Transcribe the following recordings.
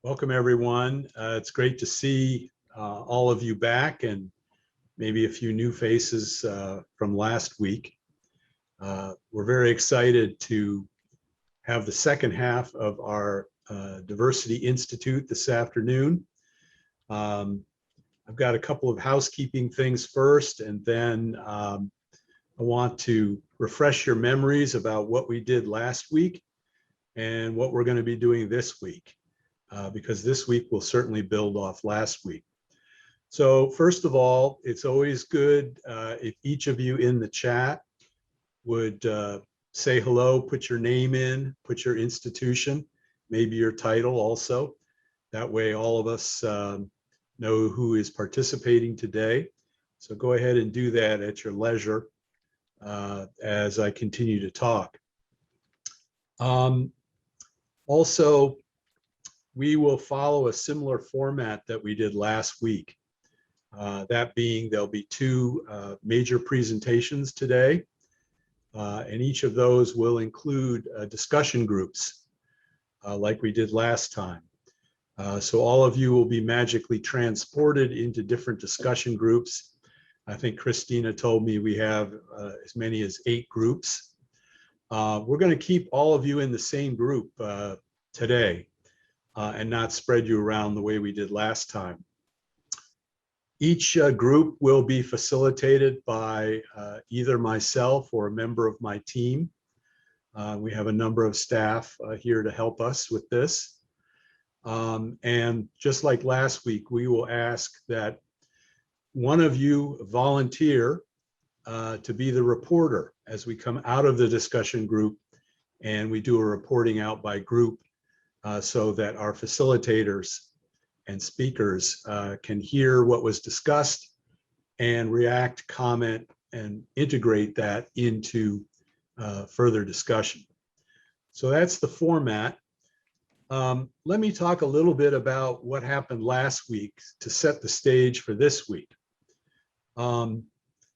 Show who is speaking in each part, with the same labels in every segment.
Speaker 1: Welcome, everyone. It's great to see all of you back and maybe a few new faces from last week. We're very excited to have the second half of our Diversity Institute this afternoon. I've got a couple of housekeeping things first, and then I want to refresh your memories about what we did last week and what we're going to be doing this week. Because this week will certainly build off last week. So first of all, it's always good if each of you in the chat would say hello, put your name in, put your institution, maybe your title also. That way all of us know who is participating today. So go ahead and do that at your leisure as I continue to talk. Also, we will follow a similar format that we did last week. That being, there'll be two major presentations today, and each of those will include discussion groups like we did last time. So all of you will be magically transported into different discussion groups. I think Christina told me we have as many as 8 groups. We're going to keep all of you in the same group today. And not spread you around the way we did last time. Each group will be facilitated by either myself or a member of my team. We have a number of staff here to help us with this. And just like last week, we will ask that one of you volunteer to be the reporter as we come out of the discussion group and we do a reporting out by group. So that our facilitators and speakers can hear what was discussed and react, comment, and integrate that into further discussion. So that's the format. Let me talk a little bit about what happened last week to set the stage for this week. A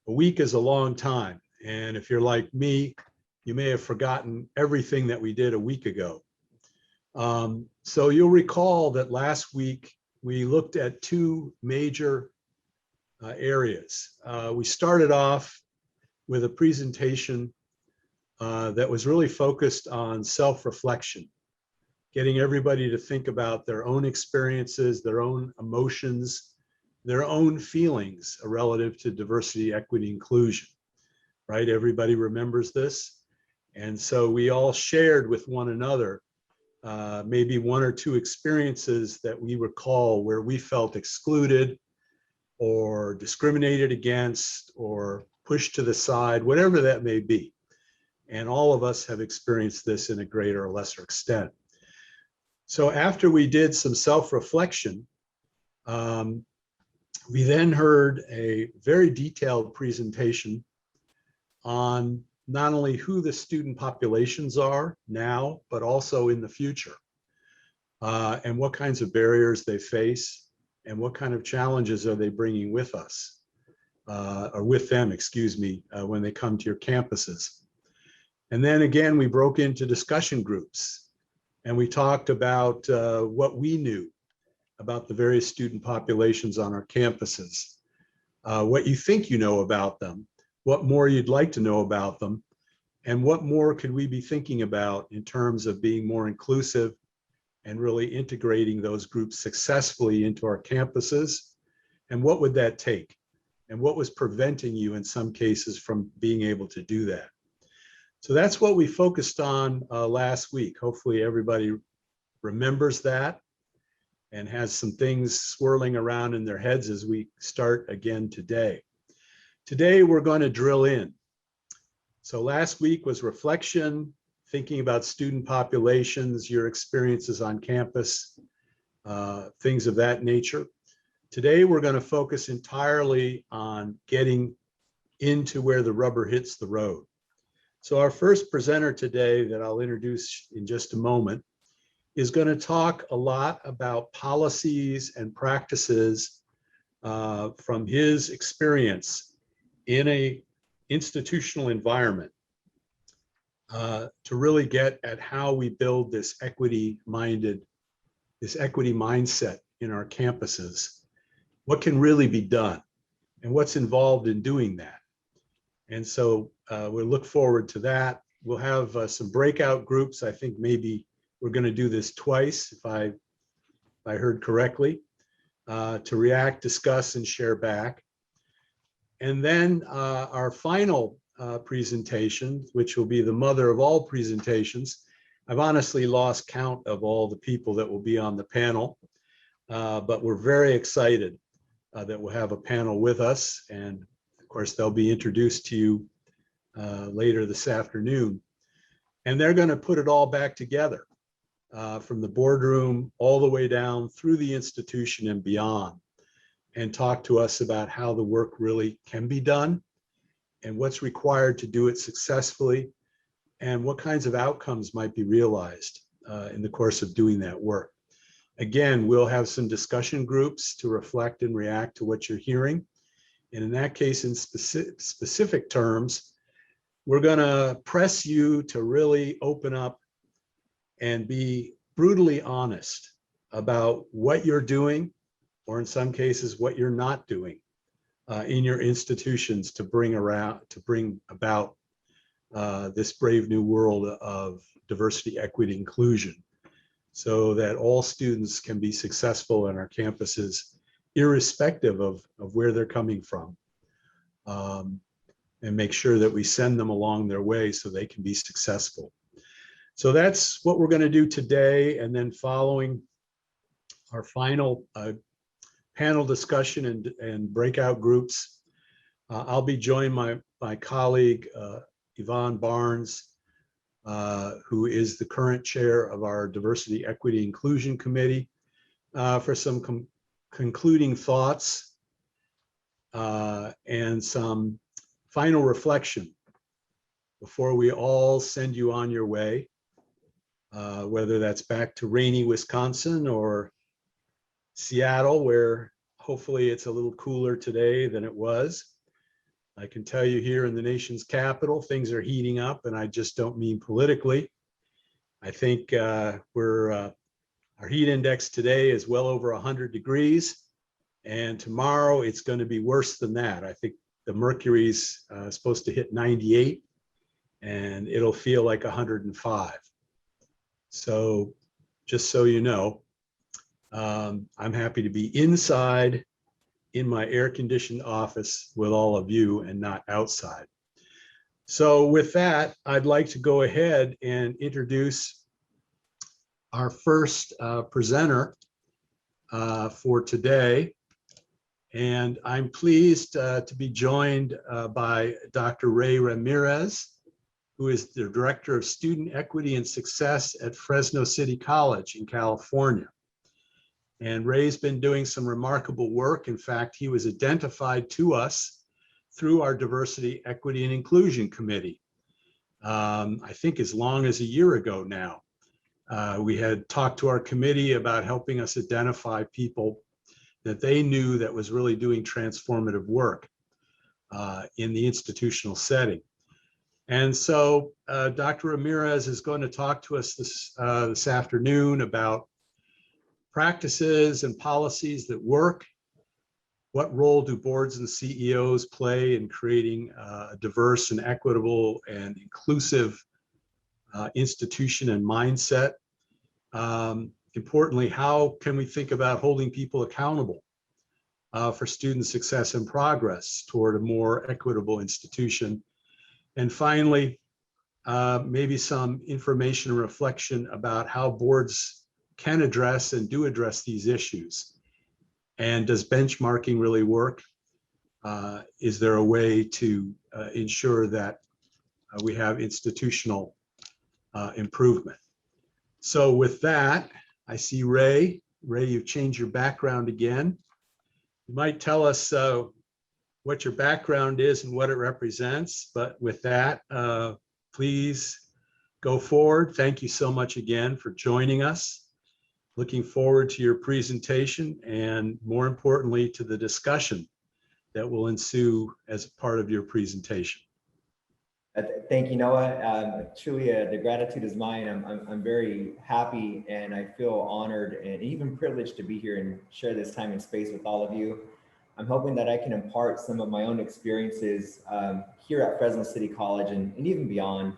Speaker 1: week is a long time, and if you're like me, you may have forgotten everything that we did a week ago. So you'll recall that last week we looked at 2 major areas. We started off with a presentation that was really focused on self-reflection, getting everybody to think about their own experiences, their own emotions, their own feelings relative to diversity, equity, inclusion, right? Everybody remembers this. And so we all shared with one another maybe 1 or 2 experiences that we recall where we felt excluded or discriminated against or pushed to the side, whatever that may be. And all of us have experienced this in a greater or lesser extent. So after we did some self-reflection, we then heard a very detailed presentation on not only who the student populations are now, but also in the future, and what kinds of barriers they face, and what kind of challenges are they bringing with us, or with them, excuse me, when they come to your campuses. And then again, we broke into discussion groups, and we talked about what we knew about the various student populations on our campuses, what you think you know about them, what more you'd like to know about them, and what more could we be thinking about in terms of being more inclusive and really integrating those groups successfully into our campuses, and what would that take? And what was preventing you in some cases from being able to do that? So that's what we focused on last week. Hopefully everybody remembers that and has some things swirling around in their heads as we start again today. Today, we're going to drill in. So last week was reflection, thinking about student populations, your experiences on campus, things of that nature. Today, we're going to focus entirely on getting into where the rubber hits the road. So our first presenter today that I'll introduce in just a moment is going to talk a lot about policies and practices from his experience in a institutional environment to really get at how we build this equity-minded this equity mindset in our campuses, what can really be done and what's involved in doing that. And so we'll look forward to that. We'll have some breakout groups. I think maybe we're going to do this twice, if I heard correctly, to react, discuss, and share back. And then our final presentation, which will be the mother of all presentations. I've honestly lost count of all the people that will be on the panel, but we're very excited that we'll have a panel with us. And of course, they'll be introduced to you later this afternoon. And they're going to put it all back together from the boardroom all the way down through the institution and beyond, and talk to us about how the work really can be done and what's required to do it successfully and what kinds of outcomes might be realized in the course of doing that work. Again, we'll have some discussion groups to reflect and react to what you're hearing. And in that case, in specific terms, we're going to press you to really open up and be brutally honest about what you're doing, or in some cases, what you're not doing in your institutions to bring about this brave new world of diversity, equity, inclusion, so that all students can be successful in our campuses, irrespective of where they're coming from, and make sure that we send them along their way so they can be successful. So that's what we're going to do today. And then following our final panel discussion and breakout groups, I'll be joined by my colleague, Yvonne Barnes, who is the current chair of our Diversity, Equity, Inclusion Committee, for some concluding thoughts and some final reflection before we all send you on your way, whether that's back to rainy Wisconsin or Seattle, where hopefully it's a little cooler today than it was. I can tell you here in the nation's capital, things are heating up, and I just don't mean politically. I think our heat index today is well over 100 degrees, and tomorrow it's going to be worse than that. I think the mercury's supposed to hit 98, and it'll feel like 105. So just so you know, I'm happy to be inside in my air-conditioned office with all of you and not outside. So with that, I'd like to go ahead and introduce our first presenter for today. And I'm pleased to be joined by Dr. Ray Ramirez, who is the Director of Student Equity and Success at Fresno City College in California. And Ray's been doing some remarkable work. In fact, he was identified to us through our Diversity, Equity, and Inclusion Committee, I think as long as a year ago now. We had talked to our committee about helping us identify people that they knew that was really doing transformative work in the institutional setting. And so Dr. Ramirez is going to talk to us this afternoon about practices and policies that work. What role do boards and CEOs play in creating a diverse and equitable and inclusive institution and mindset? Importantly, how can we think about holding people accountable for student success and progress toward a more equitable institution? And finally, maybe some information and reflection about how boards can address and do address these issues. And does benchmarking really work? Is there a way to ensure that we have institutional improvement? So with that, I see Ray. Ray, you've changed your background again. You might tell us what your background is and what it represents, but with that, please go forward. Thank you so much again for joining us. Looking forward to your presentation and, more importantly, to the discussion that will ensue as part of your presentation.
Speaker 2: Thank you, Noah. Truly, the gratitude is mine. I'm very happy and I feel honored and even privileged to be here and share this time and space with all of you. I'm hoping that I can impart some of my own experiences here at Fresno City College and even beyond,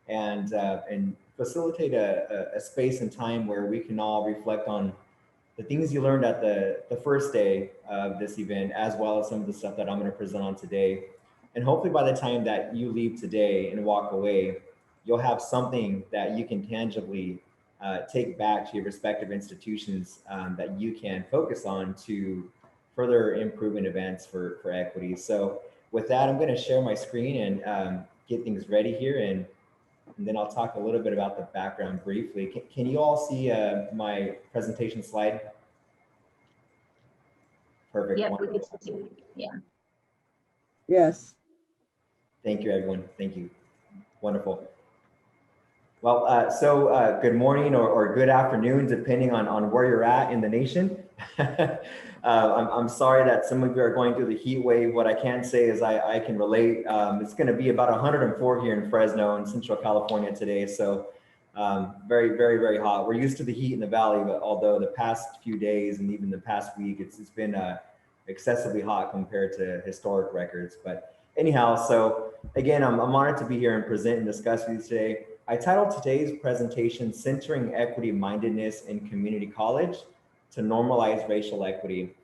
Speaker 2: and facilitate a space and time where we can all reflect on the things you learned at the first day of this event, as well as some of the stuff that I'm going to present on today. And hopefully by the time that you leave today and walk away, you'll have something that you can tangibly take back to your respective institutions that you can focus on to further improvement events for equity. So with that, I'm going to share my screen and get things ready here, and then I'll talk a little bit about the background briefly. Can you all see my presentation slide? Perfect.
Speaker 3: Yep, we
Speaker 2: Wonderful.
Speaker 3: could see. Yeah.
Speaker 4: Yes.
Speaker 2: Thank you, everyone. Thank you. Wonderful. Well, good morning or good afternoon, depending on where you're at in the nation. I'm sorry that some of you are going through the heat wave. What I can say is I can relate. It's going to be about 104 here in Fresno in Central California today. So very, very, very hot. We're used to the heat in the valley, but although the past few days and even the past week, it's been excessively hot compared to historic records. But anyhow, so again, I'm honored to be here and present and discuss with you today. I titled today's presentation, Centering Equity Mindedness in Community College to Normalize Racial Equity.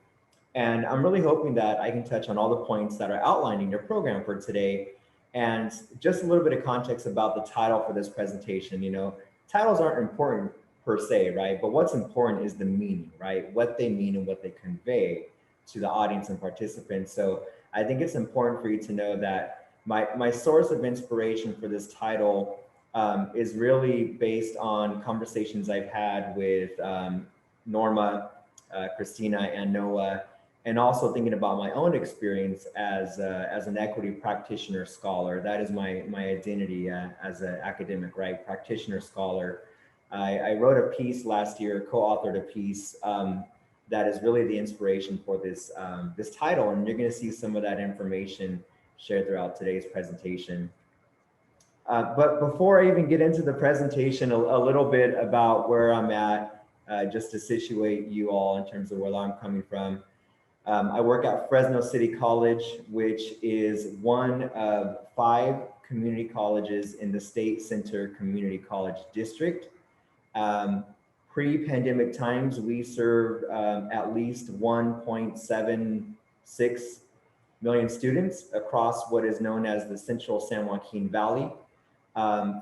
Speaker 2: And I'm really hoping that I can touch on all the points that are outlined in your program for today. And just a little bit of context about the title for this presentation. You know, titles aren't important per se, right? But what's important is the meaning, right? What they mean and what they convey to the audience and participants. So I think it's important for you to know that my source of inspiration for this title is really based on conversations I've had with Norma, Christina, and Noah, and also thinking about my own experience as an equity practitioner scholar. That is my identity as an academic, right? Practitioner scholar. I wrote a piece last year, co-authored a piece that is really the inspiration for this this title, and you're going to see some of that information shared throughout today's presentation. But before I even get into the presentation, a little bit about where I'm at, just to situate you all in terms of where I'm coming from. I work at Fresno City College, which is one of 5 community colleges in the State Center Community College District. Pre-pandemic times, we served at least 1.76 million students across what is known as the Central San Joaquin Valley.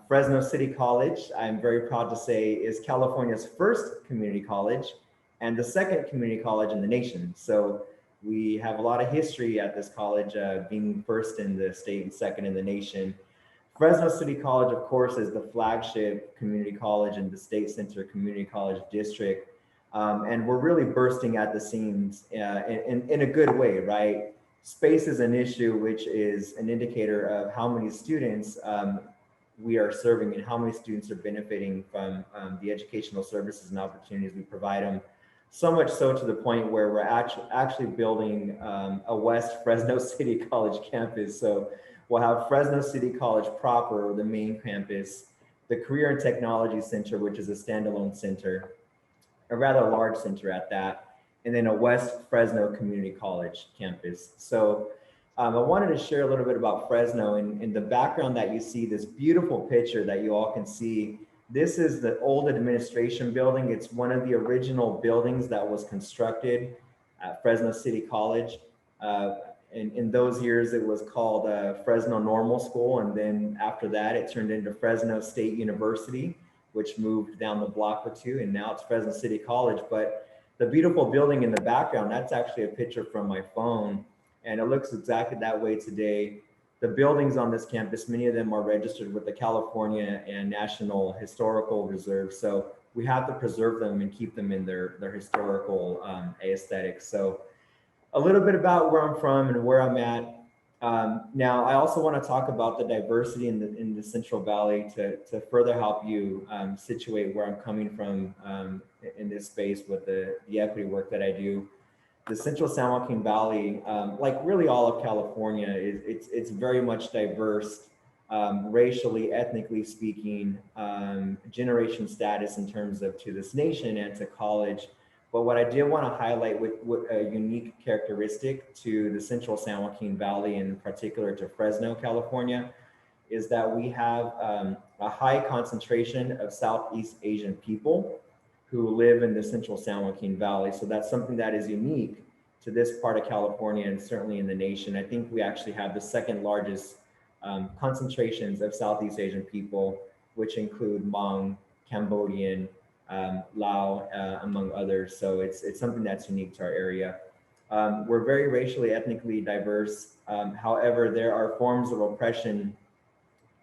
Speaker 2: Fresno City College, I'm very proud to say, is California's first community college and the second community college in the nation. So we have a lot of history at this college, being first in the state and second in the nation. Fresno City College, of course, is the flagship community college in the State Center Community College District. And we're really bursting at the seams in a good way, right? Space is an issue, which is an indicator of how many students we are serving and how many students are benefiting from the educational services and opportunities we provide them. So much so to the point where we're actually building a West Fresno City College campus. So we'll have Fresno City College proper, the main campus, the Career and Technology Center, which is a standalone center, a rather large center at that, and then a West Fresno Community College campus. So I wanted to share a little bit about Fresno. In the background that you see, this beautiful picture that you all can see, this is the old administration building. It's one of the original buildings that was constructed at Fresno City College. In those years, it was called Fresno Normal School. And then after that, it turned into Fresno State University, which moved down the block or two. And now it's Fresno City College. But the beautiful building in the background, that's actually a picture from my phone. And it looks exactly that way today. The buildings on this campus, many of them are registered with the California and National Historical Reserve. So we have to preserve them and keep them in their historical aesthetics. So a little bit about where I'm from and where I'm at. Now, I also want to talk about the diversity in the Central Valley to further help you situate where I'm coming from in this space with the equity work that I do. The Central San Joaquin Valley, like really all of California, it's very much diverse racially, ethnically speaking, generation status in terms of to this nation and to college. But what I did want to highlight with a unique characteristic to the Central San Joaquin Valley, and in particular to Fresno, California, is that we have a high concentration of Southeast Asian people who live in the Central San Joaquin Valley. So that's something that is unique to this part of California and certainly in the nation. I think we actually have the second largest concentrations of Southeast Asian people, which include Hmong, Cambodian, Lao, among others. So it's something that's unique to our area. We're very racially, ethnically diverse. However, there are forms of oppression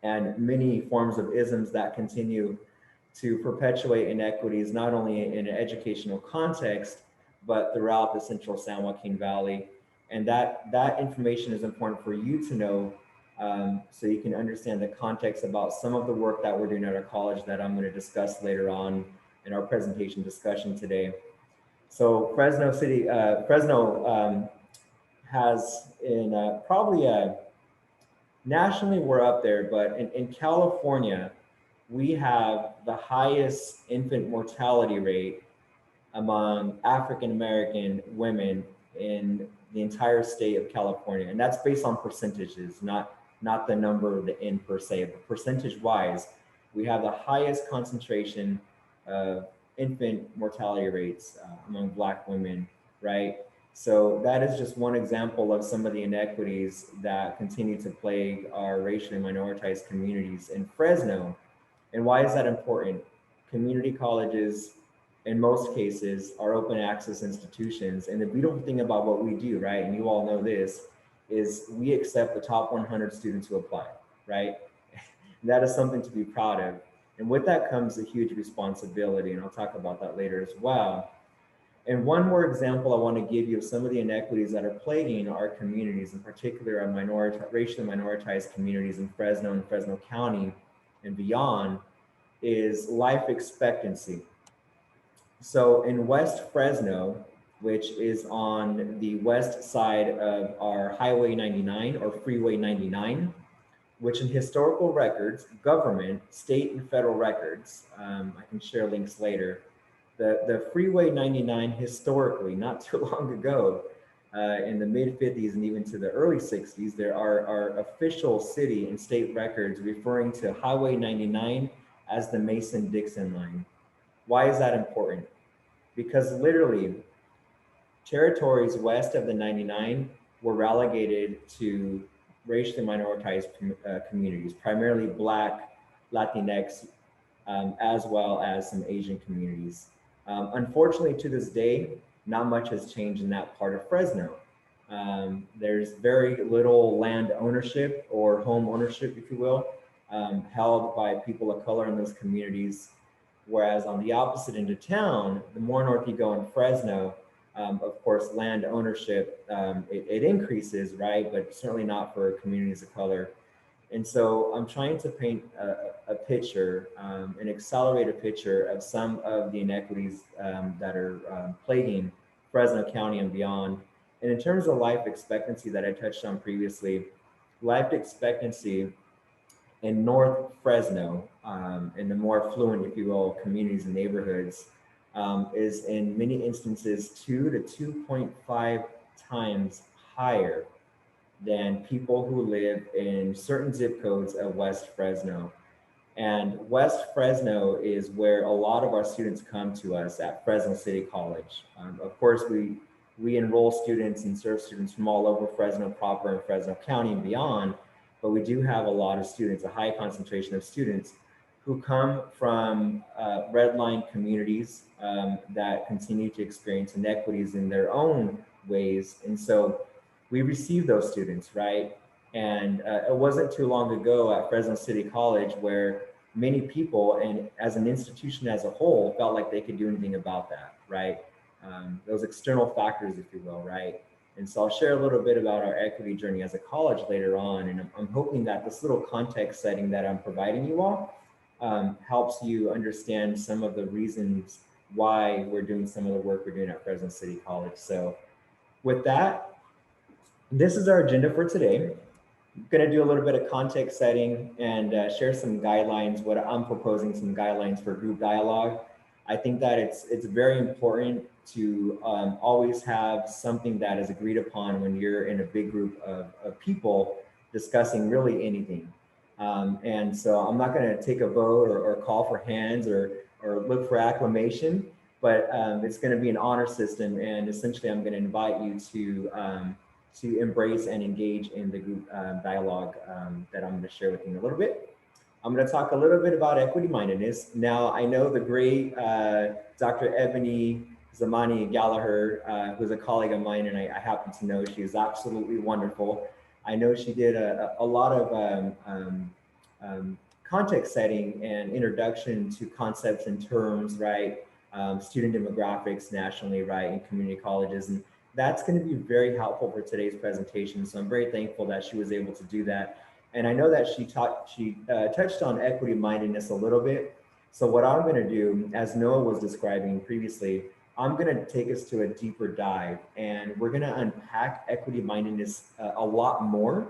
Speaker 2: and many forms of isms that continue to perpetuate inequities, not only in an educational context, but throughout the Central San Joaquin Valley. And that information is important for you to know, so you can understand the context about some of the work that we're doing at our college that I'm going to discuss later on in our presentation discussion today. So Fresno City, has in probably nationally we're up there, but in California, we have the highest infant mortality rate among African-American women in the entire state of California. And that's based on percentages, not the number of the N per se, but percentage-wise, we have the highest concentration of infant mortality rates among Black women, right? So that is just one example of some of the inequities that continue to plague our racially minoritized communities in Fresno. And why is that important? Community colleges, in most cases, are open access institutions. And the beautiful thing about what we do, right, and you all know this, is we accept the top 100 students who apply, right? That is something to be proud of. And with that comes a huge responsibility, and I'll talk about that later as well. And one more example I want to give you of some of the inequities that are plaguing our communities, in particular our racially minoritized communities in Fresno and Fresno County and beyond, is life expectancy. So in West Fresno, which is on the west side of our Highway 99 or Freeway 99, which in historical records, government, state and federal records, I can share links later, the Freeway 99 historically, not too long ago, in the mid 50s and even to the early 60s, there are official city and state records referring to Highway 99 as the Mason-Dixon line. Why is that important? Because literally, territories west of the 99 were relegated to racially minoritized communities, primarily Black, Latinx, as well as some Asian communities. Unfortunately, to this day, not much has changed in that part of Fresno. There's very little land ownership or home ownership, if you will, held by people of color in those communities. Whereas on the opposite end of town, the more north you go in Fresno, of course, land ownership, it increases, right? But certainly not for communities of color. And so I'm trying to paint a picture, an accelerated picture of some of the inequities that are plaguing Fresno County and beyond. And in terms of life expectancy that I touched on previously, life expectancy in North Fresno, in the more affluent, if you will, communities and neighborhoods, is in many instances 2 to 2.5 times higher than people who live in certain zip codes of West Fresno. And West Fresno is where a lot of our students come to us at Fresno City College. Of course, we enroll students and serve students from all over Fresno proper and Fresno County and beyond, but we do have a lot of students, a high concentration of students who come from redline communities that continue to experience inequities in their own ways. And so we receive those students, right? And it wasn't too long ago at Fresno City College where many people, and as an institution as a whole, felt like they could do anything about that, right? Those external factors, if you will, right? And so I'll share a little bit about our equity journey as a college later on. And I'm hoping that this little context setting that I'm providing you all helps you understand some of the reasons why we're doing some of the work we're doing at Fresno City College. So with that, this is our agenda for today. I'm going to do a little bit of context setting and share some guidelines, what I'm proposing, some guidelines for group dialogue. I think that it's very important to always have something that is agreed upon when you're in a big group of people discussing really anything. And so I'm not going to take a vote or call for hands or look for acclamation, but it's going to be an honor system. And essentially, I'm going to invite you to embrace and engage in the group dialogue that I'm going to share with you in a little bit. I'm going to talk a little bit about equity mindedness. Now, I know the great Dr. Ebony Zamani Gallagher, who's a colleague of mine, and I happen to know she is absolutely wonderful. I know she did a lot of context setting and introduction to concepts and terms, right? Student demographics nationally, right, in community colleges. And that's going to be very helpful for today's presentation. So I'm very thankful that she was able to do that. And I know that she touched on equity mindedness a little bit. So what I'm going to do, as Noah was describing previously, I'm going to take us to a deeper dive, and we're going to unpack equity mindedness a lot more.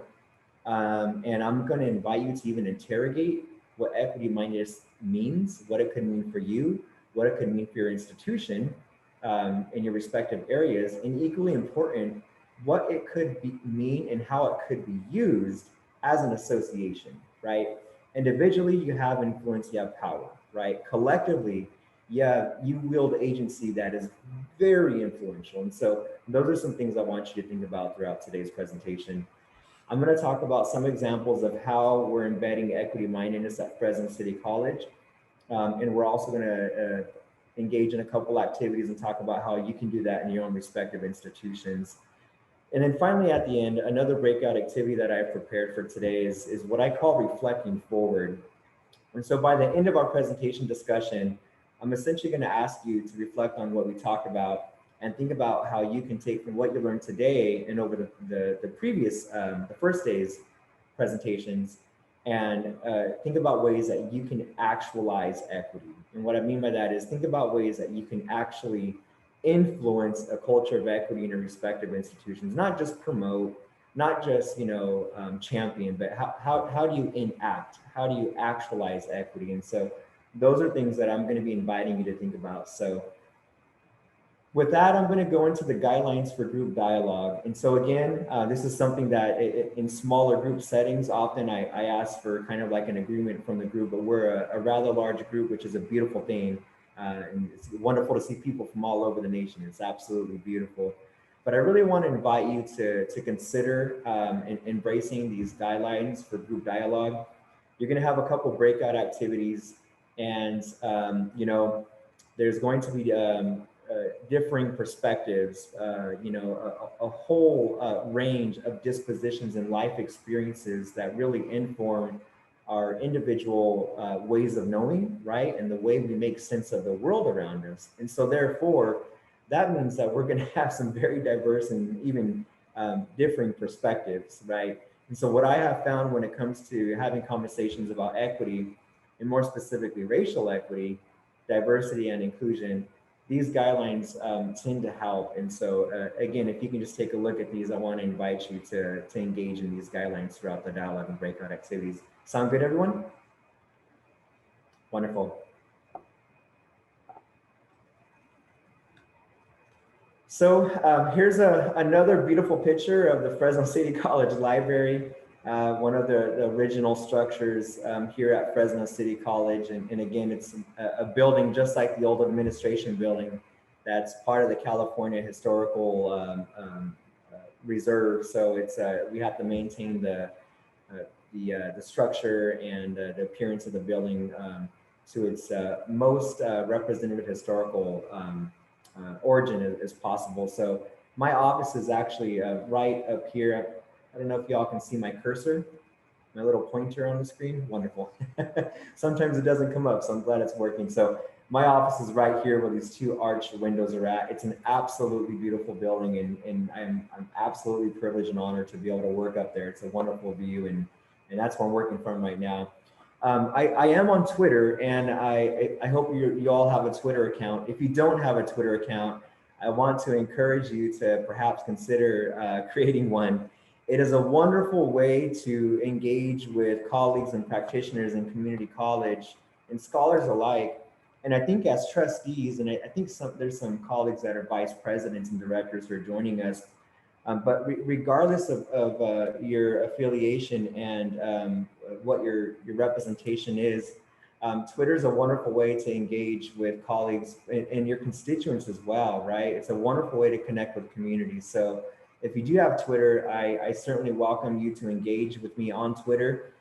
Speaker 2: And I'm going to invite you to even interrogate what equity mindedness means, what it could mean for you, what it could mean for your institution in your respective areas, and equally important, what it could mean and how it could be used as an association, right? Individually, you have influence, you have power, right? Collectively, you wield agency that is very influential. And so those are some things I want you to think about throughout today's presentation. I'm going to talk about some examples of how we're embedding equity mindedness at Fresno City College. And we're also going to engage in a couple activities and talk about how you can do that in your own respective institutions. And then finally, at the end, another breakout activity that I've prepared for today is what I call reflecting forward. And so by the end of our presentation discussion, I'm essentially going to ask you to reflect on what we talked about and think about how you can take from what you learned today and over the previous, the first day's presentations, and think about ways that you can actualize equity. And what I mean by that is think about ways that you can actually influence a culture of equity in your respective institutions, not just promote, not just champion, but how do you enact? How do you actualize equity? And so those are things that I'm going to be inviting you to think about. So with that, I'm going to go into the guidelines for group dialogue. And so again, this is something that in smaller group settings, often I ask for kind of like an agreement from the group, but we're a rather large group, which is a beautiful thing. And it's wonderful to see people from all over the nation. It's absolutely beautiful. But I really want to invite you to consider embracing these guidelines for group dialogue. You're going to have a couple breakout activities, and there's going to be differing perspectives, a whole range of dispositions and life experiences that really inform our individual ways of knowing, right? And the way we make sense of the world around us. And so therefore, that means that we're going to have some very diverse and even differing perspectives, right? And so what I have found when it comes to having conversations about equity, and more specifically racial equity, diversity and inclusion, these guidelines tend to help. And so again, if you can just take a look at these, I want to invite you to engage in these guidelines throughout the dialogue and breakout activities. Sound good, everyone? Wonderful. So here's another beautiful picture of the Fresno City College Library, one of the original structures here at Fresno City College. And again, it's a building just like the old administration building that's part of the California Historical Reserve. So it's we have to maintain the structure and the appearance of the building to its most representative historical origin as possible. So my office is actually right up here. I don't know if y'all can see my cursor, my little pointer on the screen. Wonderful. Sometimes it doesn't come up, so I'm glad it's working. So my office is right here where these two arched windows are at. It's an absolutely beautiful building, and I'm absolutely privileged and honored to be able to work up there. It's a wonderful view, and that's where I'm working from right now. I am on Twitter, and I hope you all have a Twitter account. If you don't have a Twitter account, I want to encourage you to perhaps consider creating one. It is a wonderful way to engage with colleagues and practitioners in community college and scholars alike. And I think as trustees, and I think there's some colleagues that are vice presidents and directors who are joining us, but regardless of your affiliation and what your representation is, Twitter is a wonderful way to engage with colleagues and your constituents as well, right? It's a wonderful way to connect with communities. So if you do have Twitter, I certainly welcome you to engage with me on Twitter.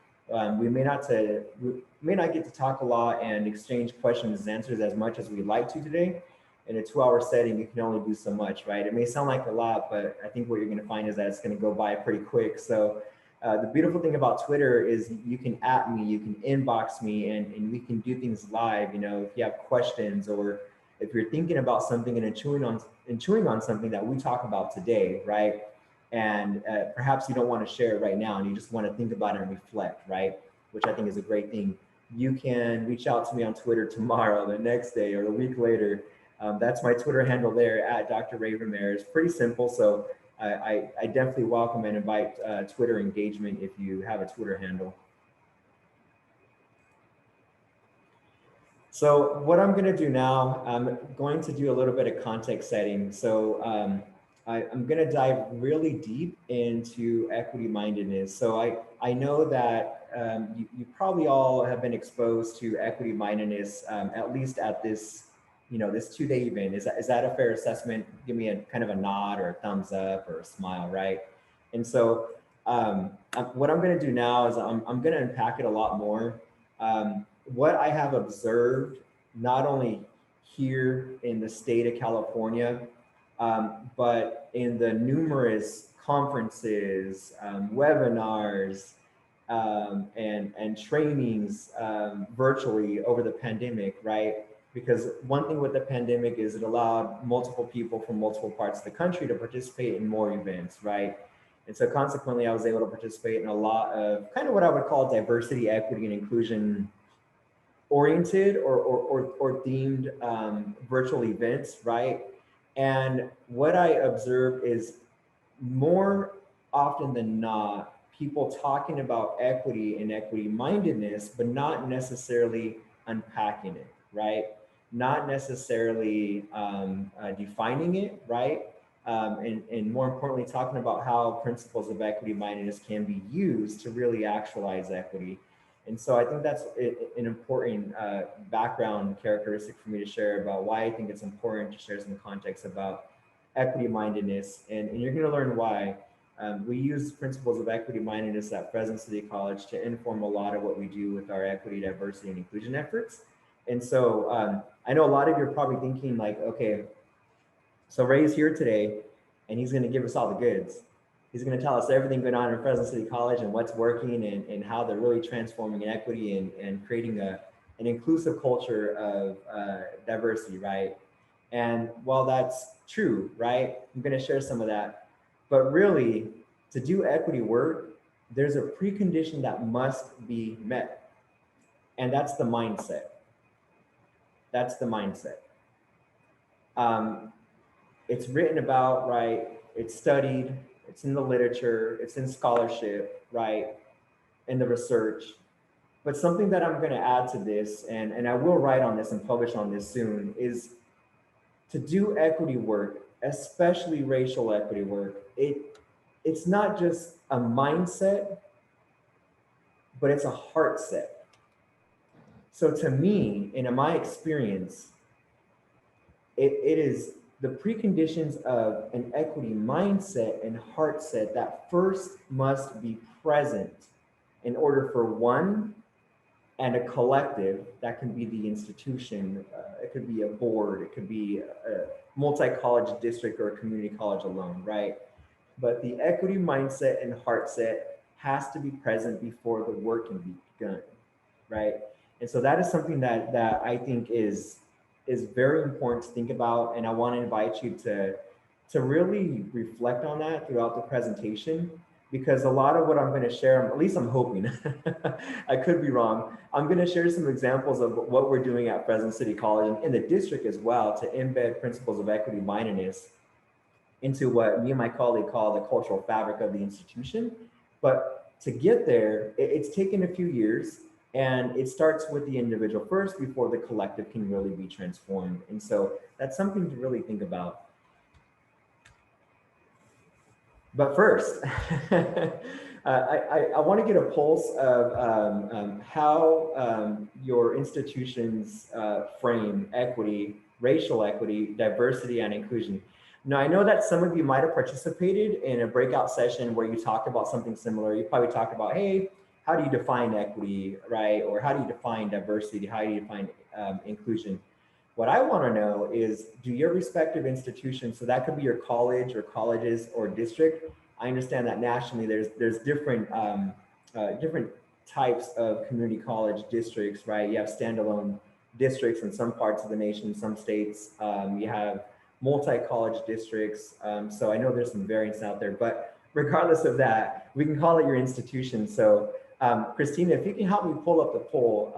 Speaker 2: We may not get to talk a lot and exchange questions and answers as much as we'd like to today. In a 2-hour setting, you can only do so much, right? It may sound like a lot, but I think what you're going to find is that it's going to go by pretty quick. So the beautiful thing about Twitter is you can @ me, you can inbox me, and we can do things live. You know, if you have questions or if you're thinking about something and chewing on something that we talk about today, right? And perhaps you don't want to share it right now and you just want to think about it and reflect, right? Which I think is a great thing. You can reach out to me on Twitter tomorrow, the next day, or a week later. That's my Twitter handle there, @Dr. Ray Ramirez. Pretty simple. So I definitely welcome and invite Twitter engagement if you have a Twitter handle. So what I'm going to do now, I'm going to do a little bit of context setting. So I'm going to dive really deep into equity mindedness. So I know that you probably all have been exposed to equity mindedness, at least at this, this 2-day event. Is that a fair assessment? Give me a kind of a nod or a thumbs up or a smile, right? And so what I'm going to do now is I'm going to unpack it a lot more. What I have observed, not only here in the state of California, but in the numerous conferences, webinars, and trainings virtually over the pandemic, right? Because one thing with the pandemic is it allowed multiple people from multiple parts of the country to participate in more events, right? And so consequently, I was able to participate in a lot of kind of what I would call diversity, equity, and inclusion oriented or themed virtual events, right? And what I observed is more often than not, people talking about equity and equity mindedness, but not necessarily unpacking it, right? Not necessarily defining it, right? And more importantly, talking about how principles of equity mindedness can be used to really actualize equity. And so I think that's an important background characteristic for me to share about why I think it's important to share some context about equity mindedness. And you're going to learn why. We use principles of equity mindedness at Fresno City College to inform a lot of what we do with our equity, diversity, and inclusion efforts. And so I know a lot of you are probably thinking like, okay, so Ray's here today and he's going to give us all the goods. He's going to tell us everything going on in Fresno City College and what's working and how they're really transforming equity and creating an inclusive culture of diversity, right? And while that's true, right, I'm going to share some of that. But really, to do equity work, there's a precondition that must be met. And that's the mindset. That's the mindset. It's written about, right? It's studied. It's in the literature, it's in scholarship, right? In the research. But something that I'm going to add to this, and I will write on this and publish on this soon, is to do equity work, especially racial equity work, it's not just a mindset, but it's a heart set. So to me, and in my experience, it is the preconditions of an equity mindset and heart set that first must be present in order for one and a collective, that can be the institution, it could be a board, it could be a multi-college district or a community college alone, right? But the equity mindset and heart set has to be present before the work can be done, right? And so that is something that I think is very important to think about. And I want to invite you to really reflect on that throughout the presentation, because a lot of what I'm going to share, at least I'm hoping, I could be wrong, I'm going to share some examples of what we're doing at Fresno City College and in the district as well to embed principles of equity mindedness into what me and my colleague call the cultural fabric of the institution. But to get there, it's taken a few years, and it starts with the individual first before the collective can really be transformed. And so that's something to really think about. But first, I want to get a pulse of how your institutions frame equity, racial equity, diversity, and inclusion. Now, I know that some of you might have participated in a breakout session where you talked about something similar. You probably talked about, hey, how do you define equity, right? Or how do you define diversity? How do you define inclusion? What I want to know is, do your respective institutions, so that could be your college or colleges or district. I understand that nationally there's different different types of community college districts, right? You have standalone districts in some parts of the nation, some states. You have multi-college districts. So I know there's some variance out there, but regardless of that, we can call it your institution. So Christina, if you can help me pull up the poll,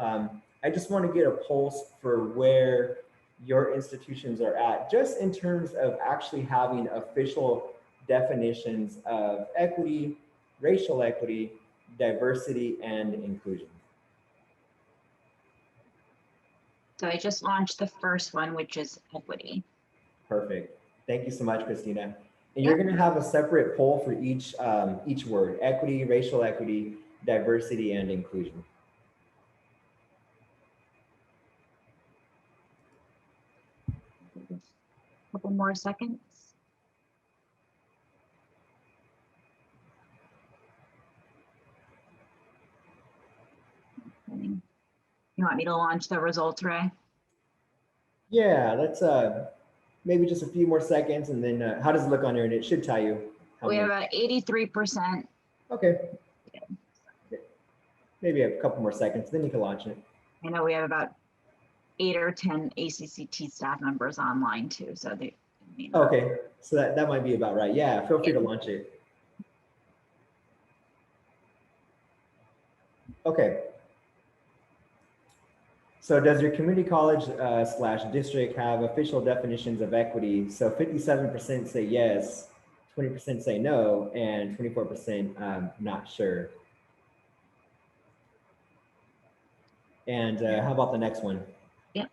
Speaker 2: I just want to get a pulse for where your institutions are at, just in terms of actually having official definitions of equity, racial equity, diversity, and inclusion.
Speaker 3: So I just launched the first one, which is equity.
Speaker 2: Perfect. Thank you so much, Christina. And you're going to have a separate poll for each word: equity, racial equity, diversity, and inclusion.
Speaker 3: A couple more seconds. You want me to launch the results, Ray?
Speaker 2: Yeah, let's maybe just a few more seconds, and then how does it look on here? And it should tell you.
Speaker 3: We have about 83%.
Speaker 2: Okay. Maybe a couple more seconds, then you can launch it.
Speaker 3: I know we have about 8 or 10 ACCT staff members online too, so they.
Speaker 2: Okay, so that might be about right. Yeah, feel free to launch it. Okay. So does your community college / district have official definitions of equity? So 57% say yes, 20% say no, and 24% not sure. And how about the next one?
Speaker 3: Yep.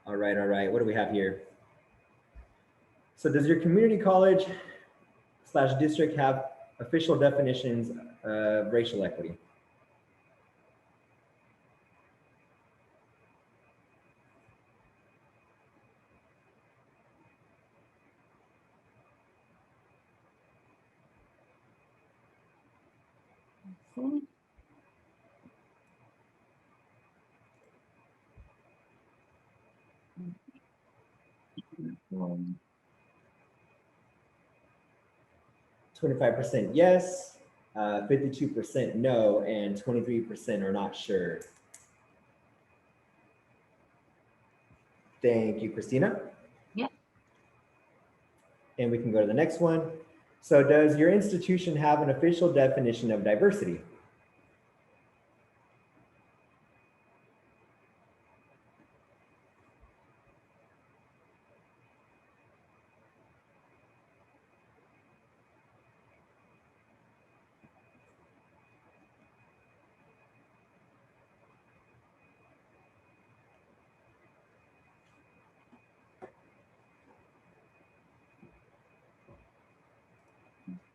Speaker 2: All right, all right. What do we have here? So does your community college / district have official definitions of racial equity?
Speaker 3: Okay.
Speaker 2: 25% yes, 52% no, and 23% are not sure. Thank you, Christina.
Speaker 3: Yeah.
Speaker 2: And we can go to the next one. So does your institution have an official definition of diversity?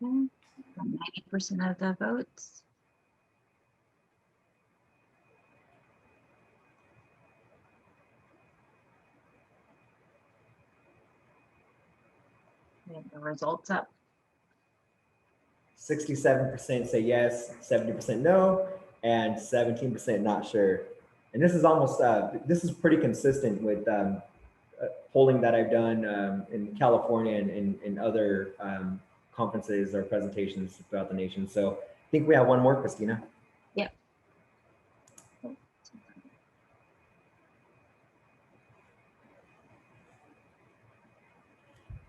Speaker 3: Okay. 90% of the votes. We have the results up.
Speaker 2: 67% say yes, 70% no, and 17% not sure. And this is almost, this is pretty consistent with polling that I've done in California and in other conferences or presentations throughout the nation. So I think we have one more, Christina.
Speaker 3: Yep.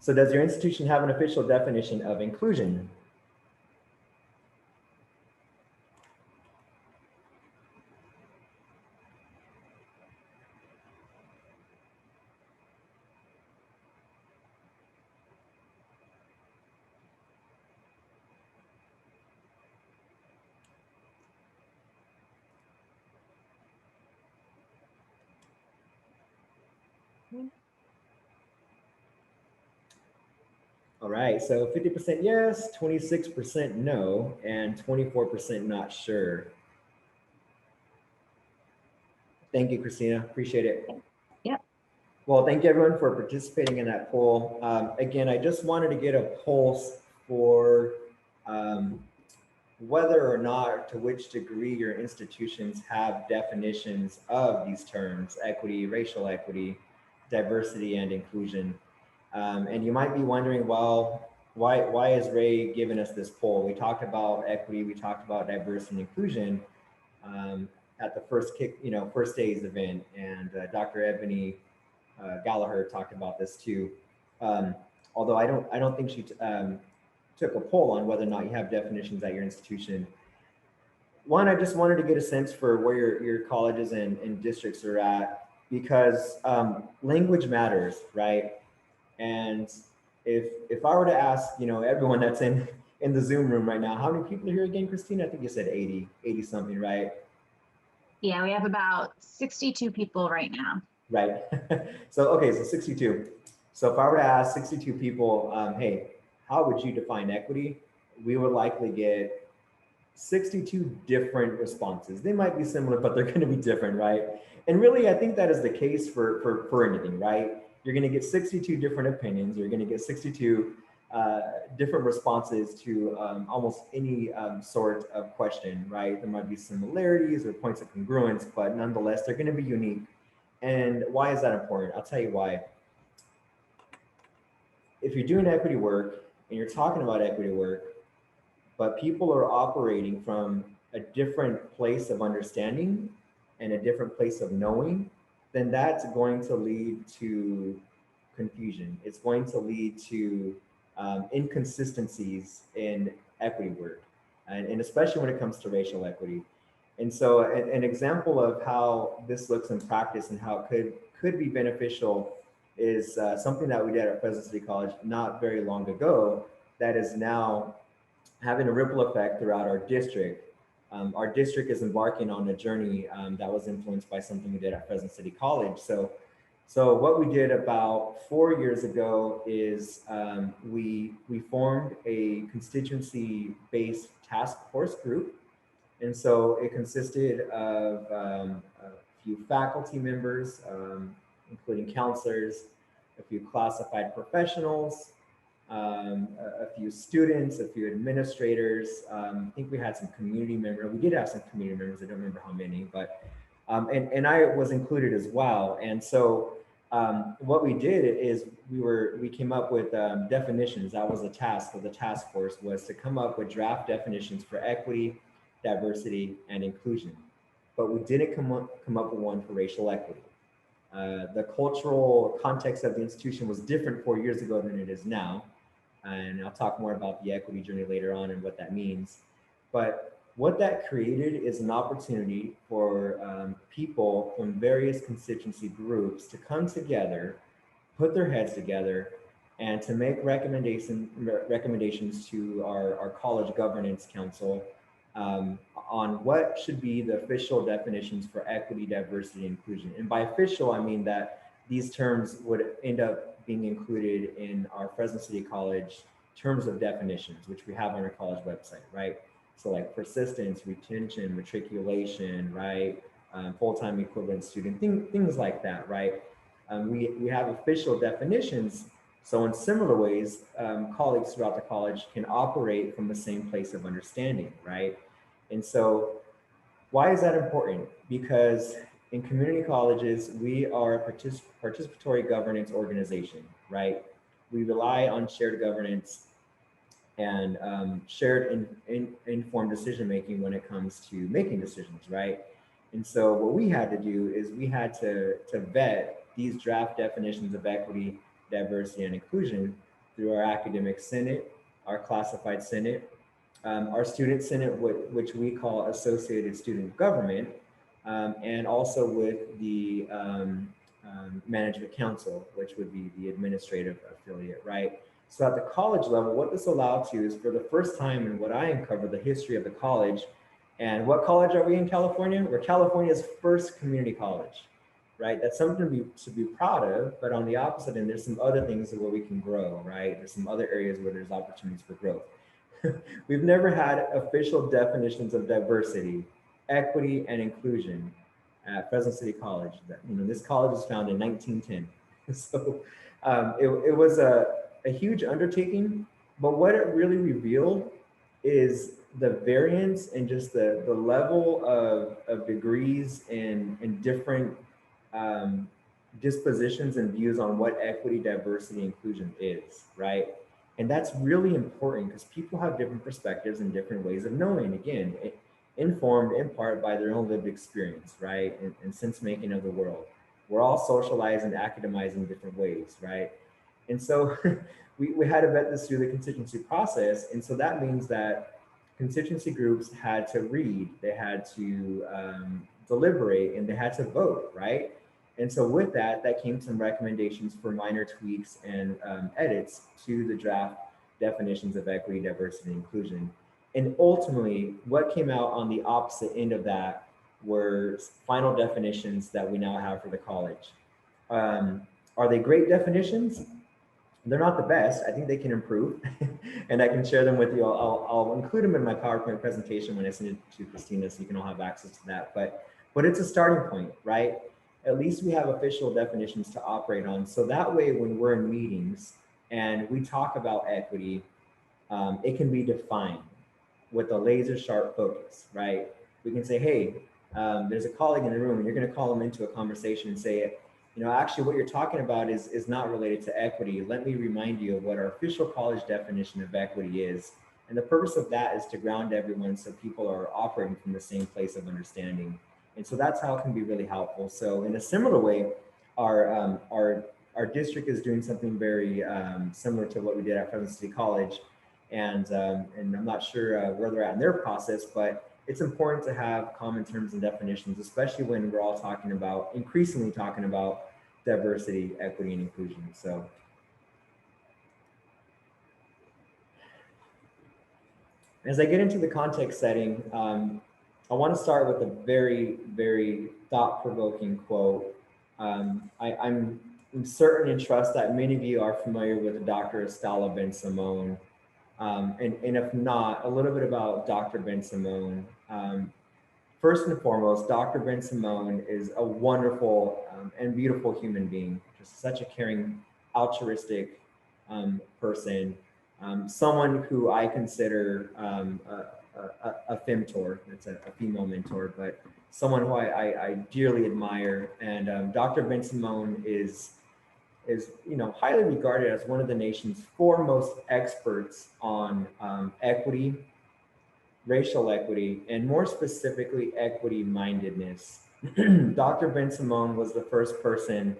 Speaker 2: So does your institution have an official definition of inclusion? All right, so 50% yes, 26% no, and 24% not sure. Thank you, Christina. Appreciate it.
Speaker 3: Yep.
Speaker 2: Well, thank you everyone for participating in that poll. Again, I just wanted to get a pulse for whether or not, to which degree your institutions have definitions of these terms: equity, racial equity, diversity, and inclusion. And you might be wondering, well, why is Ray giving us this poll? We talked about equity, we talked about diversity and inclusion at the first days event, and Dr. Ebony Gallagher talked about this too. Although I don't think she took a poll on whether or not you have definitions at your institution. One, I just wanted to get a sense for where your colleges and districts are at, because language matters, right? And if I were to ask, everyone that's in the Zoom room right now, how many people are here again, Christina? I think you said 80 something, right?
Speaker 3: Yeah, we have about 62 people right now.
Speaker 2: Right. So 62. So if I were to ask 62 people, hey, how would you define equity? We would likely get 62 different responses. They might be similar, but they're going to be different, right? And really, I think that is the case for anything, right? You're going to get 62 different opinions. You're going to get 62 different responses to almost any sort of question, right? There might be similarities or points of congruence, but nonetheless, they're going to be unique. And why is that important? I'll tell you why. If you're doing equity work and you're talking about equity work, but people are operating from a different place of understanding and a different place of knowing, then that's going to lead to confusion. It's going to lead to inconsistencies in equity work, and especially when it comes to racial equity. And so an example of how this looks in practice and how it could be beneficial is something that we did at Fresno City College not very long ago that is now having a ripple effect throughout our district. Our district is embarking on a journey that was influenced by something we did at Fresno City College. So what we did about 4 years ago is we formed a constituency-based task force group. And so it consisted of a few faculty members, including counselors, a few classified professionals, a few students, a few administrators. I think we had some community members. We did have some community members. I don't remember how many, but and I was included as well. And so what we did is we came up with definitions. That was the task of the task force, was to come up with draft definitions for equity, diversity, and inclusion. But we didn't come up with one for racial equity. The cultural context of the institution was different 4 years ago than it is now. And I'll talk more about the equity journey later on and what that means. But what that created is an opportunity for people from various constituency groups to come together, put their heads together, and to make recommendations to our college governance council on what should be the official definitions for equity, diversity, and inclusion. And by official, I mean that these terms would end up being included in our Fresno City College terms of definitions, which we have on our college website, right? So like persistence, retention, matriculation, right? Full-time equivalent student, things like that, right? We have official definitions. So in similar ways, colleagues throughout the college can operate from the same place of understanding, right? And so why is that important? Because in community colleges, we are a participatory governance organization, right? We rely on shared governance and shared informed decision-making when it comes to making decisions, right? And so what we had to do is we had to vet these draft definitions of equity, diversity, and inclusion through our academic senate, our classified senate, our student senate, which we call associated student government, and also with the management council, which would be the administrative affiliate, right? So at the college level, what this allowed to is, for the first time in what I uncovered the history of the college. And what college are we in California? We're California's first community college, right? That's something to be proud of, but on the opposite end, there's some other things where we can grow, right? There's some other areas where there's opportunities for growth. We've never had official definitions of diversity, equity, and inclusion at Fresno City College. This college was founded in 1910. So it was a huge undertaking, but what it really revealed is the variance and just the level of degrees and different dispositions and views on what equity, diversity, inclusion is, right? And that's really important because people have different perspectives and different ways of knowing, again, informed in part by their own lived experience, right? And sense making of the world. We're all socialized and academized in different ways, right? And so we had to vet this through the constituency process. And so that means that constituency groups had to read, they had to deliberate, and they had to vote, right? And so with that came some recommendations for minor tweaks and edits to the draft definitions of equity, diversity, and inclusion. And ultimately, what came out on the opposite end of that were final definitions that we now have for the college. Are they great definitions? They're not the best. I think they can improve, and I can share them with you. I'll include them in my PowerPoint presentation when I send it to Christina, so you can all have access to that. But it's a starting point, right? At least we have official definitions to operate on. So that way, when we're in meetings and we talk about equity, it can be defined with a laser sharp focus, right? We can say, hey, there's a colleague in the room, and you're going to call them into a conversation and say, actually what you're talking about is not related to equity. Let me remind you of what our official college definition of equity is. And the purpose of that is to ground everyone so people are operating from the same place of understanding. And so that's how it can be really helpful. So in a similar way, our district is doing something very similar to what we did at Fresno City College. And I'm not sure where they're at in their process, but it's important to have common terms and definitions, especially when we're all increasingly talking about diversity, equity, and inclusion. So as I get into the context setting, I want to start with a very, very thought-provoking quote. I'm certain and trust that many of you are familiar with Dr. Estala Ben-Simon. And if not, a little bit about Dr. Ben-Simon. First and foremost, Dr. Ben-Simon is a wonderful and beautiful human being, just such a caring, altruistic person, someone who I consider a femtor. That's a female mentor, but someone who I dearly admire. And Dr. Ben-Simon is highly regarded as one of the nation's foremost experts on equity, racial equity, and more specifically, equity-mindedness. Dr. Ben-Simon was the first person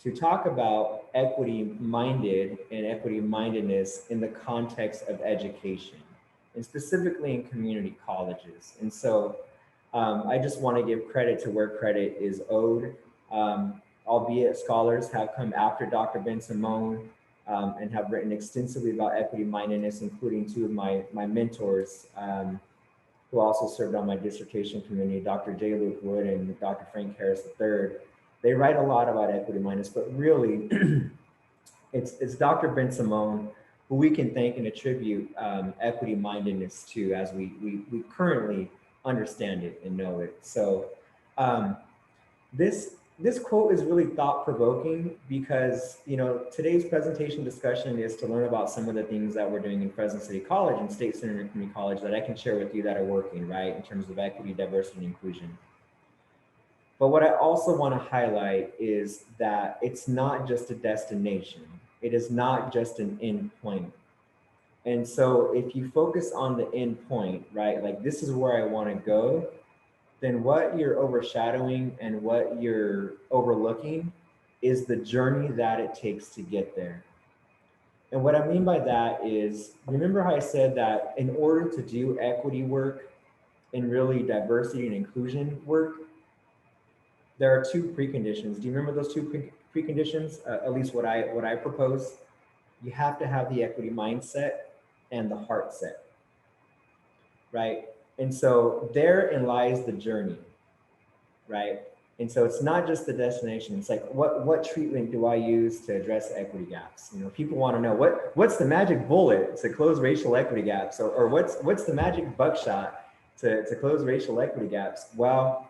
Speaker 2: to talk about equity-minded and equity-mindedness in the context of education, and specifically in community colleges. And so I just want to give credit to where credit is owed. Albeit scholars have come after Dr. Ben-Simon and have written extensively about equity-mindedness, including two of my mentors who also served on my dissertation committee, Dr. J. Luke Wood and Dr. Frank Harris III. They write a lot about equity-mindedness, but really it's Dr. Ben-Simon who we can thank and attribute equity-mindedness to as we currently understand it and know it. So this quote is really thought-provoking because, today's presentation discussion is to learn about some of the things that we're doing in Fresno City College and State Center Community College that I can share with you that are working, right, in terms of equity, diversity, and inclusion. But what I also want to highlight is that it's not just a destination. It is not just an end point. And so if you focus on the end point, right, like this is where I want to go, then what you're overshadowing and what you're overlooking is the journey that it takes to get there. And what I mean by that is, remember how I said that in order to do equity work and really diversity and inclusion work, there are two preconditions. Do you remember those two preconditions? At least what I propose. You have to have the equity mindset and the heart set, right? And so therein lies the journey, right? And so it's not just the destination. It's like, what treatment do I use to address equity gaps? You know, people want to know what's the magic bullet to close racial equity gaps, or what's the magic buckshot to close racial equity gaps? Well,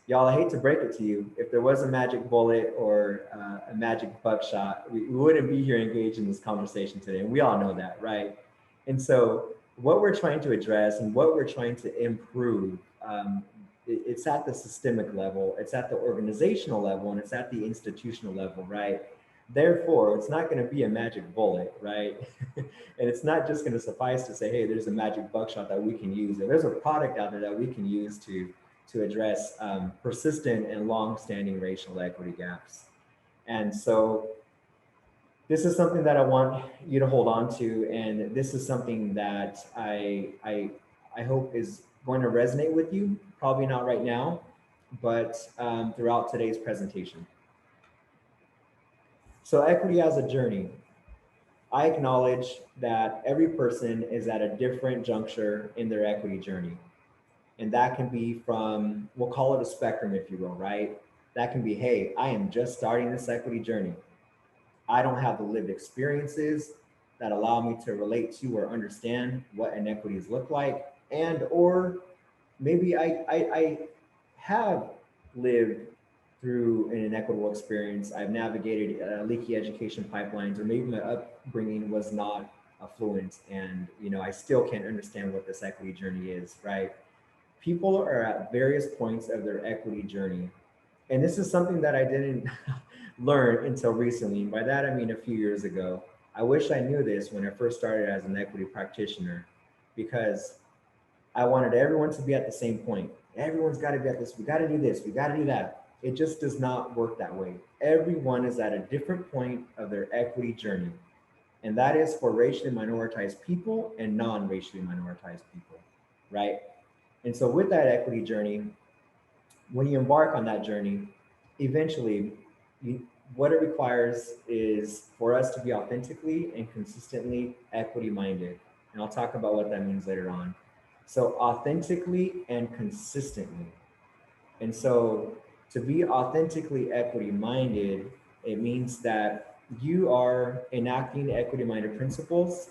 Speaker 2: y'all, I hate to break it to you. If there was a magic bullet or a magic buckshot, we wouldn't be here engaged in this conversation today. And we all know that, right? And so what we're trying to address and what we're trying to improve, it's at the systemic level, it's at the organizational level, and it's at the institutional level, right? Therefore, it's not going to be a magic bullet, right? And it's not just going to suffice to say, hey, there's a magic buckshot that we can use, or there's a product out there that we can use to address persistent and long-standing racial equity gaps. And so this is something that I want you to hold on to, and this is something that I hope is going to resonate with you, probably not right now, but throughout today's presentation. So equity as a journey. I acknowledge that every person is at a different juncture in their equity journey. And that can be from, we'll call it a spectrum, if you will, right? That can be, hey, I am just starting this equity journey. I don't have the lived experiences that allow me to relate to or understand what inequities look like. And, or maybe I have lived through an inequitable experience. I've navigated leaky education pipelines, or maybe my upbringing was not affluent, and I still can't understand what this equity journey is, right? People are at various points of their equity journey. And this is something that I didn't learn until recently. And by that, I mean a few years ago. I wish I knew this when I first started as an equity practitioner, because I wanted everyone to be at the same point. Everyone's got to be at this. We got to do this. We got to do that. It just does not work that way. Everyone is at a different point of their equity journey. And that is for racially minoritized people and non-racially minoritized people, right? And so with that equity journey, when you embark on that journey, eventually, what it requires is for us to be authentically and consistently equity minded. And I'll talk about what that means later on. So authentically and consistently. And so to be authentically equity minded, it means that you are enacting equity minded principles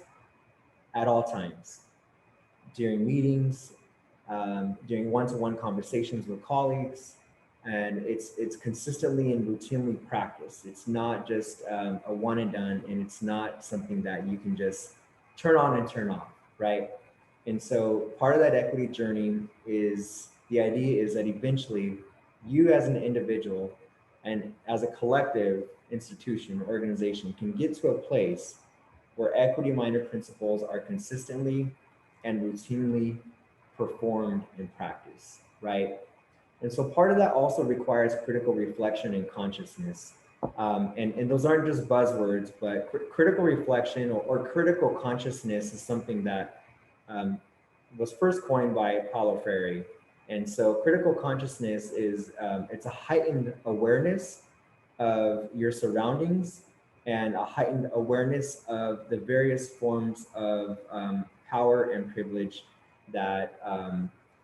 Speaker 2: at all times, during meetings, during one-to-one conversations with colleagues, and it's consistently and routinely practiced. It's not just a one and done, and it's not something that you can just turn on and turn off, right? And so part of that equity journey is, the idea is that eventually you as an individual and as a collective institution or organization can get to a place where equity-minded principles are consistently and routinely performed in practice, right? And so part of that also requires critical reflection and consciousness. And those aren't just buzzwords, but critical reflection or critical consciousness is something that was first coined by Paulo Freire. And so critical consciousness is, it's a heightened awareness of your surroundings and a heightened awareness of the various forms of power and privilege that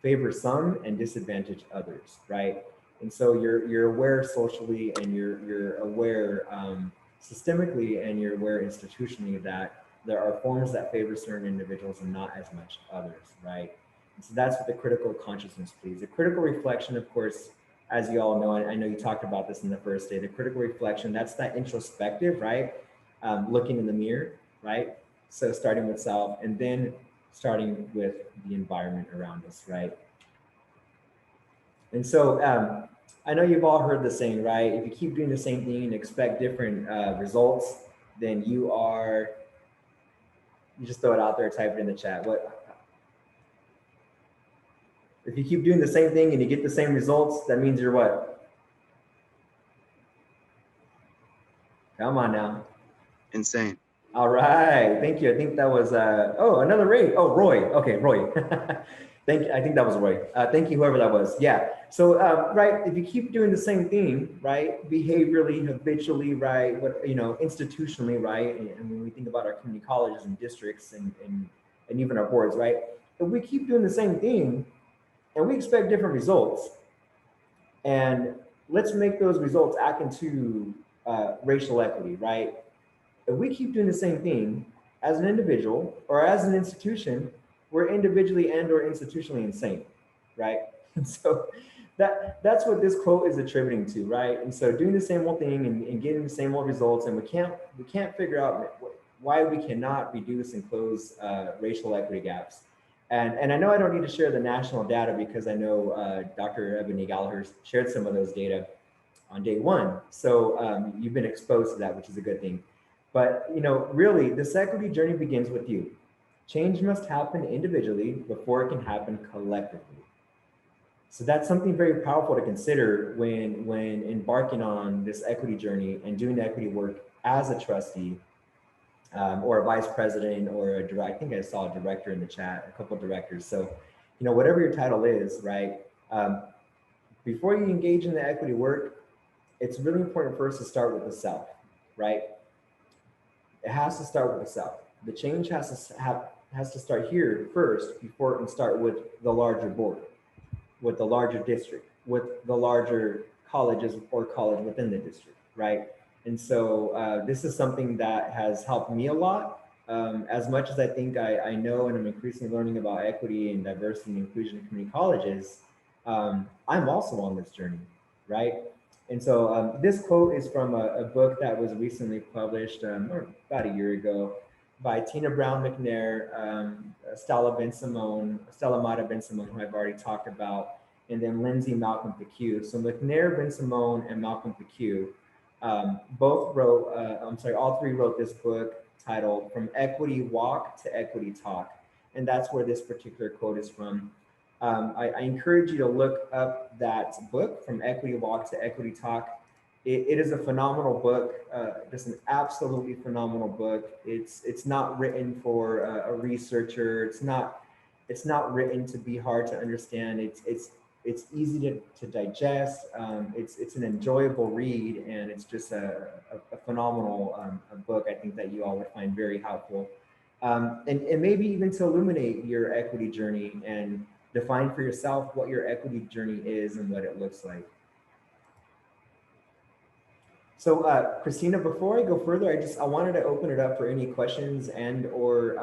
Speaker 2: favor some and disadvantage others, right? And so you're aware socially, and you're aware systemically, and you're aware institutionally that there are forms that favor certain individuals and not as much others, right? And so that's what the critical consciousness please. The critical reflection, of course, as you all know, I know you talked about this in the first day, the critical reflection, that's that introspective, right? Looking in the mirror, right? So starting with self, and then starting with the environment around us, right? And so I know you've all heard the saying, right? If you keep doing the same thing and expect different results, then you just throw it out there, type it in the chat. If you keep doing the same thing and you get the same results, that means you're what? Come on now.
Speaker 5: Insane.
Speaker 2: All right, thank you. I think that was, another Ray. Oh, Roy. Okay, Roy. I think that was Roy. Thank you, whoever that was. Yeah. So, right, if you keep doing the same thing, right, behaviorally, habitually, right, institutionally, right, and when we think about our community colleges and districts and even our boards, right, if we keep doing the same thing and we expect different results, and let's make those results act into racial equity, right? If we keep doing the same thing as an individual or as an institution, we're individually and or institutionally insane, right? And so that's what this quote is attributing to, right? And so doing the same old thing and getting the same old results, and we can't figure out why we cannot reduce and close racial equity gaps. And I know I don't need to share the national data because I know Dr. Ebony Gallagher shared some of those data on day one. So you've been exposed to that, which is a good thing. But really, this equity journey begins with you. Change must happen individually before it can happen collectively. So that's something very powerful to consider when embarking on this equity journey and doing equity work as a trustee or a vice president or a director. I think I saw a director in the chat, a couple of directors. So, whatever your title is, right? Before you engage in the equity work, it's really important first to start with the self, right? It has to start with the self. The change has to start here first before it can start with the larger board, with the larger district, with the larger colleges or college within the district, right? And so this is something that has helped me a lot. As much as I think I know and I'm increasingly learning about equity and diversity and inclusion in community colleges, I'm also on this journey, right? And so this quote is from a book that was recently published about a year ago by Tina Brown McNair, Stella Mata Ben Simone, who I've already talked about, and then Lindsay Malcolm Pecue. So McNair, Ben Simone, and Malcolm Pecue both wrote, all three wrote this book titled From Equity Walk to Equity Talk. And that's where this particular quote is from. I encourage you to look up that book, From Equity Walk to Equity Talk. It is a phenomenal book, just an absolutely phenomenal book. It's not written for a researcher. It's not written to be hard to understand. It's easy to digest. It's an enjoyable read, and it's just a phenomenal book. I think that you all would find very helpful, and maybe even to illuminate your equity journey and define for yourself what your equity journey is and what it looks like. So Christina, before I go further, I wanted to open it up for any questions and or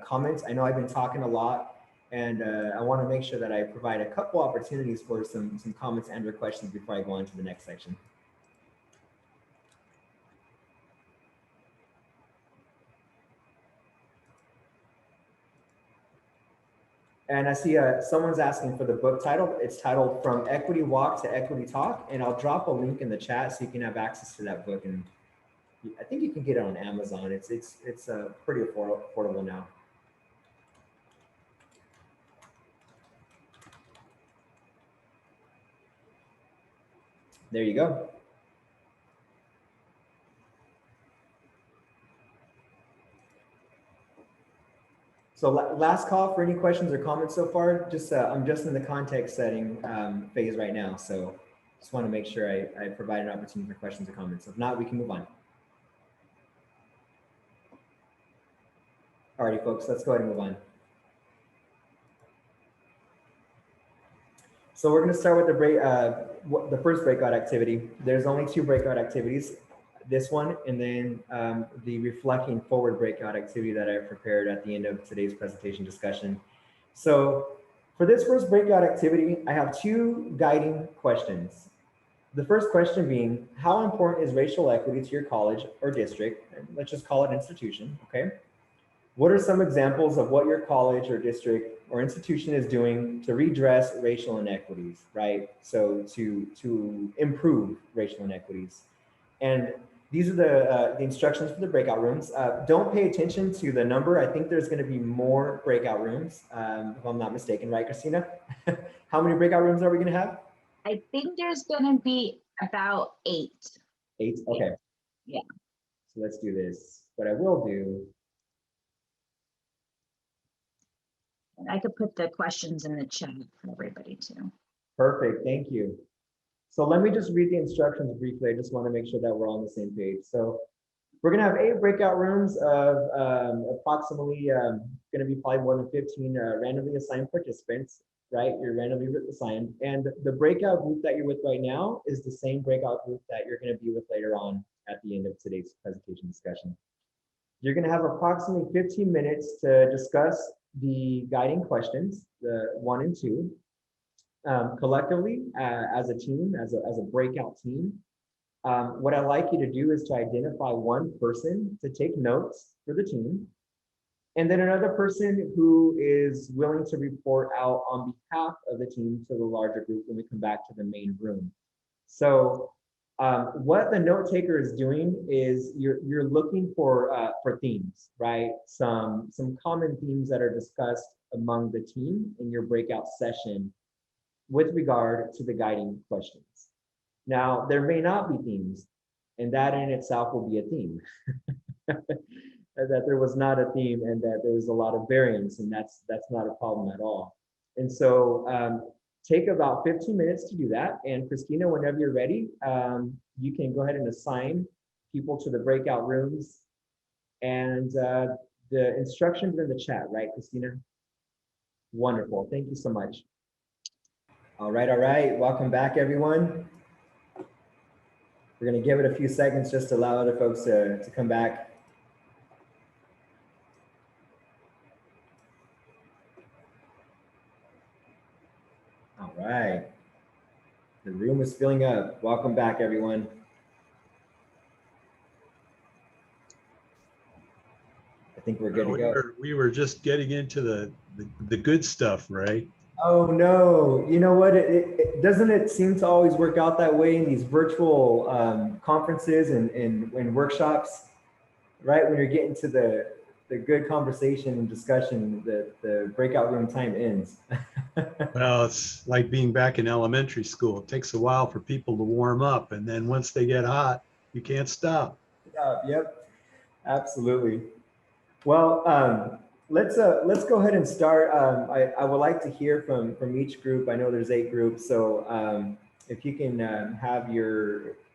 Speaker 2: comments. I know I've been talking a lot, and I want to make sure that I provide a couple opportunities for some comments and or questions before I go on to the next section. And I see someone's asking for the book title. It's titled From Equity Walk to Equity Talk, and I'll drop a link in the chat so you can have access to that book. And I think you can get it on Amazon. It's pretty affordable now. There you go. So last call for any questions or comments so far. I'm just in the context setting phase right now. So just want to make sure I provide an opportunity for questions or comments. If not, we can move on. Alrighty, folks, let's go ahead and move on. So we're going to start with the first breakout activity. There's only 2 breakout activities. This one, and then the reflecting forward breakout activity that I prepared at the end of today's presentation discussion. So for this first breakout activity, I have 2 guiding questions. The first question being, how important is racial equity to your college or district? And let's just call it institution, okay? What are some examples of what your college or district or institution is doing to redress racial inequities, right? So to improve racial inequities. And these are the instructions for the breakout rooms. Don't pay attention to the number. I think there's going to be more breakout rooms, if I'm not mistaken, right, Christina? How many breakout rooms are we going to have?
Speaker 3: I think there's going to be about 8.
Speaker 2: 8? Okay.
Speaker 3: Yeah.
Speaker 2: So let's do this. What I will do.
Speaker 3: And I could put the questions in the chat for everybody too.
Speaker 2: Perfect. Thank you. So let me just read the instructions briefly. I just want to make sure that we're all on the same page. So we're going to have 8 breakout rooms of approximately going to be probably more than 15 randomly assigned participants. right? You're randomly assigned. And the breakout group that you're with right now is the same breakout group that you're going to be with later on at the end of today's presentation discussion. You're going to have approximately 15 minutes to discuss the guiding questions, the 1 and 2, collectively as a team, as a breakout team. What I'd like you to do is to identify one person to take notes for the team, and then another person who is willing to report out on behalf of the team to the larger group when we come back to the main room. So what the note taker is doing is you're looking for themes, right? Some common themes that are discussed among the team in your breakout session with regard to the guiding questions. Now, there may not be themes, and that in itself will be a theme. That there was not a theme and that there's a lot of variance, and that's not a problem at all. And so take about 15 minutes to do that. And Christina, whenever you're ready, you can go ahead and assign people to the breakout rooms. And the instructions are in the chat, right, Christina? Wonderful. Thank you so much. All right. Welcome back, everyone. We're going to give it a few seconds just to allow other folks to come back. All right. The room is filling up. Welcome back, everyone. I think we're good to go.
Speaker 1: We were just getting into the good stuff, right?
Speaker 2: Oh no, you know what? Doesn't it seem to always work out that way in these virtual conferences and workshops, right? When you're getting to the good conversation and discussion, the breakout room time ends.
Speaker 1: Well, it's like being back in elementary school. It takes a while for people to warm up, and then once they get hot, you can't stop.
Speaker 2: Yep, absolutely. Well, let's go ahead and start. I would like to hear from each group. I know there's 8 groups, so if you can have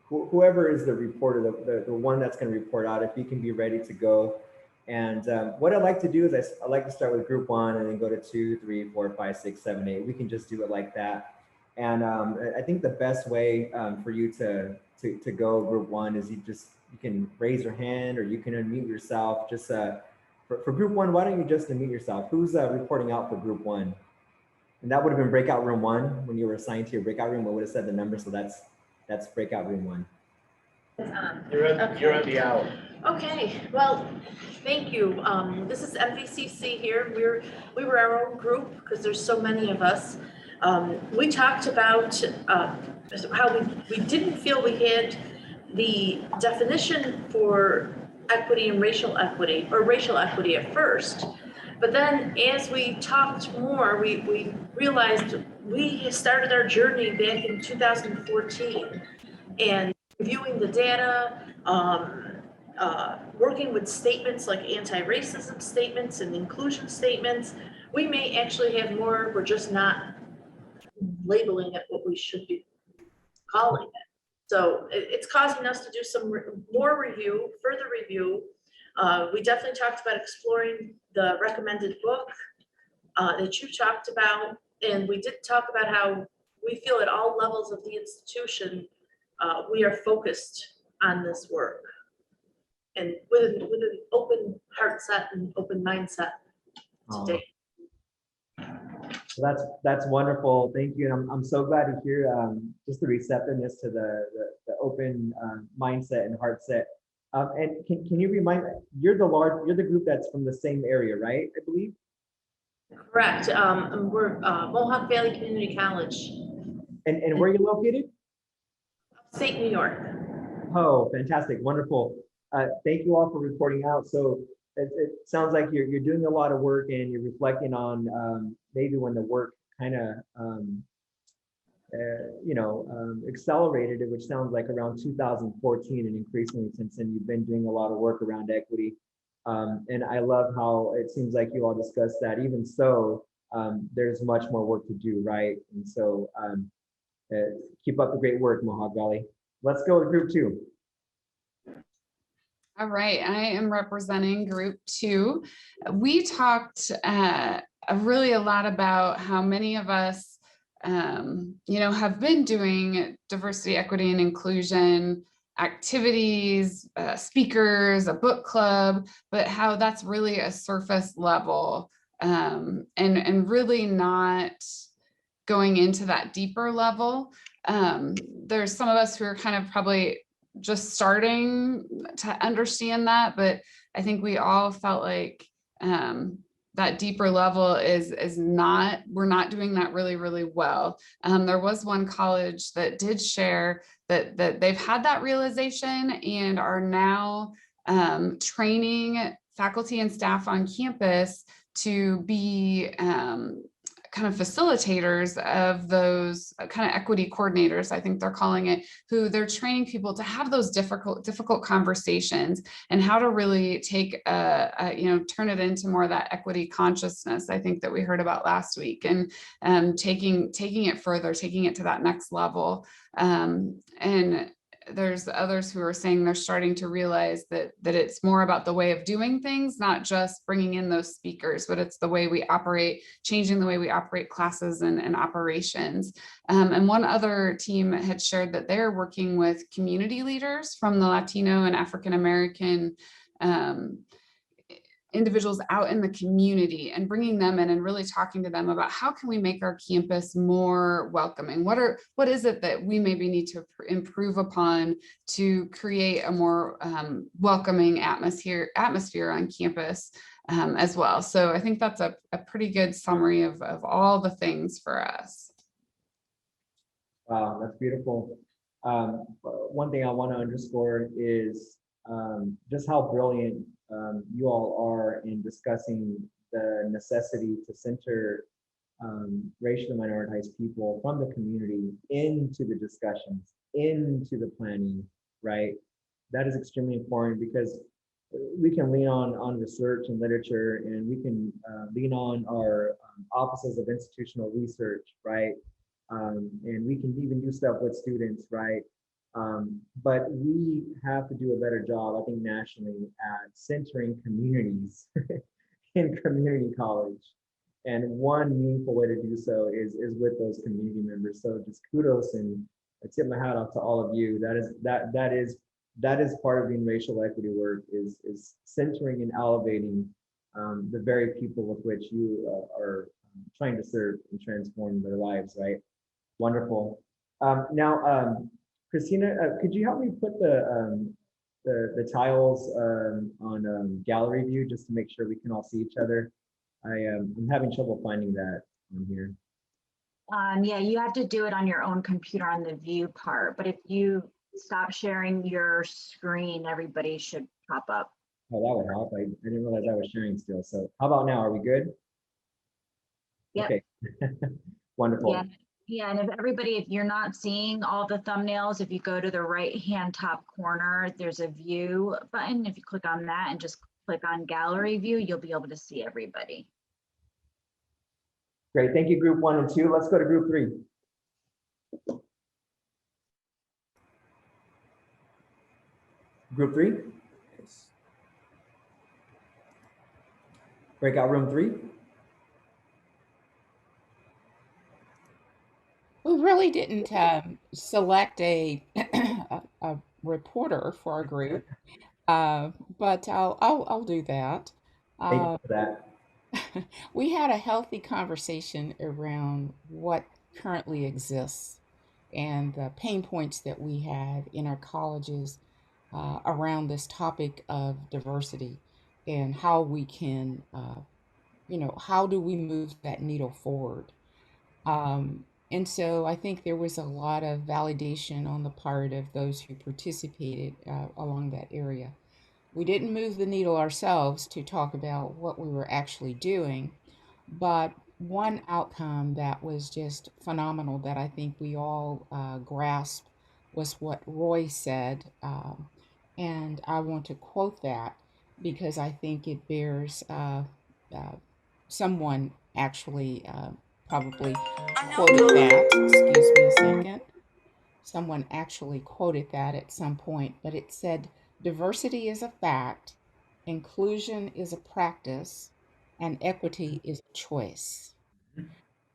Speaker 2: whoever is the reporter, the one that's going to report out, if you can be ready to go. And what I'd like to do is I like to start with group 1 and then go to 2, 3, 4, 5, 6, 7, 8. We can just do it like that. And I think the best way for you to go group 1 is you can raise your hand or you can unmute yourself. Just for group 1, why don't you just unmute yourself? Who's reporting out for group 1? And that would have been breakout room 1 when you were assigned to your breakout room. I would have said the number, so that's breakout room 1.
Speaker 5: You're on the hour.
Speaker 6: Okay, well, thank you. This is MVCC here. We were our own group because there's so many of us. We talked about how we didn't feel we had the definition for equity and racial equity, or racial equity at first. But then as we talked more, we realized we started our journey back in 2014 and reviewing the data, working with statements like anti-racism statements and inclusion statements. We may actually have more, we're just not labeling it what we should be calling it. So it's causing us to do some more review, further review. We definitely talked about exploring the recommended book that you talked about. And we did talk about how we feel at all levels of the institution, we are focused on this work. And with an open heart set and open mindset today.
Speaker 2: So that's wonderful. Thank you. And I'm so glad to hear just the receptiveness to the open mindset and heart set. And can you remind, you're the group that's from the same area, right? I believe.
Speaker 6: Correct. We're Mohawk Valley Community College.
Speaker 2: And where are you located?
Speaker 6: Upstate New York.
Speaker 2: Oh, fantastic. Wonderful. Thank you all for reporting out. So it sounds like you're doing a lot of work and you're reflecting on maybe when the work kind of accelerated, which sounds like around 2014 and increasingly since then you've been doing a lot of work around equity. And I love how it seems like you all discussed that. Even so, there's much more work to do, right? And so keep up the great work, Mohawk Valley. Let's go with group 2.
Speaker 7: All right, I am representing group 2. We talked
Speaker 5: really a lot about how many of us, have been doing diversity, equity, and inclusion activities, speakers, a book club, but how that's really a surface level, and really not going into that deeper level. There's some of us who are kind of probably just starting to understand that, but I think we all felt like that deeper level is not, we're not doing that really, really well. There was one college that did share that they've had that realization and are now training faculty and staff on campus to be kind of facilitators of those kind of equity coordinators, I think they're calling it, who they're training people to have those difficult conversations and how to really take turn it into more of that equity consciousness, I think, that we heard about last week, and taking it further, taking it to that next level. And there's others who are saying they're starting to realize that it's more about the way of doing things, not just bringing in those speakers, but it's the way we operate, changing the way we operate classes and operations. And one other team had shared that they're working with community leaders from the Latino and African American individuals out in the community and bringing them in and really talking to them about how can we make our campus more welcoming? What is it that we maybe need to improve upon to create a more welcoming atmosphere on campus as well? So I think that's a pretty good summary of all the things for us.
Speaker 2: Wow, that's beautiful. One thing I want to underscore is just how brilliant you all are in discussing the necessity to center racially minoritized people from the community into the discussions, into the planning, right? That is extremely important because we can lean on research and literature, and we can lean on our offices of institutional research, right? And we can even do stuff with students, right? But we have to do a better job, I think, nationally at centering communities in community college. And one meaningful way to do so is with those community members. So just kudos, and I tip my hat off to all of you. That is part of doing racial equity work, is centering and elevating the very people with which you are trying to serve and transform their lives, right? Wonderful. Now, Christina, could you help me put the tiles on gallery view just to make sure we can all see each other? I'm having trouble finding that on here.
Speaker 3: Yeah, you have to do it on your own computer on the view part, but if you stop sharing your screen, everybody should pop up.
Speaker 2: Oh, that would help. I didn't realize I was sharing still. So how about now? Are we good?
Speaker 3: Yep.
Speaker 2: Okay. Wonderful.
Speaker 3: Yeah. Yeah, and if you're not seeing all the thumbnails, if you go to the right-hand top corner, there's a view button. If you click on that and just click on gallery view, you'll be able to see everybody.
Speaker 2: Great, thank you, group 1 and 2. Let's go to group 3. Group 3. Breakout room 3.
Speaker 7: We really didn't select a reporter for our group, but I'll do that.
Speaker 2: Thank you for that.
Speaker 7: We had a healthy conversation around what currently exists and the pain points that we have in our colleges around this topic of diversity and how we can, how do we move that needle forward? And so I think there was a lot of validation on the part of those who participated along that area. We didn't move the needle ourselves to talk about what we were actually doing, but one outcome that was just phenomenal that I think we all grasped was what Roy said. And I want to quote that because I think it bears someone actually probably quoted that. Excuse me a second. Someone actually quoted that at some point, but it said, diversity is a fact, inclusion is a practice, and equity is a choice.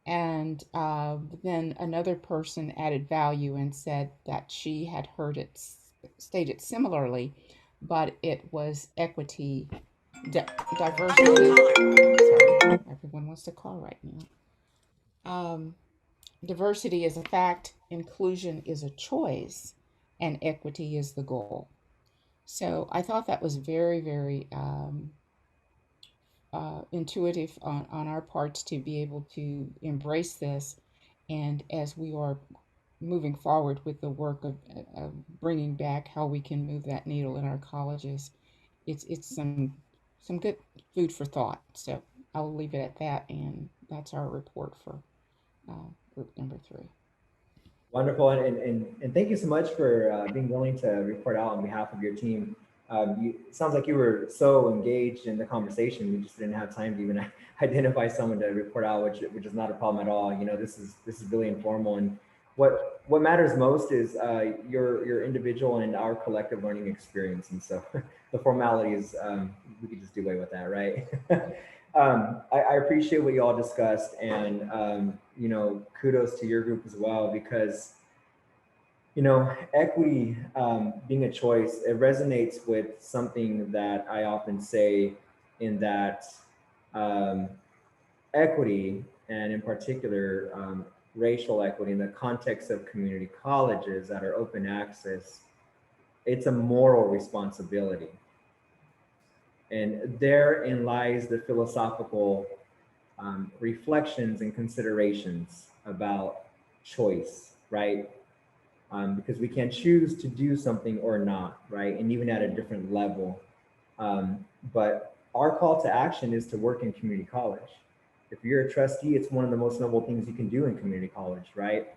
Speaker 7: And then another person added value and said that she had heard it stated similarly, but it was equity, diversity. Sorry, everyone wants to call right now. Diversity is a fact, inclusion is a choice, and equity is the goal. So I thought that was very, very intuitive on our parts to be able to embrace this. And as we are moving forward with the work of bringing back how we can move that needle in our colleges, it's some good food for thought. So I'll leave it at that, and that's our report for group number 3.
Speaker 2: Wonderful, and thank you so much for being willing to report out on behalf of your team. It sounds like you were so engaged in the conversation, we just didn't have time to even identify someone to report out, which is not a problem at all. You know, this is really informal, and what matters most is your individual and our collective learning experience. And so the formalities, we could just do away with that, right? I appreciate what you all discussed, and you know, kudos to your group as well, because you know, equity being a choice, it resonates with something that I often say, in that equity, and in particular racial equity in the context of community colleges that are open access, it's a moral responsibility. And therein lies the philosophical reflections and considerations about choice, right? Because we can choose to do something or not, right? And even at a different level. But our call to action is to work in community college. If you're a trustee, it's one of the most noble things you can do in community college, right?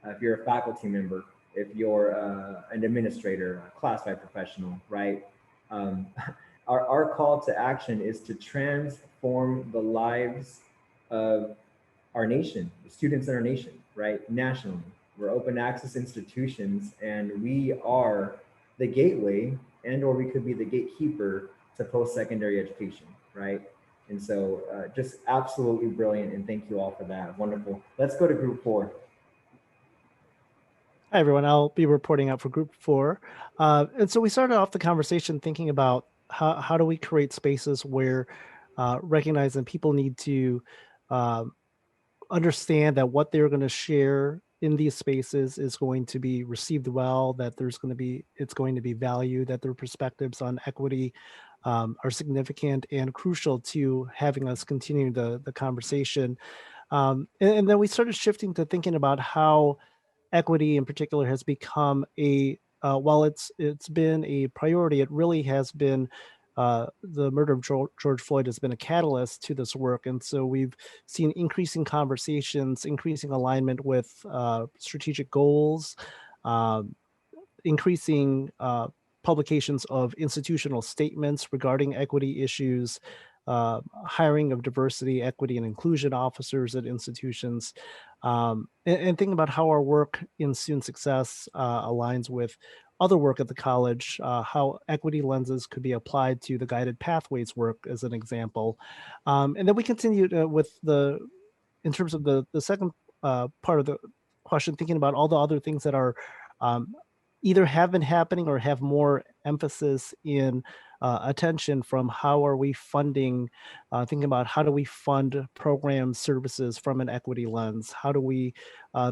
Speaker 2: If you're a faculty member, if you're an administrator, a classified professional, right? Um, our call to action is to transform the lives of our nation, the students in our nation, right? Nationally. We're open access institutions, and we are the gateway, and or we could be the gatekeeper to post-secondary education, right? And so just absolutely brilliant, and thank you all for that. Wonderful. Let's go to group 4.
Speaker 8: Hi, everyone. I'll be reporting out for group 4. And so we started off the conversation thinking about how do we create spaces where recognizing people need to understand that what they're going to share in these spaces is going to be received well, that it's going to be valued, that their perspectives on equity are significant and crucial to having us continue the conversation. And then we started shifting to thinking about how equity in particular has become while it's been a priority, it really has been the murder of George Floyd has been a catalyst to this work. And so we've seen increasing conversations, increasing alignment with strategic goals, increasing publications of institutional statements regarding equity issues, hiring of diversity, equity, and inclusion officers at institutions, and thinking about how our work in student success aligns with other work at the college, how equity lenses could be applied to the guided pathways work as an example. And then we continued in terms of the second part of the question, thinking about all the other things that are either have been happening or have more emphasis in attention from how are we funding, thinking about how do we fund programs, services from an equity lens? How do we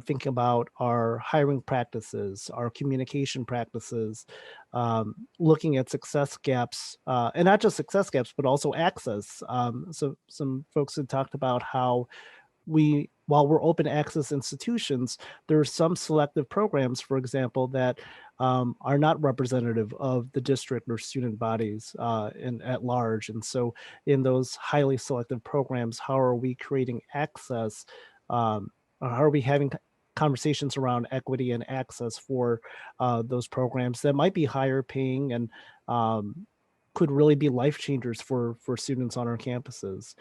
Speaker 8: think about our hiring practices, our communication practices, looking at success gaps, and not just success gaps, but also access. So some folks had talked about how while we're open access institutions, there are some selective programs, for example, that are not representative of the district or student bodies at large. And so in those highly selective programs, how are we creating access? How are we having conversations around equity and access for those programs that might be higher paying and could really be life changers for students on our campuses?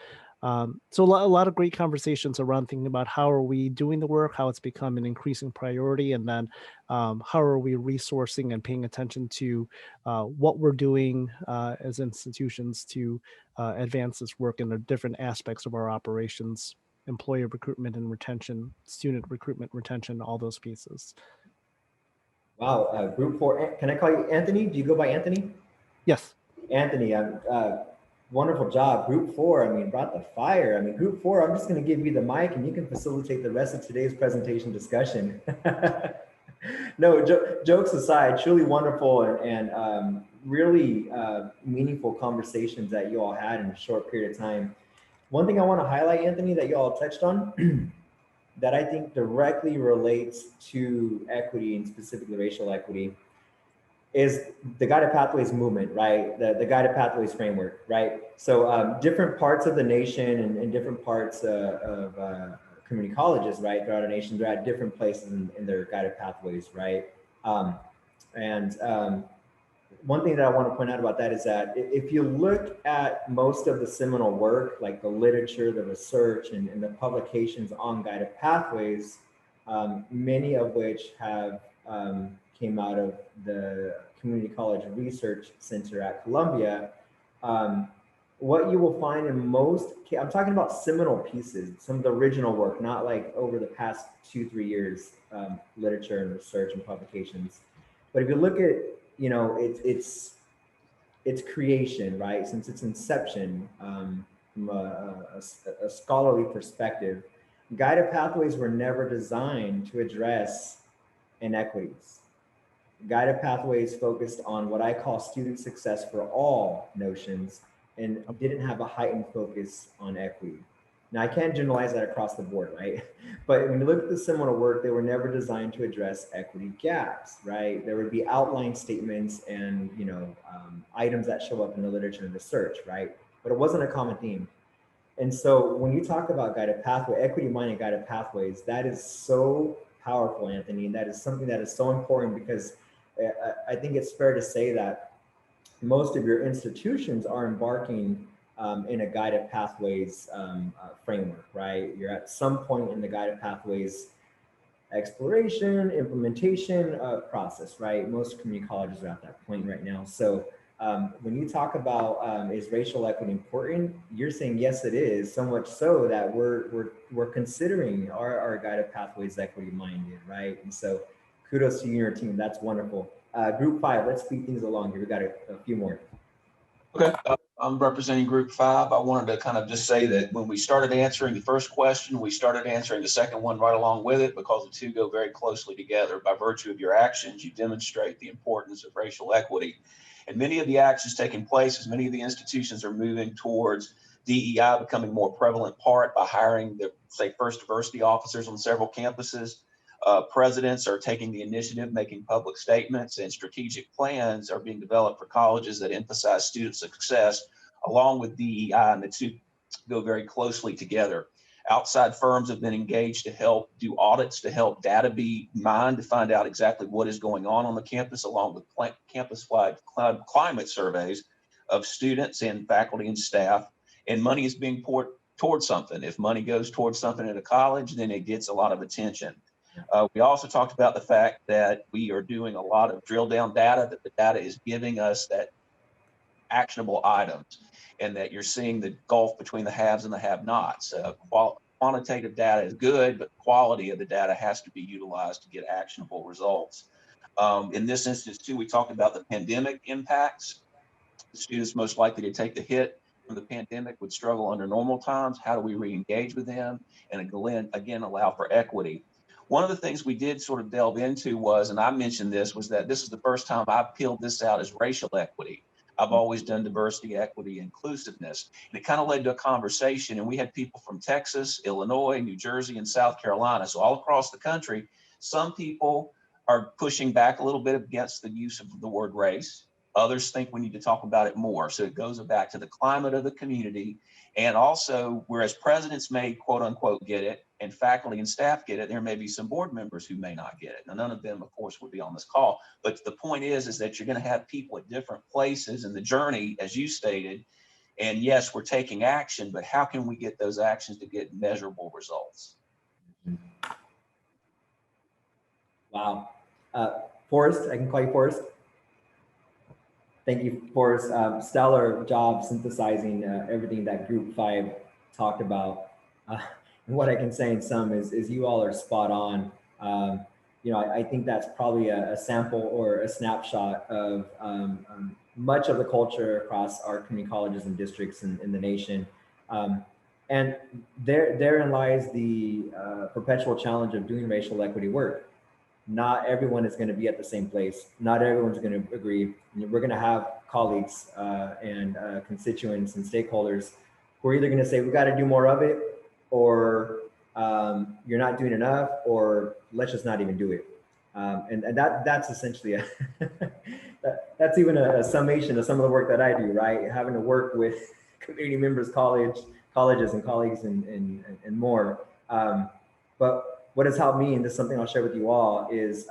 Speaker 8: So a lot of great conversations around thinking about how are we doing the work, how it's become an increasing priority, and then how are we resourcing and paying attention to what we're doing as institutions to advance this work in the different aspects of our operations, employee recruitment and retention, student recruitment, retention, all those pieces.
Speaker 2: Wow, group 4, can I call you Anthony? Do you go by Anthony?
Speaker 8: Yes.
Speaker 2: Anthony, wonderful job. Group 4, I mean, brought the fire. I mean, group 4, I'm just going to give you the mic and you can facilitate the rest of today's presentation discussion. No, jokes aside, truly wonderful and really meaningful conversations that you all had in a short period of time. One thing I want to highlight, Anthony, that you all touched on that I think directly relates to equity and specifically racial equity is the Guided Pathways movement, right? The Guided Pathways framework, right? So different parts of the nation and different parts of community colleges, right, throughout our nation, they're at different places in their Guided Pathways, right? One thing that I want to point out about that is that if you look at most of the seminal work, like the literature, the research, and the publications on Guided Pathways, many of which have came out of the Community College Research Center at Columbia, what you will find in most, I'm talking about seminal pieces, some of the original work, not like over the past 2-3 years, literature and research and publications. But if you look at, you know, its creation, right, since its inception, from a scholarly perspective, Guided Pathways were never designed to address inequities. Guided Pathways focused on what I call student success for all notions and didn't have a heightened focus on equity. Now, I can't generalize that across the board, right? But when you look at the seminal work, they were never designed to address equity gaps, right? There would be outline statements and, you know, items that show up in the literature and research, right? But it wasn't a common theme. And so when you talk about Guided Pathway, equity-minded Guided Pathways, that is so powerful, Anthony, and that is something that is so important because I think it's fair to say that most of your institutions are embarking in a Guided Pathways framework, right? You're at some point in the Guided Pathways exploration, implementation process, right? Most community colleges are at that point right now. So when you talk about is racial equity important, you're saying yes, it is, so much so that we're considering our Guided Pathways equity minded, right? And so kudos to you and your team. That's wonderful. Group 5, let's speed things along here. We got a few more.
Speaker 9: Okay, I'm representing Group 5. I wanted to kind of just say that when we started answering the first question, we started answering the second one right along with it because the two go very closely together. By virtue of your actions, you demonstrate the importance of racial equity. And many of the actions taking place as many of the institutions are moving towards DEI becoming more prevalent part by hiring the, say, first diversity officers on several campuses. Presidents are taking the initiative, making public statements, and strategic plans are being developed for colleges that emphasize student success along with DEI, and the two go very closely together. Outside firms have been engaged to help do audits, to help data be mined, to find out exactly what is going on the campus, along with campus-wide climate surveys of students and faculty and staff. And money is being poured towards something. If money goes towards something at a college, then it gets a lot of attention. We also talked about the fact that we are doing a lot of drill down data, that the data is giving us that actionable items, and that you're seeing the gulf between the haves and the have-nots. Quantitative data is good, but quality of the data has to be utilized to get actionable results. In this instance too, we talked about the pandemic impacts. The students most likely to take the hit from the pandemic would struggle under normal times. How do we re-engage with them and again allow for equity? One of the things we did sort of delve into was, and I mentioned this, was that this is the first time I've peeled this out as racial equity. I've always done diversity, equity, inclusiveness. And it kind of led to a conversation, and we had people from Texas, Illinois, New Jersey, and South Carolina. So all across the country, some people are pushing back a little bit against the use of the word race. Others think we need to talk about it more. So it goes back to the climate of the community. And also, whereas presidents may quote unquote get it, and faculty and staff get it, there may be some board members who may not get it. Now, none of them, of course, would be on this call. But the point is that you're going to have people at different places in the journey, as you stated, And yes, we're taking action, but how can we get those actions to get measurable results?
Speaker 2: Wow. Forrest, I can call you Forrest. Thank you, Forrest. Stellar job synthesizing everything that Group 5 talked about. And what I can say in sum is you all are spot on. I think that's probably a sample or a snapshot of much of the culture across our community colleges and districts in the nation. And therein lies the perpetual challenge of doing racial equity work. Not everyone is going to be at the same place. Not everyone's going to agree. We're going to have colleagues and constituents and stakeholders who are either going to say, we got to do more of it, or you're not doing enough, or let's just not even do it. And that's essentially that's even a summation of some of the work that I do, right? Having to work with community members, colleges and colleagues and more. But what has helped me, and this is something I'll share with you all, is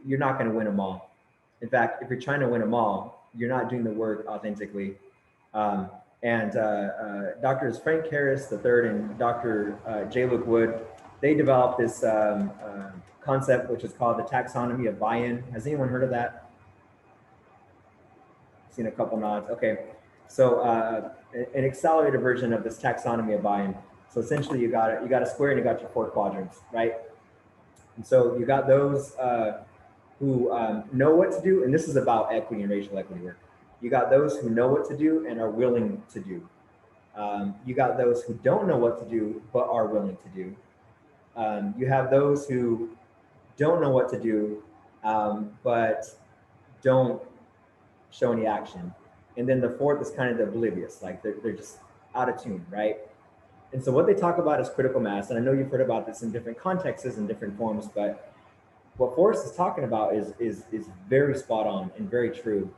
Speaker 2: you're not going to win them all. In fact, if you're trying to win them all, you're not doing the work authentically. Drs. Frank Harris III and Dr. J. Luke Wood, they developed this concept, which is called the taxonomy of buy-in. Has anyone heard of that? Seen a couple nods. Okay. So an accelerated version of this taxonomy of buy-in. So essentially you got a square and you got your 4 quadrants, right? And so you got those who know what to do, and this is about equity and racial equity work. You got those who know what to do and are willing to do. You got those who don't know what to do, but are willing to do. You have those who don't know what to do, but don't show any action. And then the fourth is kind of the oblivious, like they're just out of tune, right? And so what they talk about is critical mass. And I know you've heard about this in different contexts and different forms, but what Forrest is talking about is very spot on and very true.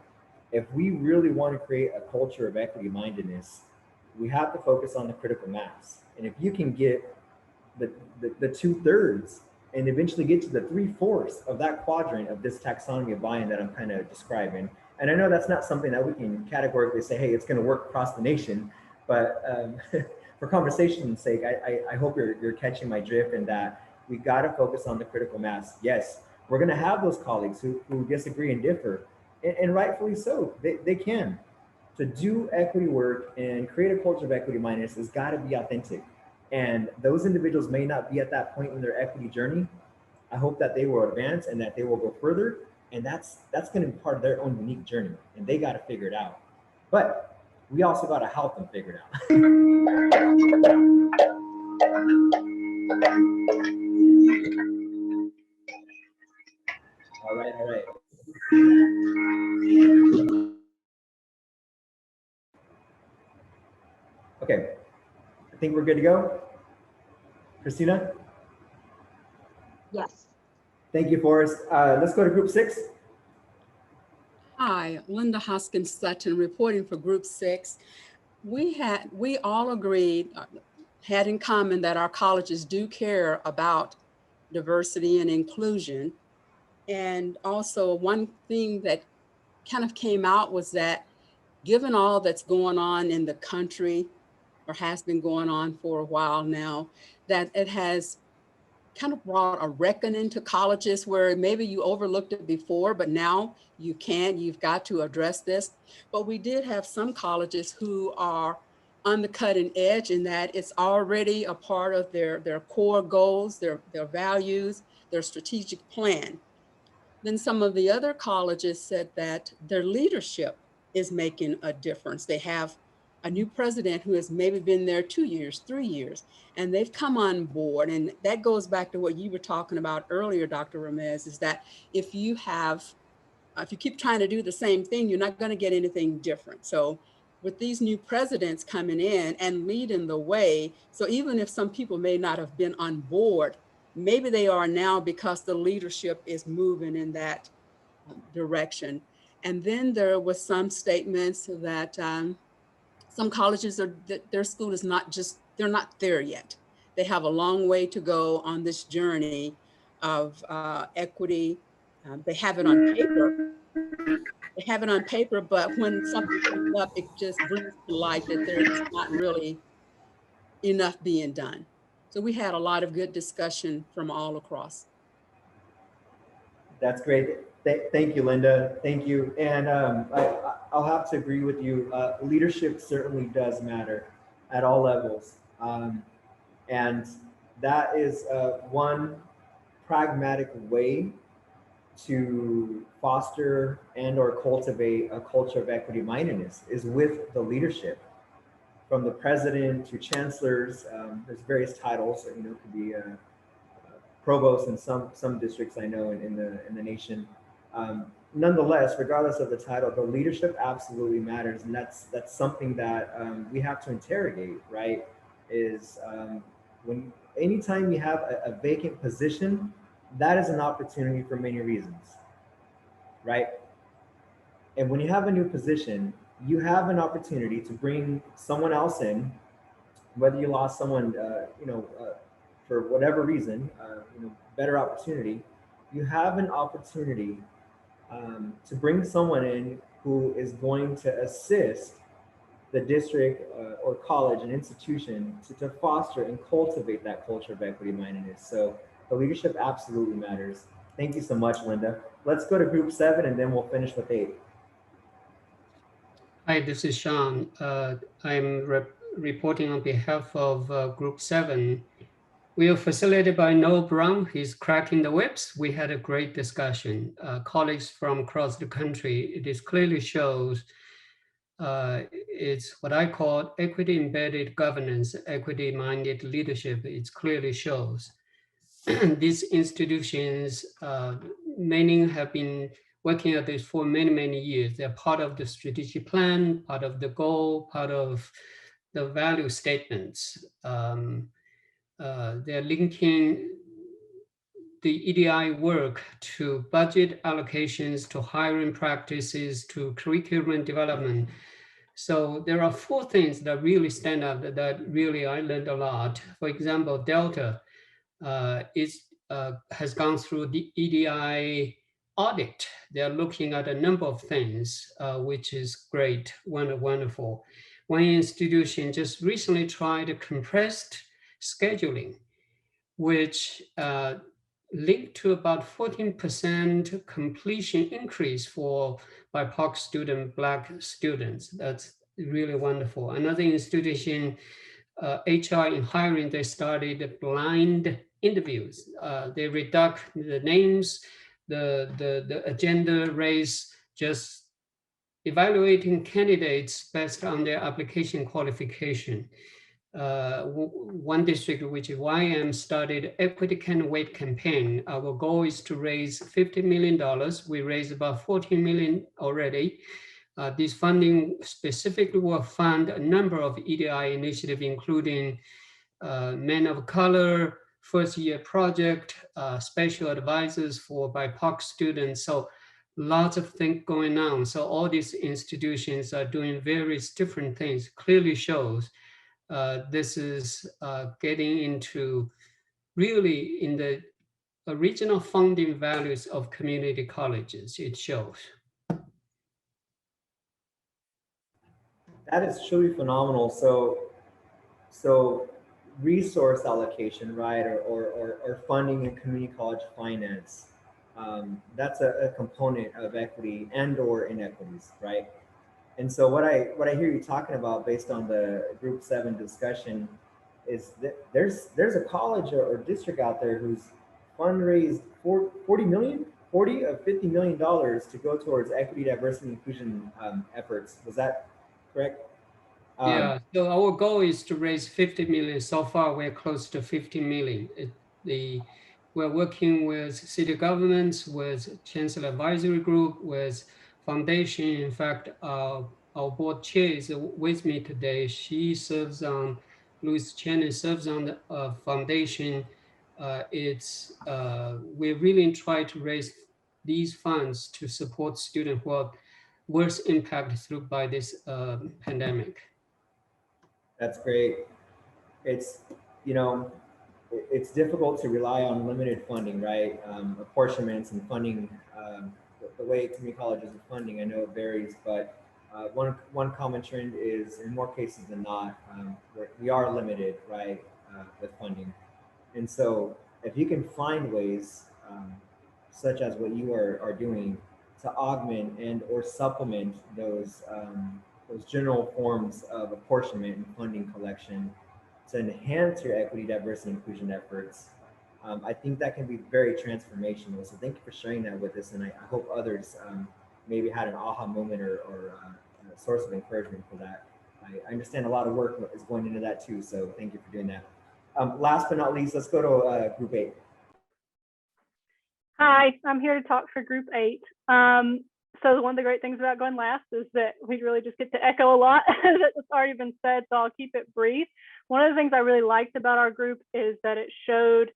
Speaker 2: If we really want to create a culture of equity mindedness, we have to focus on the critical mass. And if you can get the 2/3 and eventually get to the 3/4 of that quadrant of this taxonomy of buy-in that I'm kind of describing, and I know that's not something that we can categorically say, hey, it's going to work across the nation, but for conversation's sake, I hope you're catching my drift in that we got to focus on the critical mass. Yes, we're going to have those colleagues who disagree and differ, and rightfully so. They can. To do equity work and create a culture of equity mindedness has got to be authentic. And those individuals may not be at that point in their equity journey. I hope that they will advance and that they will go further. And that's going to be part of their own unique journey, and they got to figure it out. But we also got to help them figure it out. All right. Okay, I think we're good to go. Christina?
Speaker 3: Yes.
Speaker 2: Thank you, Forrest. Let's go to Group 6.
Speaker 10: Hi, Linda Hoskins Sutton reporting for Group 6. We all agreed, had in common that our colleges do care about diversity and inclusion. And also one thing that kind of came out was that given all that's going on in the country, or has been going on for a while now, that it has kind of brought a reckoning to colleges where maybe you overlooked it before, but now you've got to address this. But we did have some colleges who are on the cutting edge in that it's already a part of their core goals, their values, their strategic plan. Then some of the other colleges said that their leadership is making a difference. They have a new president who has maybe been there 2 years, 3 years, and they've come on board. And that goes back to what you were talking about earlier, Dr. Ramez, is that if you keep trying to do the same thing, you're not going to get anything different. So with these new presidents coming in and leading the way, so even if some people may not have been on board, maybe they are now because the leadership is moving in that direction. And then there was some statements that some colleges their school is they're not there yet. They have a long way to go on this journey of equity. They have it on paper, have it on paper, but when something comes up, it just brings to light that there's not really enough being done. So we had a lot of good discussion from all across.
Speaker 2: That's great. Thank you, Linda. Thank you. And I'll have to agree with you. Leadership certainly does matter at all levels. And that is one pragmatic way to foster and or cultivate a culture of equity mindedness is with the leadership, from the president to chancellors. There's various titles, you know, could be provost in some districts I know in the nation. Nonetheless, regardless of the title, the leadership absolutely matters, and that's something that we have to interrogate. Right? Is when anytime you have a vacant position, that is an opportunity for many reasons, right? And when you have a new position, you have an opportunity to bring someone else in, whether you lost someone, for whatever reason, better opportunity. You have an opportunity to bring someone in who is going to assist the district or college and institution to foster and cultivate that culture of equity mindedness. So the leadership absolutely matters. Thank you so much, Linda. Let's go to group 7 and then we'll finish with 8.
Speaker 11: Hi, this is Sean. I'm reporting on behalf of Group 7. We are facilitated by Noel Brown. He's cracking the whips. We had a great discussion. Colleagues from across the country, this clearly shows it's what I call equity embedded governance, equity minded leadership. It clearly shows. These institutions, many have been working at this for many, many years. They're part of the strategic plan, part of the goal, part of the value statements. They're linking the EDI work to budget allocations, to hiring practices, to curriculum development. So there are 4 things that really stand out that really I learned a lot. For example, Delta has gone through the EDI audit. They're looking at a number of things, which is great, wonderful. One institution just recently tried compressed scheduling, which linked to about 14% completion increase for BIPOC student, Black students. That's really wonderful. Another institution, HR in hiring, they started blind interviews. They reduct the names, the agenda, race, just evaluating candidates based on their application qualification. One district, which is YM, started Equity Can Wait campaign. Our goal is to raise $50 million. We raised about $14 million already. This funding specifically will fund a number of EDI initiatives, including Men of Color, first year project, special advisors for BIPOC students. So lots of things going on. So all these institutions are doing various different things. Clearly shows this is getting into really in the original founding values of community colleges, it shows.
Speaker 2: That is truly phenomenal. So resource allocation, right, or funding in community college finance, that's a component of equity and or inequities, right? And so what I hear you talking about based on the Group 7 discussion is that there's a college or district out there who's fundraised $40 million of $50 million to go towards equity, diversity, inclusion efforts. Was that correct?
Speaker 11: Yeah, so our goal is to raise 50 million. So far, we're close to 50 million. We're working with city governments, with Chancellor Advisory Group, with foundation. In fact, our board chair is with me today. She serves on, Louis Chen serves on the foundation. We really try to raise these funds to support students who are worst impacted by this pandemic.
Speaker 2: That's great. It's difficult to rely on limited funding, right? Apportionments and funding the way community colleges are funding, I know it varies, but one common trend is, in more cases than not, we are limited, right, with funding. And so if you can find ways, such as what you are doing, to augment and or supplement those general forms of apportionment and funding collection to enhance your equity, diversity, and inclusion efforts, I think that can be very transformational. So thank you for sharing that with us, and I hope others maybe had an aha moment or a source of encouragement for that. I understand a lot of work is going into that too, so thank you for doing that. Last but not least, let's go to Group 8.
Speaker 12: Hi, I'm here to talk for Group 8. So one of the great things about going last is that we really just get to echo a lot that's already been said, so I'll keep it brief. One of the things I really liked about our group is that it showed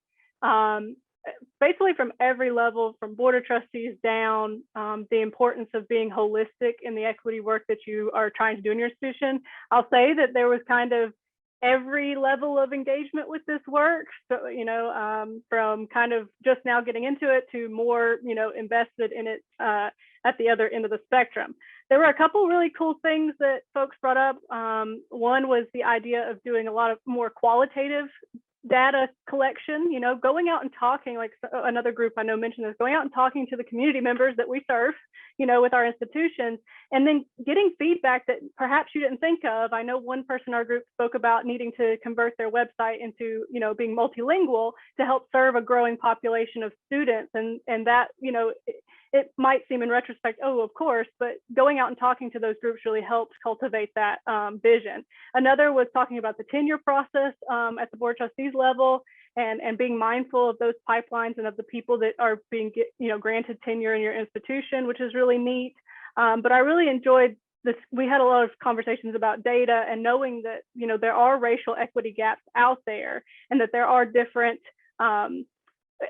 Speaker 12: basically from every level, from board of trustees down, the importance of being holistic in the equity work that you are trying to do in your institution. I'll say that there was kind of every level of engagement with this work. So, you know, from kind of just now getting into it to more, you know, invested in it at the other end of the spectrum. There were a couple really cool things that folks brought up. One was the idea of doing a lot of more qualitative data collection, you know, going out and talking, like another group I know mentioned this, going out and talking to the community members that we serve, you know, with our institutions, and then getting feedback that perhaps you didn't think of. I know one person in our group spoke about needing to convert their website into, you know, being multilingual to help serve a growing population of students. And that, you know, it might seem in retrospect, oh, of course, but going out and talking to those groups really helps cultivate that vision. Another was talking about the tenure process at the board of trustees level, and being mindful of those pipelines and of the people that are being, you know, granted tenure in your institution, which is really neat. But I really enjoyed this. We had a lot of conversations about data and knowing that, you know, there are racial equity gaps out there, and that there are different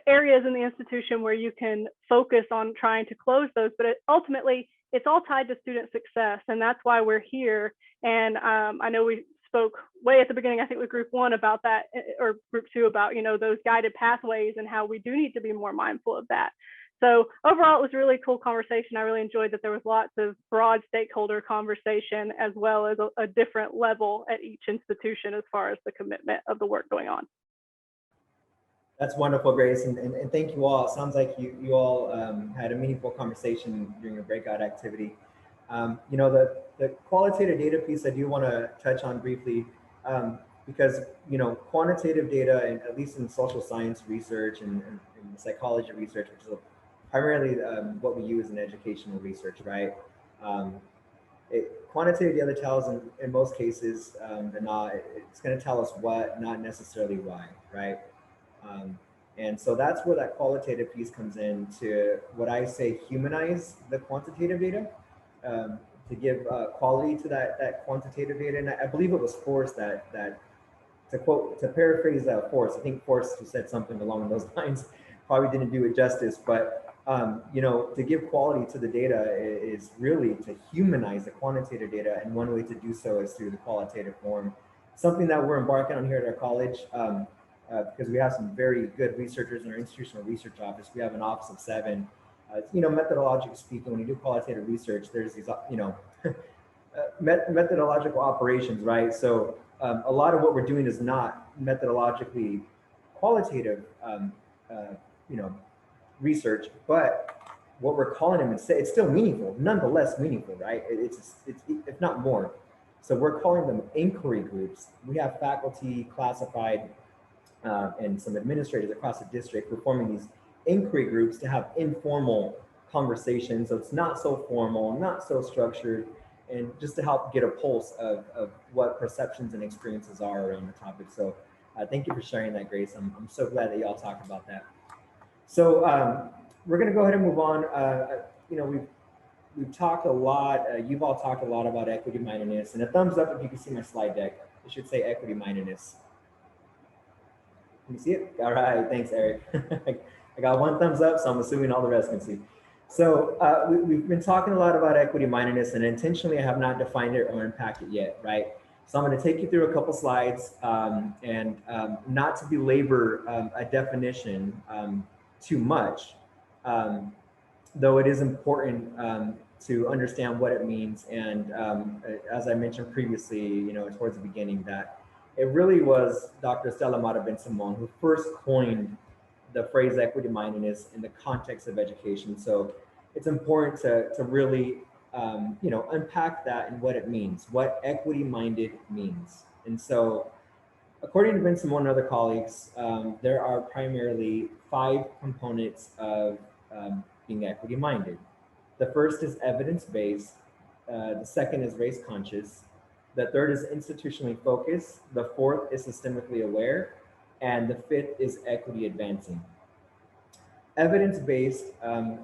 Speaker 12: areas in the institution where you can focus on trying to close those, but ultimately it's all tied to student success, and that's why we're here. And I know we spoke way at the beginning, I think with Group 1 about that, or Group 2 about, you know, those guided pathways and how we do need to be more mindful of that. So overall, it was a really cool conversation. I really enjoyed that there was lots of broad stakeholder conversation, as well as a different level at each institution as far as the commitment of the work going on.
Speaker 2: That's wonderful, Grace, and thank you all. It sounds like you all had a meaningful conversation during your breakout activity. You know, the qualitative data piece I do want to touch on briefly, because, you know, quantitative data, and at least in social science research and psychology research, which is primarily what we use in educational research, right? Quantitative data tells, in most cases, it's going to tell us what, not necessarily why, right? And so that's where that qualitative piece comes in to what I say humanize the quantitative data, to give quality to that quantitative data. And I believe it was Forrest that to paraphrase Forrest, I think Forrest said something along those lines, probably didn't do it justice, but you know, to give quality to the data is really to humanize the quantitative data, and one way to do so is through the qualitative form. Something that we're embarking on here at our college, because we have some very good researchers in our institutional research office. We have an office of 7. You know, methodologically speaking, when you do qualitative research, there's these, you know, methodological operations, right? So a lot of what we're doing is not methodologically qualitative, you know, research, but what we're calling them, it's still meaningful, nonetheless meaningful, right? It's if not more. So we're calling them inquiry groups. We have faculty classified and some administrators across the district performing these inquiry groups to have informal conversations. So it's not so formal, not so structured, and just to help get a pulse of what perceptions and experiences are around the topic. So thank you for sharing that, Grace. I'm so glad that y'all talked about that. So we're gonna go ahead and move on. You know, we've talked a lot, you've all talked a lot about equity mindedness, and a thumbs up if you can see my slide deck. It should say equity mindedness. Can you see it? All right, thanks, Eric. I got 1 thumbs up, so I'm assuming all the rest can see. So we've been talking a lot about equity mindedness, and intentionally I have not defined it or unpacked it yet, right? So I'm going to take you through a couple slides, and not to belabor a definition too much, though it is important to understand what it means. And as I mentioned previously, towards the beginning, that it really was Dr. Stella Mata Ben-Simon who first coined the phrase equity mindedness in the context of education. So it's important to really, unpack that and what it means, what equity minded means. And so according to Ben-Simon and other colleagues, there are primarily 5 components of being equity minded. The first is evidence-based. The second is race-conscious. The third is institutionally focused. The fourth is systemically aware. And the fifth is equity advancing. Evidence-based,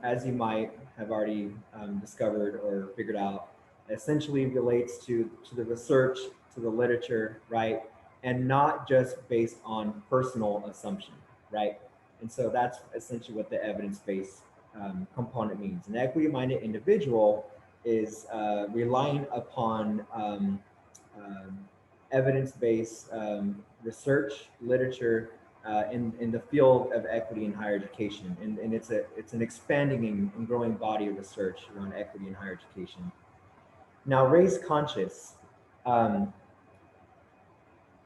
Speaker 2: as you might have already discovered or figured out, essentially relates to the research, to the literature, right? And not just based on personal assumption, right? And so that's essentially what the evidence-based component means. An equity-minded individual is relying upon evidence-based research, literature in the field of equity in higher education, and it's an expanding and growing body of research around equity in higher education. Now, race-conscious.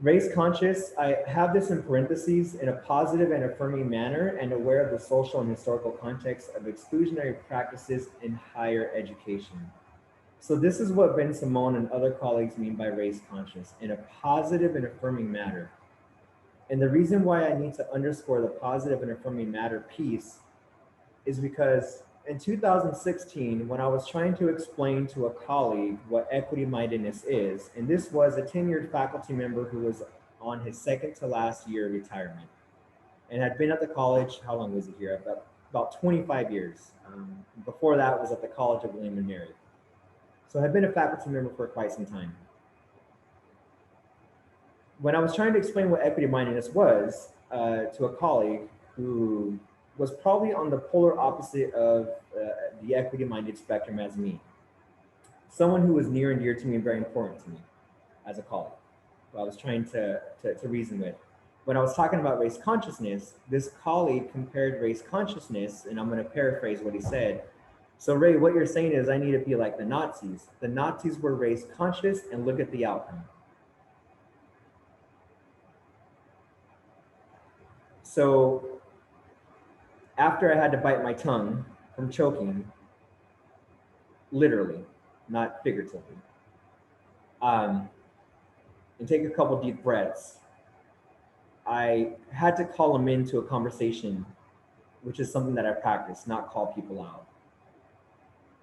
Speaker 2: Race-conscious, I have this in parentheses, in a positive and affirming manner and aware of the social and historical context of exclusionary practices in higher education. So this is what Ben-Simon and other colleagues mean by race-conscious, in a positive and affirming manner. And the reason why I need to underscore the positive and affirming matter piece is because in 2016, when I was trying to explain to a colleague what equity mindedness is, and this was a tenured faculty member who was on his second to last year of retirement and had been at the college, how long was he here? About 25 years. Before that was at the College of William and Mary. So I had been a faculty member for quite some time. When I was trying to explain what equity mindedness was to a colleague who was probably on the polar opposite of the equity-minded spectrum as me. Someone who was near and dear to me and very important to me as a colleague, who I was trying to reason with. When I was talking about race consciousness, this colleague compared race consciousness, and I'm going to paraphrase what he said. So Ray, what you're saying is I need to be like the Nazis. The Nazis were race conscious, and look at the outcome. So after I had to bite my tongue from choking, literally, not figuratively, and take a couple deep breaths, I had to call him into a conversation, which is something that I practice, not call people out.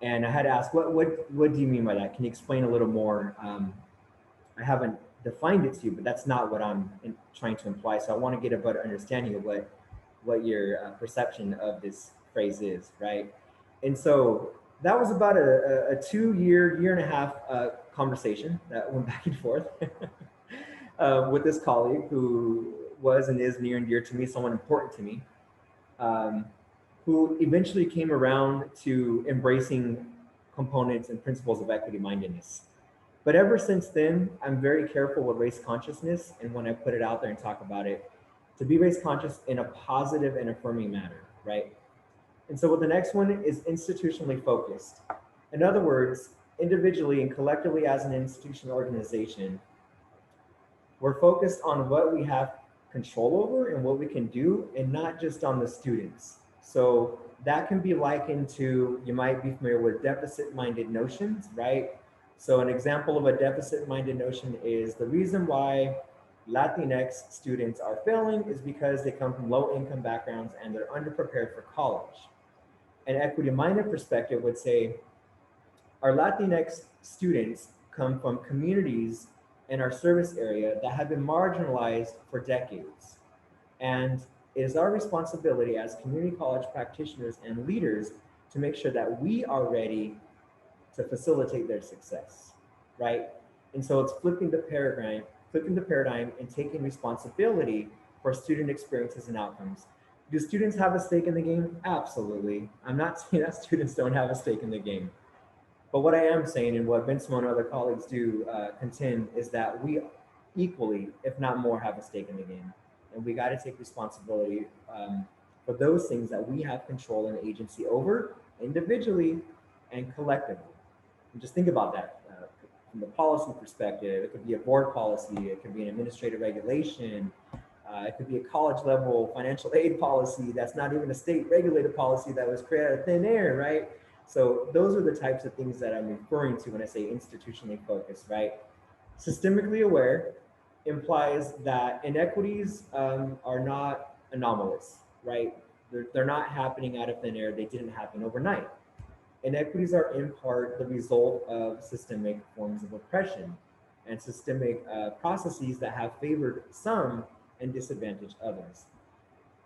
Speaker 2: And I had to ask, what do you mean by that? Can you explain a little more? I haven't defined it to you, but that's not what I'm trying to imply. So I want to get a better understanding of what your perception of this phrase is, right? And so that was about a 2-year and a half conversation that went back and forth with this colleague who was and is near and dear to me, someone important to me, who eventually came around to embracing components and principles of equity mindedness. But ever since then, I'm very careful with race consciousness, and when I put it out there and talk about it, to be race conscious in a positive and affirming manner, right? And so what the next one is institutionally focused. In other words, individually and collectively as an institutional organization, we're focused on what we have control over and what we can do, and not just on the students. So that can be likened to, you might be familiar with deficit-minded notions, right? So an example of a deficit-minded notion is the reason why Latinx students are failing is because they come from low-income backgrounds and they're underprepared for college. An equity-minded perspective would say, our Latinx students come from communities in our service area that have been marginalized for decades. And it is our responsibility as community college practitioners and leaders to make sure that we are ready to facilitate their success, right? And so it's flipping the paradigm and taking responsibility for student experiences and outcomes. Do students have a stake in the game? Absolutely. I'm not saying that students don't have a stake in the game. But what I am saying, and what Ben-Simon and other colleagues do contend, is that we equally, if not more, have a stake in the game. And we got to take responsibility for those things that we have control and agency over, individually and collectively. And just think about that from the policy perspective. It could be a board policy, it could be an administrative regulation, it could be a college level financial aid policy that's not even a state regulated policy that was created out of thin air, right? So those are the types of things that I'm referring to when I say institutionally focused, right? Systemically aware implies that inequities are not anomalous, right? They're not happening out of thin air. They didn't happen overnight. Inequities are in part the result of systemic forms of oppression and systemic processes that have favored some and disadvantaged others.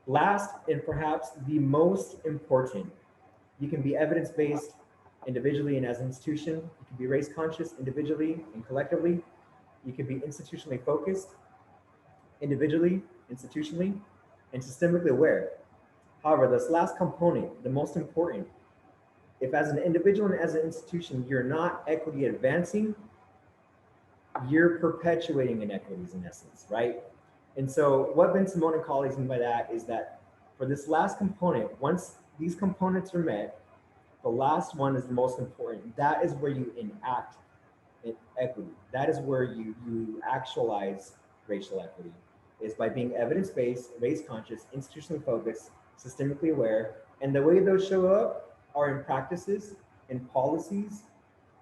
Speaker 2: Last, and perhaps the most important, you can be evidence-based individually and as an institution. You can be race conscious individually and collectively. You can be institutionally focused individually, institutionally, and systemically aware. However, this last component, the most important, if as an individual and as an institution, you're not equity advancing, you're perpetuating inequities in essence, right? And so what Bensimon and colleagues mean by that is that for this last component, once these components are met, the last one is the most important. That is where you enact equity. That is where you actualize racial equity, is by being evidence-based, race-conscious, institutionally focused, systemically aware. And the way those show up are in practices, in policies.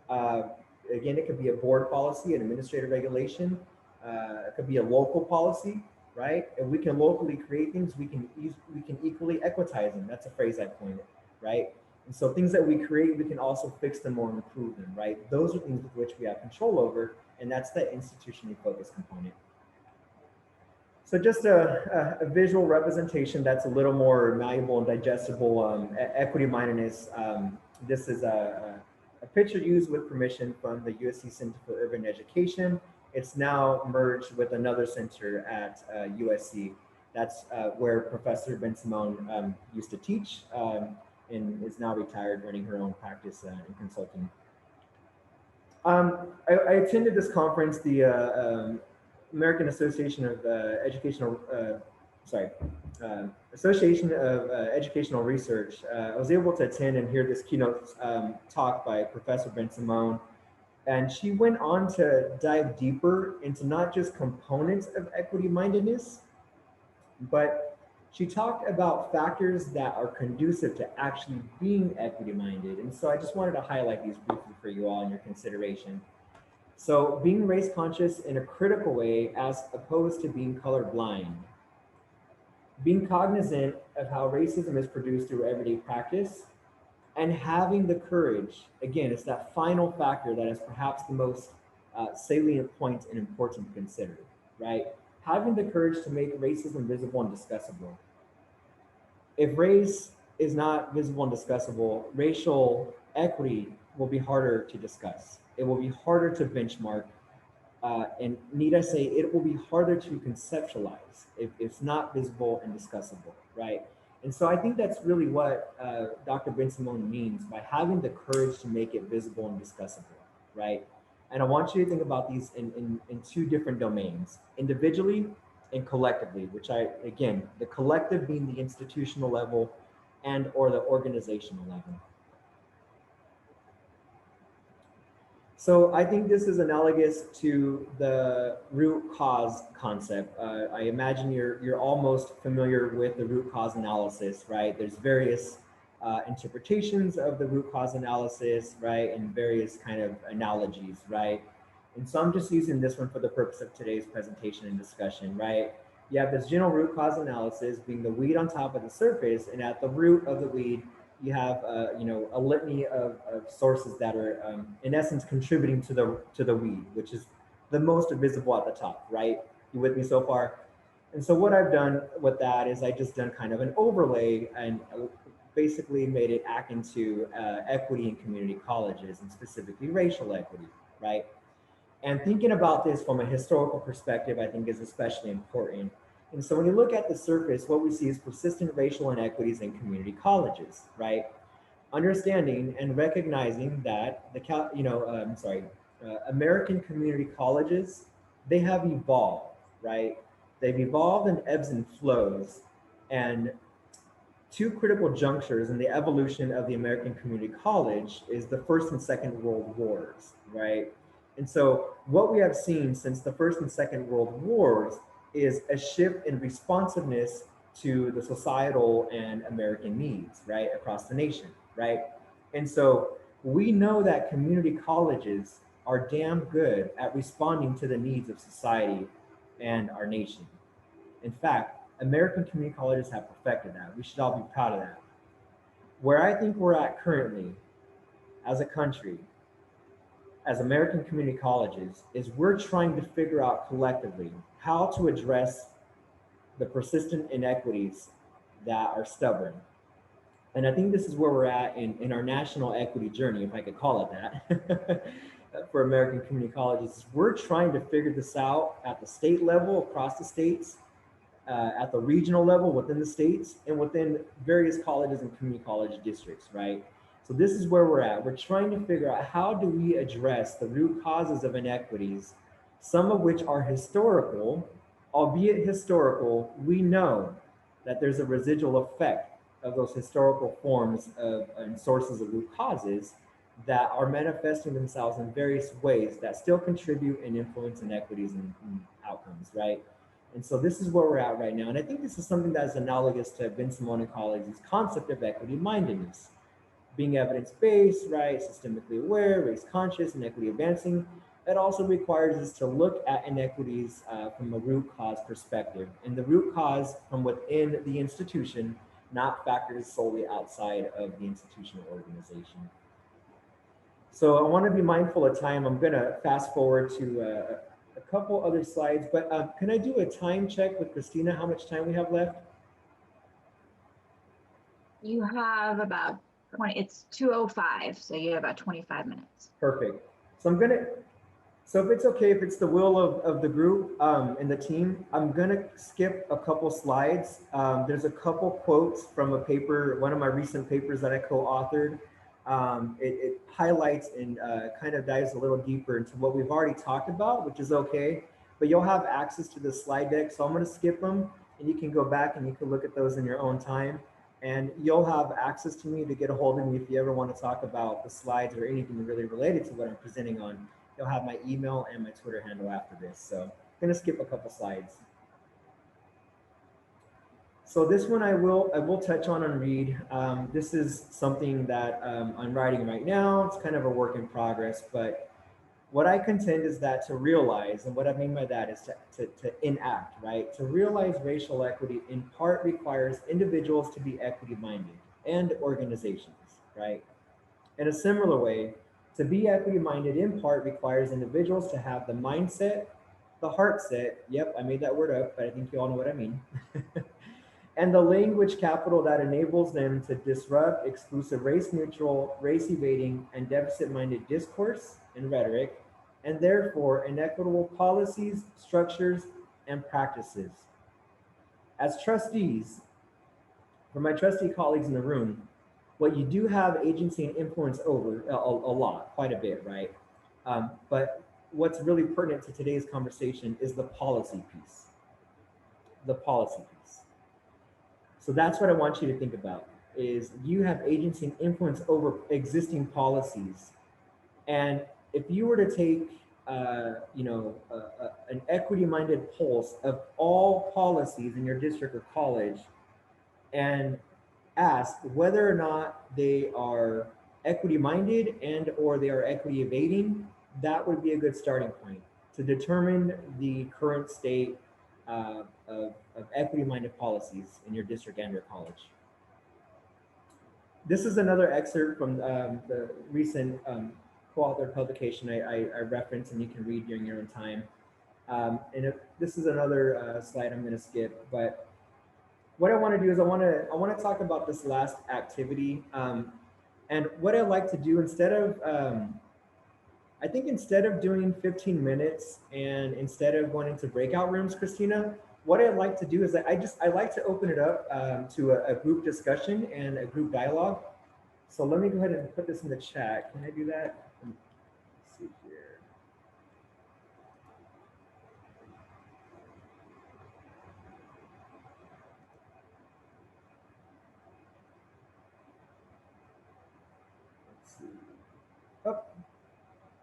Speaker 2: Again, it could be a board policy, an administrative regulation. It could be a local policy, right? If we can locally create things, we can equally equitize them. That's a phrase I coined, right? And so things that we create, we can also fix them or improve them, right? Those are things with which we have control over, and that's the institutionally focused component. So just a visual representation that's a little more malleable and digestible, equity-mindedness. This is a picture used with permission from the USC Center for Urban Education. It's now merged with another center at USC. That's where Professor Bensimon used to teach and is now retired, running her own practice and consulting. I attended this conference, the American Association of Association of Educational Research. I was able to attend and hear this keynote talk by Professor Bensimon. And she went on to dive deeper into not just components of equity-mindedness, but she talked about factors that are conducive to actually being equity-minded. And so I just wanted to highlight these briefly for you all in your consideration. So being race conscious in a critical way as opposed to being colorblind. Being cognizant of how racism is produced through everyday practice, and having the courage, again, it's that final factor that is perhaps the most salient point and important to consider, right? Having the courage to make racism visible and discussable. If race is not visible and discussable, racial equity will be harder to discuss. It will be harder to benchmark. And need I say, it will be harder to conceptualize if it's not visible and discussable, right? And so I think that's really what Dr. Bensimon means by having the courage to make it visible and discussable, right? And I want you to think about these in two different domains, individually and collectively, which again, the collective being the institutional level and or the organizational level. So I think this is analogous to the root cause concept. I imagine you're almost familiar with the root cause analysis, right? There's various interpretations of the root cause analysis, right? And various kind of analogies, right? And so I'm just using this one for the purpose of today's presentation and discussion, right? You have this general root cause analysis being the weed on top of the surface, and at the root of the weed, you have a litany of sources that are in essence contributing to the weed, which is the most visible at the top, right? You with me so far? And so what I've done with that is I just done kind of an overlay and basically made it act into equity in community colleges and specifically racial equity, right? And thinking about this from a historical perspective, I think is especially important. And so when you look at the surface, what we see is persistent racial inequities in community colleges, right? Understanding and recognizing that American community colleges, they have evolved, right? They've evolved in ebbs and flows. And two critical junctures in the evolution of the American Community College is the First and Second World Wars, right? And so what we have seen since the First and Second World Wars is a shift in responsiveness to the societal and American needs, right, across the nation, right? And so we know that community colleges are damn good at responding to the needs of society and our nation. In fact, American community colleges have perfected that. We should all be proud of that. Where I think we're at currently as a country, as American community colleges, is we're trying to figure out collectively how to address the persistent inequities that are stubborn. And I think this is where we're at in our national equity journey, if I could call it that, for American community colleges. We're trying to figure this out at the state level, across the states, at the regional level within the states, and within various colleges and community college districts, right? So this is where we're at. We're trying to figure out how do we address the root causes of inequities, some of which are historical, albeit historical. We know that there's a residual effect of those historical forms of and sources of root causes that are manifesting themselves in various ways that still contribute and influence inequities and outcomes, right? And so this is where we're at right now. And I think this is something that is analogous to Ben Simone and colleagues' concept of equity mindedness, being evidence-based, right, systemically aware, race conscious, and equity advancing. It also requires us to look at inequities from a root cause perspective, and the root cause from within the institution, not factors solely outside of the institutional organization. So I want to be mindful of time. I'm going to fast forward to a couple other slides, but can I do a time check with Christina, how much time we have left?
Speaker 3: You have about 20, it's 2:05, so you have about 25 minutes.
Speaker 2: Perfect. So I'm gonna, so if it's okay, if it's the will of the group and the team, I'm gonna skip a couple slides. There's a couple quotes from a paper, one of my recent papers that I co-authored. It highlights and kind of dives a little deeper into what we've already talked about, which is okay, but you'll have access to the slide deck. So I'm gonna skip them and you can go back and you can look at those in your own time. And you'll have access to me to get a hold of me if you ever want to talk about the slides or anything really related to what I'm presenting on. You'll have my email and my Twitter handle after this. So I'm gonna skip a couple slides. So this one I will touch on and read. This is something that I'm writing right now. It's kind of a work in progress, but what I contend is that to realize, and what I mean by that is to enact, right? To realize racial equity in part requires individuals to be equity minded and organizations, right? In a similar way, to be equity minded in part requires individuals to have the mindset, the heart set, yep, I made that word up, but I think you all know what I mean, and the language capital that enables them to disrupt exclusive race neutral, race evading, and deficit minded discourse and rhetoric, and therefore inequitable policies, structures, and practices. As trustees, for my trustee colleagues in the room, what you do have agency and influence over a lot, quite a bit, right? But what's really pertinent to today's conversation is the policy piece. The policy piece. So that's what I want you to think about, is you have agency and influence over existing policies. And if you were to take, an equity-minded pulse of all policies in your district or college and ask whether or not they are equity-minded and or they are equity evading, that would be a good starting point to determine the current state of equity-minded policies in your district and your college. This is another excerpt from the recent co-authored publication I referenced, and you can read during your own time. This is another slide I'm going to skip, but what I want to do is I want to talk about this last activity, and what I like to do instead of I think instead of doing 15 minutes and instead of going into breakout rooms, Christina, what I'd like to do is I like to open it up to a group discussion and a group dialogue. So let me go ahead and put this in the chat. Can I do that? Let's see here.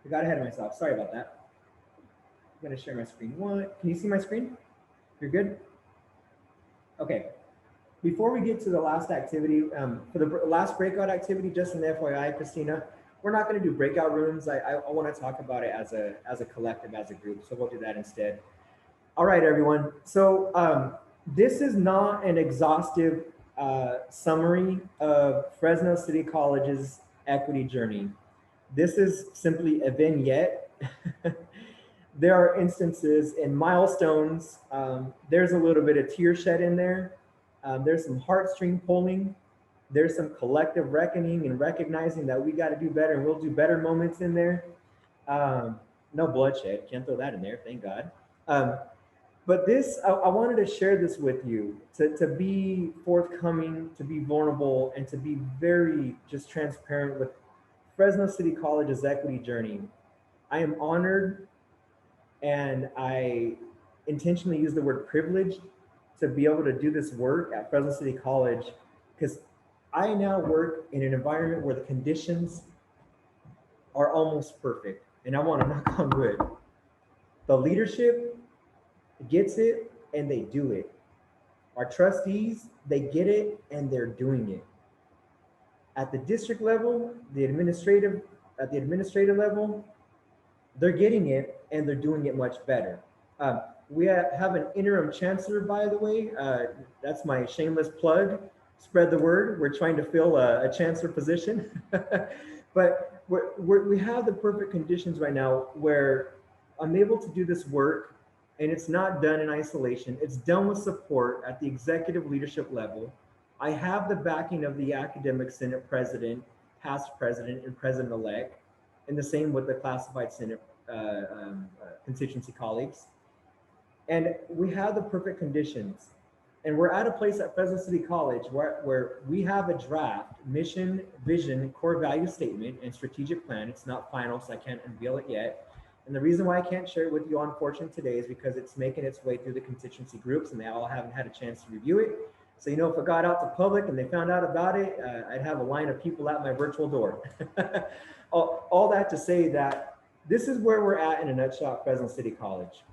Speaker 2: I got ahead of myself. Sorry about that. I'm gonna share my screen. Can you see my screen? You're good? Okay. Before we get to the last activity, for the last breakout activity, just an FYI, Christina, we're not going to do breakout rooms. I want to talk about it as a collective, as a group. So we'll do that instead. All right, everyone. So this is not an exhaustive summary of Fresno City College's equity journey. This is simply a vignette. There are instances and milestones. There's a little bit of tear shed in there. There's some heartstring pulling. There's some collective reckoning and recognizing that we got to do better, and we'll do better moments in there. No bloodshed, can't throw that in there, thank God. But this, I wanted to share this with you, to be forthcoming, to be vulnerable, and to be very just transparent with Fresno City College's equity journey. I am honored, and I intentionally use the word privileged to be able to do this work at Fresno City College, because I now work in an environment where the conditions are almost perfect, and I want to knock on wood. The leadership gets it and they do it. Our trustees, they get it and they're doing it. At the district level, at the administrative level, they're getting it and they're doing it much better. We have an interim chancellor, by the way. That's my shameless plug. Spread the word. We're trying to fill a chancellor position. But we have the perfect conditions right now where I'm able to do this work, and it's not done in isolation. It's done with support at the executive leadership level. I have the backing of the academic senate president, past president, and president-elect, and the same with the classified senate constituency colleagues. And we have the perfect conditions. And we're at a place at Fresno City College where we have a draft mission, vision, core value statement, and strategic plan. It's not final, so I can't unveil it yet. And the reason why I can't share it with you, unfortunately, today is because it's making its way through the constituency groups and they all haven't had a chance to review it. So, if it got out to public and they found out about it, I'd have a line of people at my virtual door. all that to say that this is where we're at in a nutshell at Fresno City College.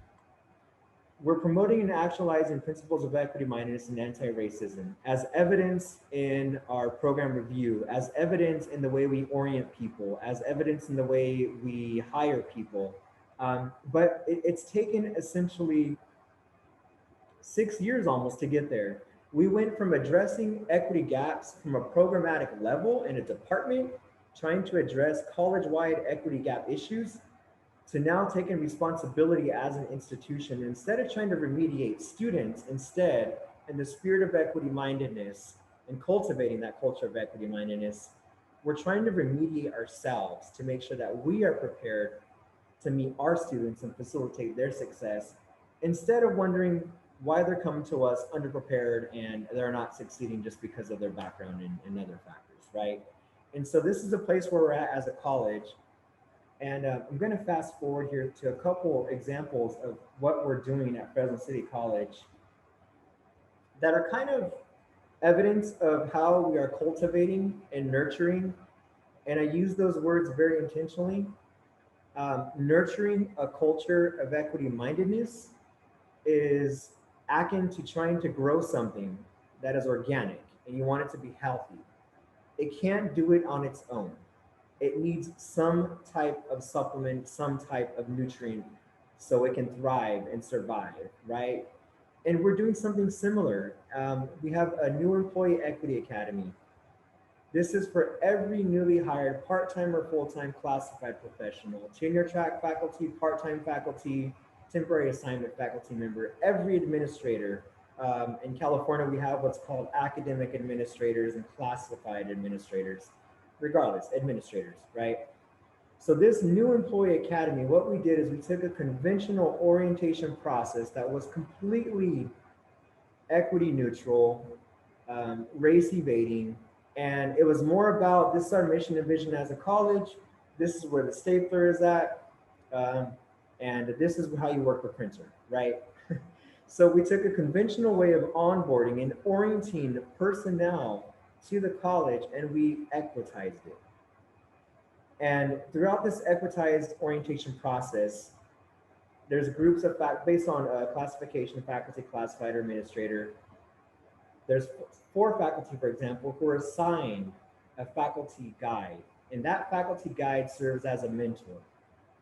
Speaker 2: We're promoting and actualizing principles of equity-mindedness and anti-racism as evidence in our program review, as evidence in the way we orient people, as evidence in the way we hire people. But it's taken essentially 6 years almost to get there. We went from addressing equity gaps from a programmatic level in a department, trying to address college-wide equity gap issues, to now taking responsibility as an institution. Instead of trying to remediate students, instead, in the spirit of equity mindedness and cultivating that culture of equity mindedness, we're trying to remediate ourselves to make sure that we are prepared to meet our students and facilitate their success, instead of wondering why they're coming to us underprepared and they're not succeeding just because of their background and other factors, right? And so this is a place where we're at as a college. And I'm going to fast forward here to a couple examples of what we're doing at Fresno City College that are kind of evidence of how we are cultivating and nurturing. And I use those words very intentionally. Nurturing a culture of equity mindedness is akin to trying to grow something that is organic and you want it to be healthy. It can't do it on its own. It needs some type of supplement, some type of nutrient so it can thrive and survive, right? And we're doing something similar. We have a new employee equity academy. This is for every newly hired part-time or full-time classified professional, tenure track faculty, part-time faculty, temporary assignment faculty member, every administrator. In California, we have what's called academic administrators and classified administrators. Regardless, administrators, right? So this new employee academy, what we did is we took a conventional orientation process that was completely equity neutral, race evading, and it was more about this is our mission and vision as a college, this is where the stapler is at, and this is how you work the printer, right? So we took a conventional way of onboarding and orienting personnel to the college, and we equitized it. And throughout this equitized orientation process, there's groups of based on classification, faculty, classified, or administrator. There's 4 faculty, for example, who are assigned a faculty guide. And that faculty guide serves as a mentor.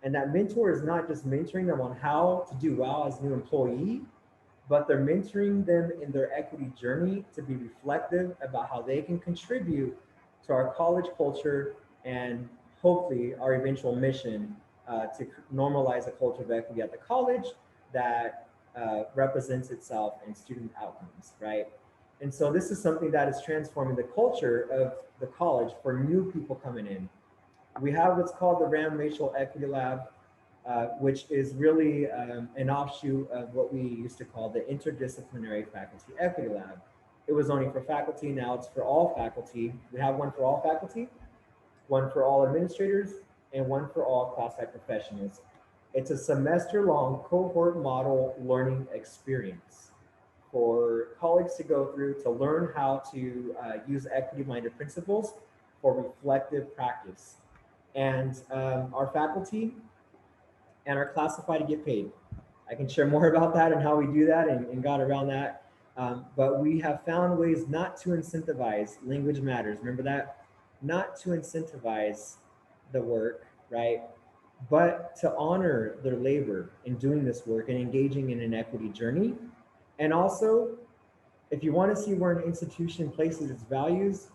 Speaker 2: And that mentor is not just mentoring them on how to do well as a new employee, but they're mentoring them in their equity journey to be reflective about how they can contribute to our college culture and hopefully our eventual mission to normalize a culture of equity at the college that represents itself in student outcomes, right? And so this is something that is transforming the culture of the college for new people coming in. We have what's called the RAM Racial Equity Lab, which is really an offshoot of what we used to call the Interdisciplinary Faculty Equity Lab. It was only for faculty, now it's for all faculty. We have one for all faculty, one for all administrators, and one for all classified professionals. It's a semester-long cohort model learning experience for colleagues to go through to learn how to use equity-minded principles for reflective practice. And our faculty and our classified get paid. I can share more about that and how we do that and got around that. But we have found ways not to incentivize language matters. Remember that? Not to incentivize the work, right? But to honor their labor in doing this work and engaging in an equity journey. And also, if you want to see where an institution places its values,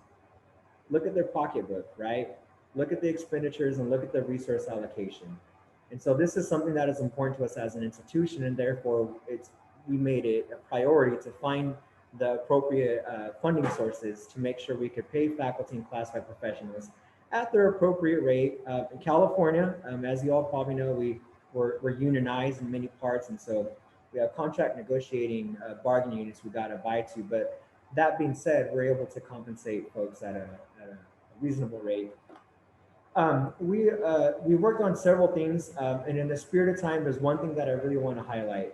Speaker 2: look at their pocketbook, right? Look at the expenditures and look at the resource allocation. And so this is something that is important to us as an institution, and therefore we made it a priority to find the appropriate funding sources to make sure we could pay faculty and classified professionals at their appropriate rate. In California, as you all probably know, we're unionized in many parts, and so we have contract negotiating bargaining units we got to abide to. But that being said, we're able to compensate folks at a reasonable rate. We worked on several things, and in the spirit of time, there's one thing that I really want to highlight.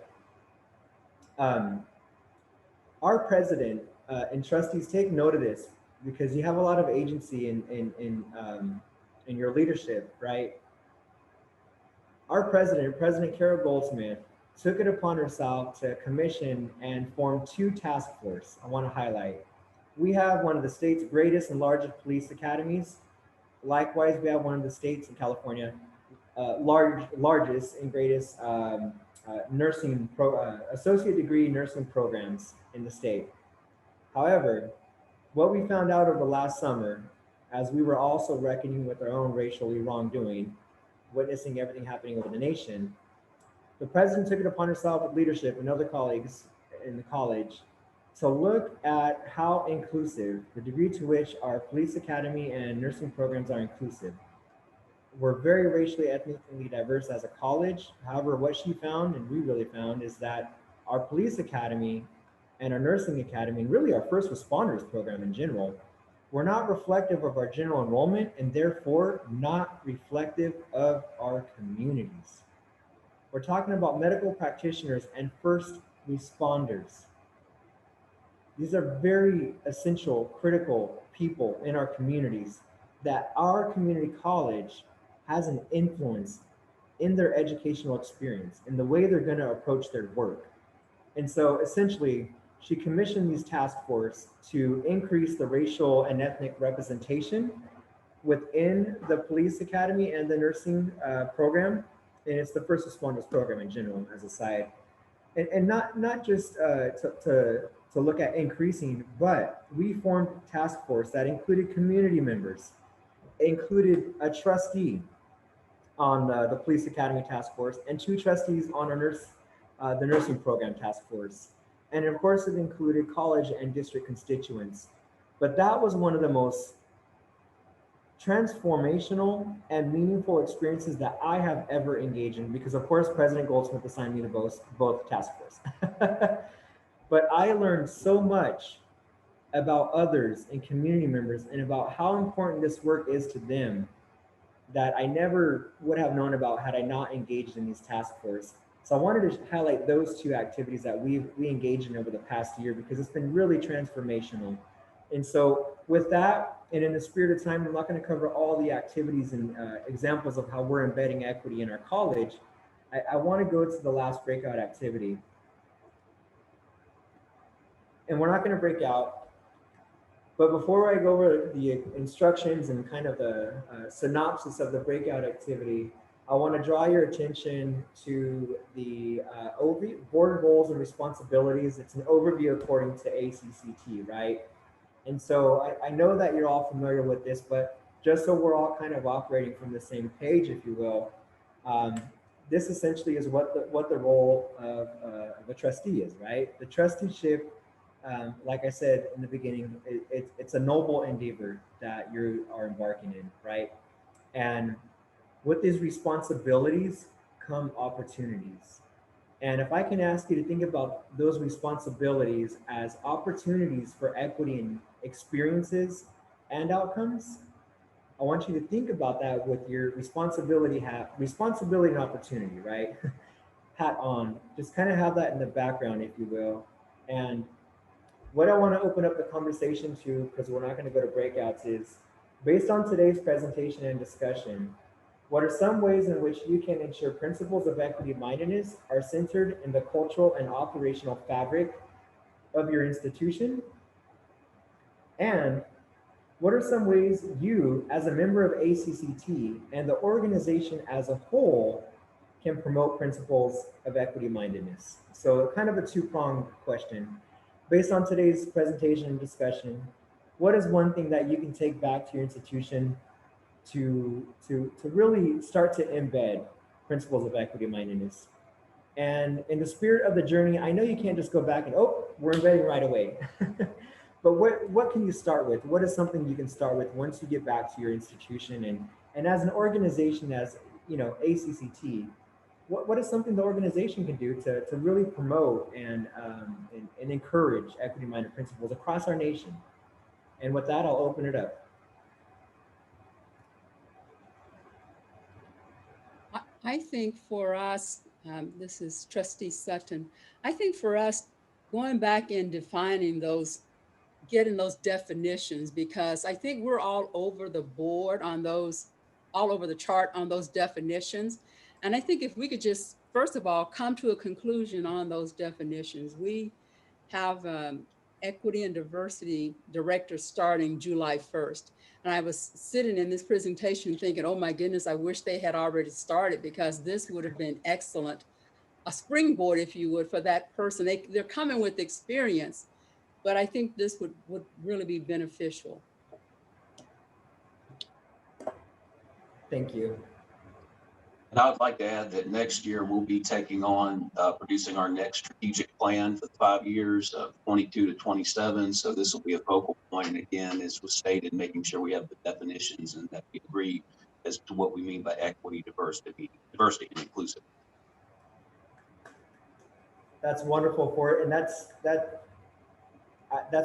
Speaker 2: Our president and trustees, take note of this because you have a lot of agency in your leadership, right? Our President Carol Goldsmith, took it upon herself to commission and form 2 task forces I want to highlight. We have one of the state's greatest and largest police academies. Likewise, we have one of the states in California, largest and greatest associate degree nursing programs in the state. However, what we found out over the last summer, as we were also reckoning with our own racially wrongdoing, witnessing everything happening over the nation, the president took it upon herself with leadership and other colleagues in the college to look at how inclusive, the degree to which our police academy and nursing programs are inclusive. We're very racially, ethnically diverse as a college. However, what she found, and we really found, is that our police academy and our nursing academy, and really our first responders program in general, were not reflective of our general enrollment and therefore not reflective of our communities. We're talking about medical practitioners and first responders. These are very essential, critical people in our communities that our community college has an influence in their educational experience, in the way they're going to approach their work. And so essentially, she commissioned these task force to increase the racial and ethnic representation within the police academy and the nursing program. And it's the first responders program in general, as a side. And not just to look at increasing, but we formed a task force that included community members, included a trustee on the police academy task force, and 2 trustees on our the nursing program task force. And of course, it included college and district constituents. But that was one of the most transformational and meaningful experiences that I have ever engaged in, because of course, President Goldsmith assigned me to both task force. But I learned so much about others and community members and about how important this work is to them that I never would have known about had I not engaged in these task force. So I wanted to highlight those 2 activities that we engaged in over the past year, because it's been really transformational And so with that, and in the spirit of time, I'm not going to cover all the activities and examples of how we're embedding equity in our college. I want to go to the last breakout activity. And we're not going to break out, but before I go over the instructions and kind of the synopsis of the breakout activity, I want to draw your attention to the board goals and responsibilities. It's an overview according to ACCT, right? And so I know that you're all familiar with this, but just so we're all kind of operating from the same page, if you will, this essentially is what the role of a trustee is, right? The trusteeship, like I said in the beginning, it's a noble endeavor that you are embarking in, right? And with these responsibilities come opportunities. And if I can ask you to think about those responsibilities as opportunities for equity in experiences and outcomes, I want you to think about that with your responsibility and opportunity, right? Hat on, just kind of have that in the background, if you will. And what I want to open up the conversation to, because we're not going to go to breakouts, is based on today's presentation and discussion, what are some ways in which you can ensure principles of equity-mindedness are centered in the cultural and operational fabric of your institution? And what are some ways you, as a member of ACCT and the organization as a whole, can promote principles of equity-mindedness? So kind of a two-pronged question. Based on today's presentation and discussion, what is one thing that you can take back to your institution to really start to embed principles of equity-mindedness? And in the spirit of the journey, I know you can't just go back and, oh, we're embedding right away. But what can you start with? What is something you can start with once you get back to your institution? And as an organization, as you know, ACCT, what is something the organization can do to really promote and encourage equity-minded principles across our nation? And with that, I'll open it up.
Speaker 10: I think for us, this is Trustee Sutton. I think for us, going back and defining those, getting those definitions, because I think we're all over the board on those, all over the chart on those definitions. And I think if we could just, first of all, come to a conclusion on those definitions. We have equity and diversity director starting July 1st. And I was sitting in this presentation thinking, oh my goodness, I wish they had already started, because this would have been excellent, a springboard, if you would, for that person. They're coming with experience, but I think this would really be beneficial.
Speaker 2: Thank you.
Speaker 9: And I would like to add that next year we'll be taking on producing our next strategic plan for the 5 years of 22 to 27. So this will be a focal point. And again, as was stated, making sure we have the definitions and that we agree as to what we mean by equity, diversity, and inclusive.
Speaker 2: That's wonderful for it, and that's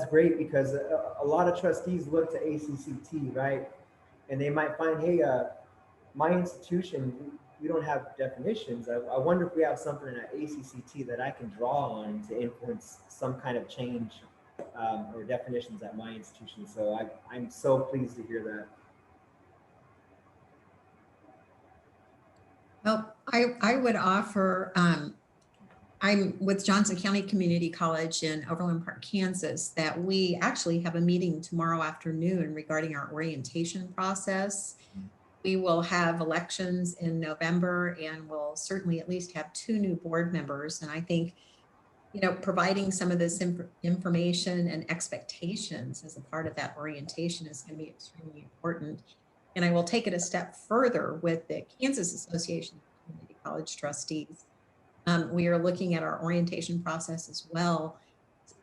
Speaker 2: great, because a lot of trustees look to ACCT, right? And they might find, hey, my institution, we don't have definitions. I wonder if we have something at ACCT that I can draw on to influence some kind of change or definitions at my institution. So I'm so pleased to hear that.
Speaker 13: Well, I would offer, I'm with Johnson County Community College in Overland Park, Kansas, that we actually have a meeting tomorrow afternoon regarding our orientation process. We will have elections in November, and we'll certainly at least have 2 new board members. And I think, you know, providing some of this information and expectations as a part of that orientation is going to be extremely important. And I will take it a step further with the Kansas Association of Community College Trustees. We are looking at our orientation process as well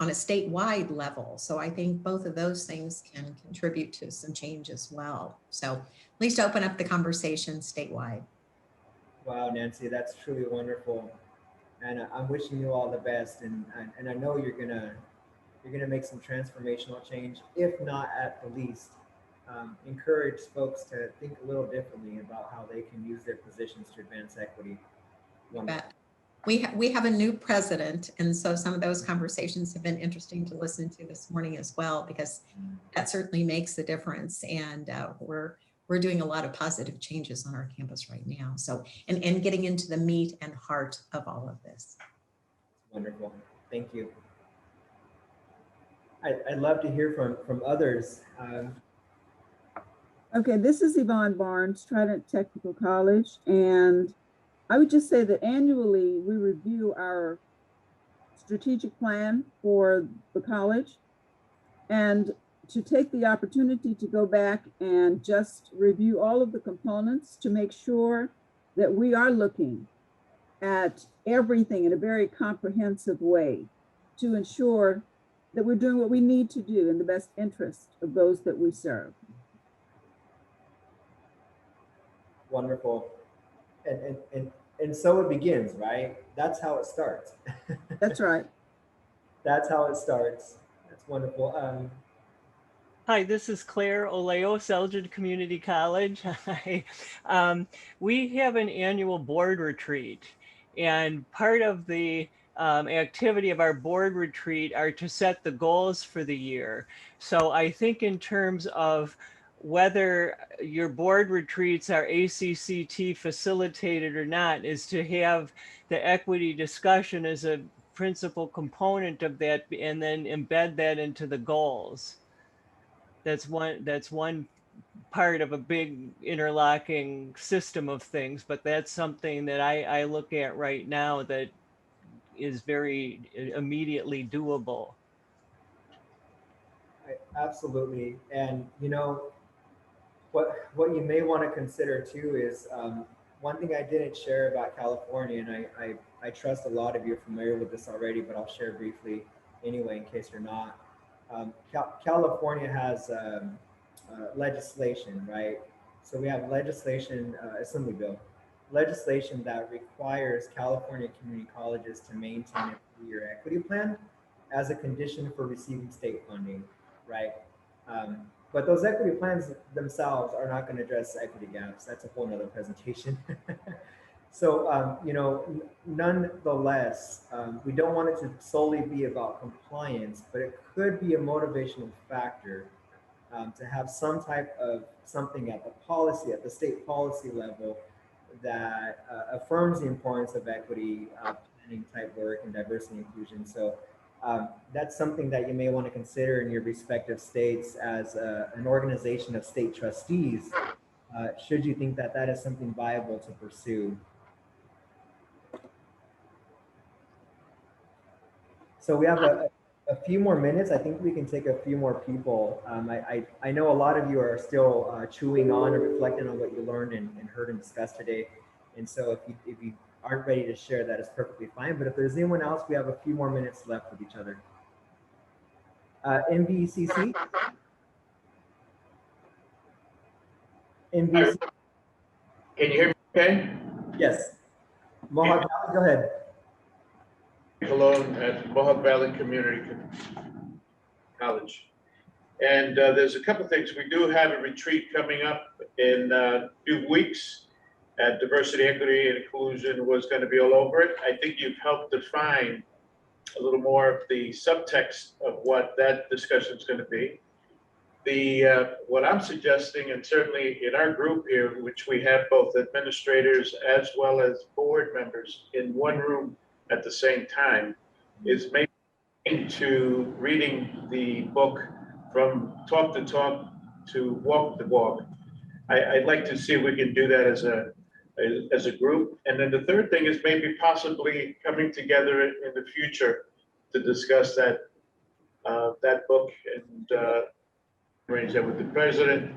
Speaker 13: on a statewide level. So I think both of those things can contribute to some change as well. So at least open up the conversation statewide.
Speaker 2: Wow, Nancy, that's truly wonderful. And I'm wishing you all the best. And I know you're gonna make some transformational change, if not at the least, encourage folks to think a little differently about how they can use their positions to advance equity. Wonderful.
Speaker 13: we have a new president, and so some of those conversations have been interesting to listen to this morning as well, because that certainly makes a difference. And we're doing a lot of positive changes on our campus right now. So, and getting into the meat and heart of all of this.
Speaker 2: Wonderful. Thank you. I'd love to hear from others.
Speaker 4: Okay, this is Yvonne Barnes, Trident Technical College, and I would just say that annually we review our strategic plan for the college, and to take the opportunity to go back and just review all of the components to make sure that we are looking at everything in a very comprehensive way to ensure that we're doing what we need to do in the best interest of those that we serve.
Speaker 2: Wonderful. And so it begins, right? That's how it starts.
Speaker 4: That's right.
Speaker 2: That's how it starts. That's wonderful.
Speaker 14: Hi, this is Claire Oleo, Selgin Community College. We have an annual board retreat, and part of the activity of our board retreat are to set the goals for the year. So I think in terms of whether your board retreats are ACCT facilitated or not, is to have the equity discussion as a principal component of that, and then embed that into the goals. That's one part of a big interlocking system of things, but that's something that I look at right now that is very immediately doable.
Speaker 2: Absolutely. And you know, what you may want to consider too is one thing I didn't share about California, and I trust a lot of you are familiar with this already, but I'll share briefly anyway in case you're not. California has legislation, right? So we have legislation, Assembly bill, legislation that requires California community colleges to maintain a 3-year equity plan as a condition for receiving state funding, right? But those equity plans themselves are not going to address equity gaps. That's a whole nother presentation. So, you know, nonetheless, we don't want it to solely be about compliance, but it could be a motivational factor to have some type of something at the policy, at the state policy level that affirms the importance of equity planning type work and diversity and inclusion. So that's something that you may want to consider in your respective states as an organization of state trustees, should you think that that is something viable to pursue. So we have a few more minutes. I think we can take a few more people. I know a lot of you are still chewing on and reflecting on what you learned and heard and discussed today. And so if you aren't ready to share, that is perfectly fine. But if there's anyone else, we have a few more minutes left with each other. MVCC? MVCC?
Speaker 15: Can you hear me okay?
Speaker 2: Yes. Mohawk Valley, go ahead.
Speaker 15: Alone at Mohawk Valley Community College. And there's a couple of things. We do have a retreat coming up in a few weeks at Diversity, Equity, and Inclusion was going to be all over it. I think you've helped define a little more of the subtext of what that discussion is going to be. What I'm suggesting, and certainly in our group here, which we have both administrators as well as board members in one room at the same time, is maybe into reading the book From Talk the Talk to Walk the Walk. I'd like to see if we can do that as a group. And then the third thing is maybe possibly coming together in the future to discuss that book and arrange that with the president.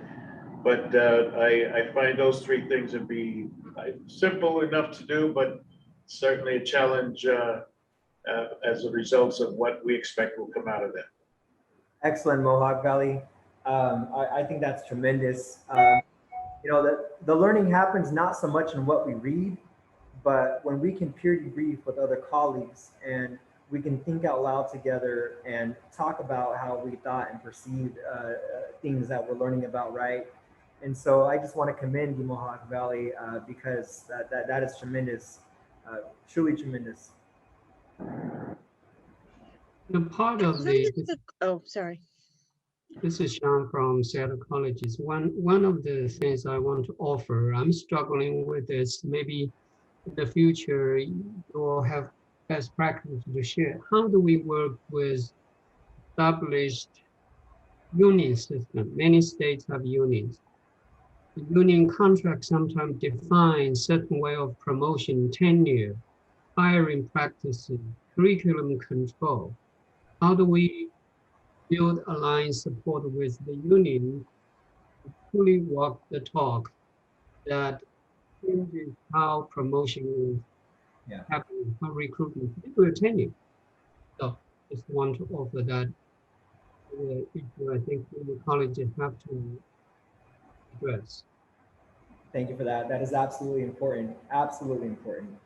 Speaker 15: But I find those three things to be simple enough to do, but certainly a challenge as a result of what we expect will come out of that.
Speaker 2: Excellent, Mohawk Valley. I think that's tremendous. You know, the learning happens not so much in what we read, but when we can peer debrief with other colleagues and we can think out loud together and talk about how we thought and perceived things that we're learning about, right? And so I just want to commend you, Mohawk Valley, because that is tremendous. Truly tremendous.
Speaker 11: The part of the,
Speaker 16: Oh, sorry.
Speaker 11: this is Sean from Seattle Colleges. One of the things I want to offer, I'm struggling with is maybe in the future you'll have best practice to share. How do we work with established union system? Many states have unions. The union contract sometimes defines certain way of promotion, tenure, hiring practices, curriculum control. How do we build alliance support with the union to fully walk the talk that changes how promotion is happening, how recruitment, particularly tenure? So just want to offer that issue I think the colleges have to address.
Speaker 2: Thank you for that. That is absolutely important. Absolutely important.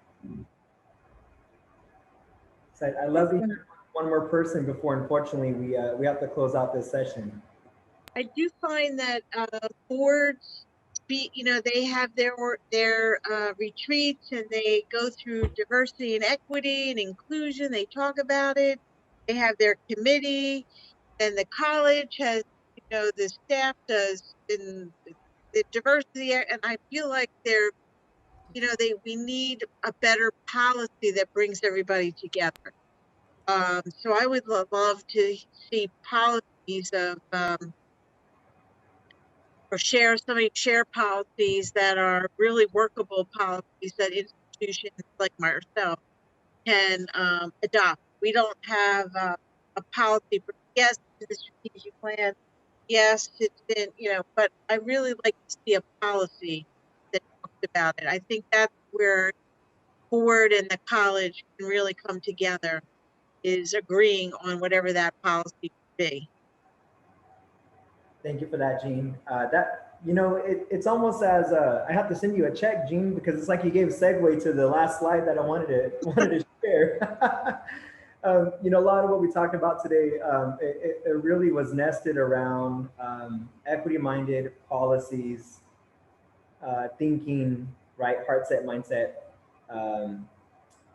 Speaker 2: So I love to hear one more person before, unfortunately, we have to close out this session.
Speaker 16: I do find that boards, they have their retreats and they go through diversity and equity and inclusion. They talk about it. They have their committee, and the college has, the staff does in the diversity, and I feel like we need a better policy that brings everybody together. So I would love to see policies of share policies that are really workable policies that institutions like myself can adopt. We don't have a policy for, yes, the strategic plan, yes, it's been, but I really like to see a policy that talks about it. I think that's where board and the college can really come together, is agreeing on whatever that policy could be.
Speaker 2: Thank you for that, Jean. It's almost as I have to send you a check, Jean, because it's like you gave a segue to the last slide that I wanted to share. A lot of what we talked about today, it really was nested around equity-minded policies, thinking, right, heart set, mindset,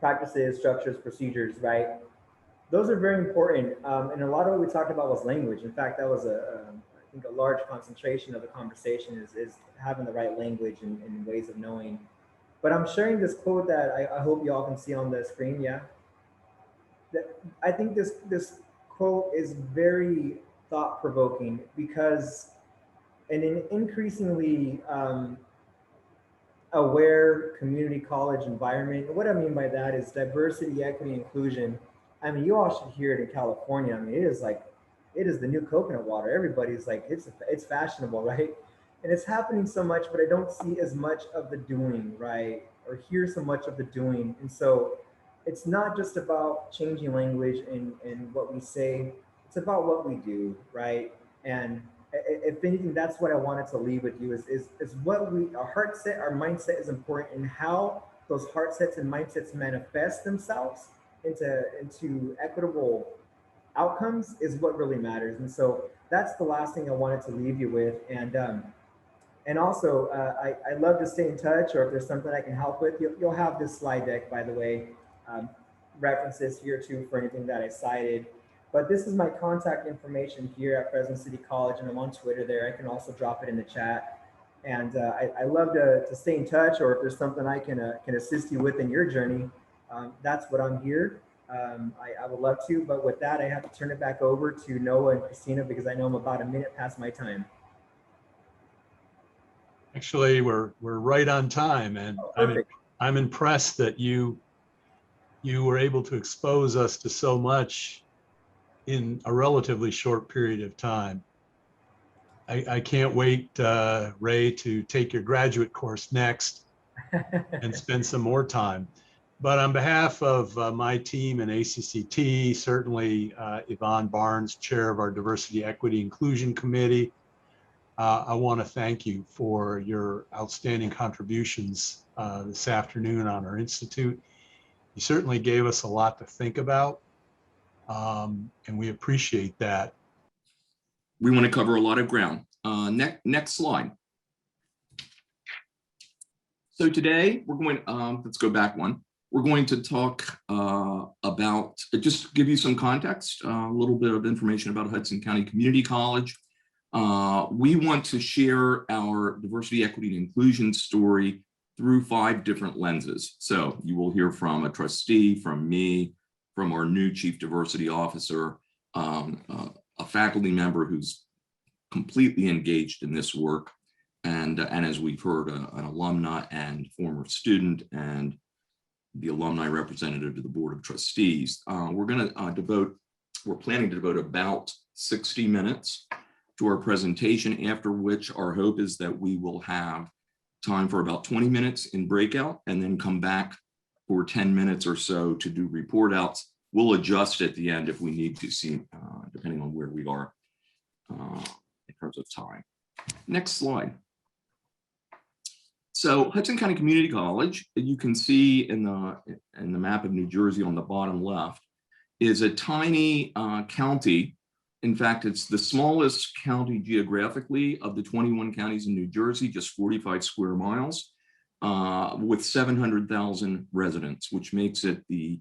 Speaker 2: practices, structures, procedures, right? Those are very important. And a lot of what we talked about was language. In fact, that was I think a large concentration of the conversation is having the right language and ways of knowing. But I'm sharing this quote that I hope you all can see on the screen. Yeah. I think this quote is very thought-provoking because in an increasingly aware community college environment, and what I mean by that is diversity, equity, inclusion. I mean, you all should hear it in California. I mean, it is the new coconut water. Everybody's like, it's fashionable, right? And it's happening so much, but I don't see as much of the doing, right? Or hear so much of the doing. And so it's not just about changing language and what we say, it's about what we do, right? And if anything, that's what I wanted to leave with you is what our heart set, our mindset is important, and how those heart sets and mindsets manifest themselves into equitable outcomes is what really matters. And so that's the last thing I wanted to leave you with. And also, I'd love to stay in touch, or if there's something I can help with, you'll have this slide deck, by the way, references here too for anything that I cited. But this is my contact information here at Fresno City College, and I'm on Twitter there. I can also drop it in the chat. And I love to stay in touch, or if there's something I can assist you with in your journey, that's what I'm here. I would love to, but with that, I have to turn it back over to Noah and Christina because I know I'm about a minute past my time.
Speaker 1: Actually, we're right on time, and I'm impressed that you were able to expose us to so much in a relatively short period of time. I can't wait, Ray, to take your graduate course next and spend some more time. But on behalf of my team and ACCT, certainly Yvonne Barnes, chair of our Diversity, Equity, Inclusion Committee, I want to thank you for your outstanding contributions this afternoon on our Institute. You certainly gave us a lot to think about, and we appreciate that.
Speaker 17: We want to cover a lot of ground. Next slide. So today we're going, let's go back one. We're going to talk about, just give you some context, a little bit of information about Hudson County Community College. We want to share our diversity, equity, and inclusion story through 5 different lenses. So you will hear from a trustee, from me, from our new Chief Diversity Officer, a faculty member who's completely engaged in this work, and as we've heard, an alumna and former student, and the alumni representative to the Board of Trustees. We're planning to devote about 60 minutes to our presentation, after which our hope is that we will have time for about 20 minutes in breakout, and then come back for 10 minutes or so to do report outs. We'll adjust at the end if we need to, see, depending on where we are in terms of time. Next slide. So Hudson County Community College, you can see in the map of New Jersey on the bottom left, is a tiny county. In fact, it's the smallest county geographically of the 21 counties in New Jersey, just 45 square miles, with 700,000 residents, which makes it the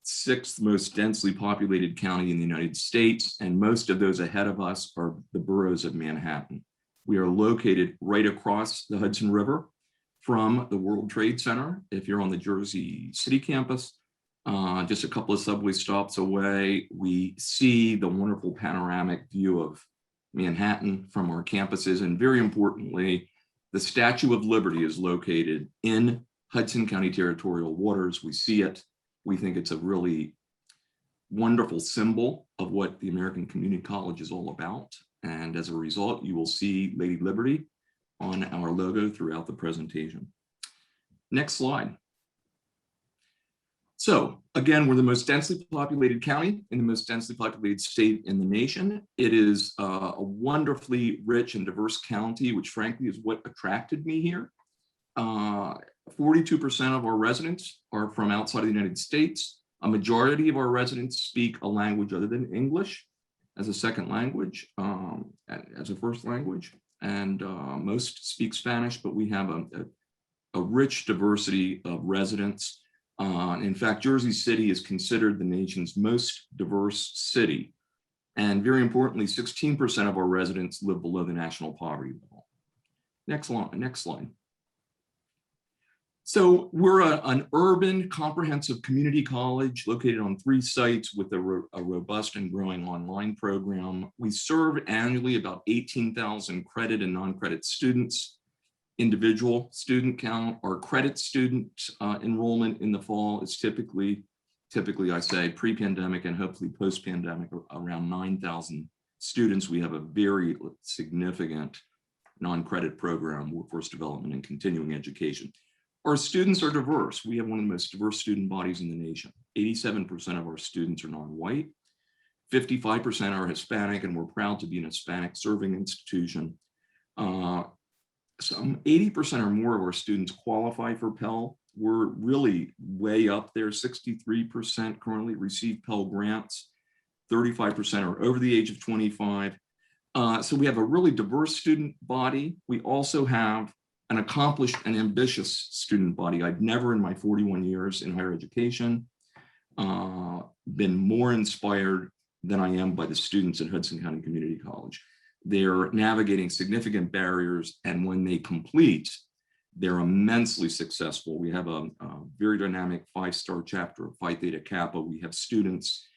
Speaker 17: 6th most densely populated county in the United States. And most of those ahead of us are the boroughs of Manhattan. We are located right across the Hudson River from the World Trade Center. If you're on the Jersey City campus, just a couple of subway stops away, we see the wonderful panoramic view of Manhattan from our campuses. And very importantly, the Statue of Liberty is located in Hudson County territorial waters. We see it. We think it's a really wonderful symbol of what the American Community College is all about. And as a result, you will see Lady Liberty on our logo throughout the presentation. Next slide. So again, we're the most densely populated county in the most densely populated state in the nation. It is a wonderfully rich and diverse county, which frankly is what attracted me here. 42% of our residents are from outside of the United States. A majority of our residents speak a language other than English as a second language, as a first language, and most speak Spanish, but we have a rich diversity of residents. In fact, Jersey City is considered the nation's most diverse city. And very importantly, 16% of our residents live below the national poverty level. Next slide. So we're an urban comprehensive community college located on 3 sites with a robust and growing online program. We serve annually about 18,000 credit and non-credit students. Individual student count, our credit student enrollment in the fall is typically I say pre-pandemic and hopefully post-pandemic, around 9,000 students. We have a very significant non-credit program, workforce development and continuing education. Our students are diverse. We have one of the most diverse student bodies in the nation. 87% of our students are non-white, 55% are Hispanic, and we're proud to be an Hispanic serving institution. Some 80% or more of our students qualify for Pell. We're really way up there. 63% currently receive Pell grants. 35% are over the age of 25. So we have a really diverse student body. We also have an accomplished and ambitious student body. I've never in my 41 years in higher education been more inspired than I am by the students at Hudson County Community College. They're navigating significant barriers, and when they complete, they're immensely successful. We have a very dynamic 5-star chapter of Phi Theta Kappa. We have students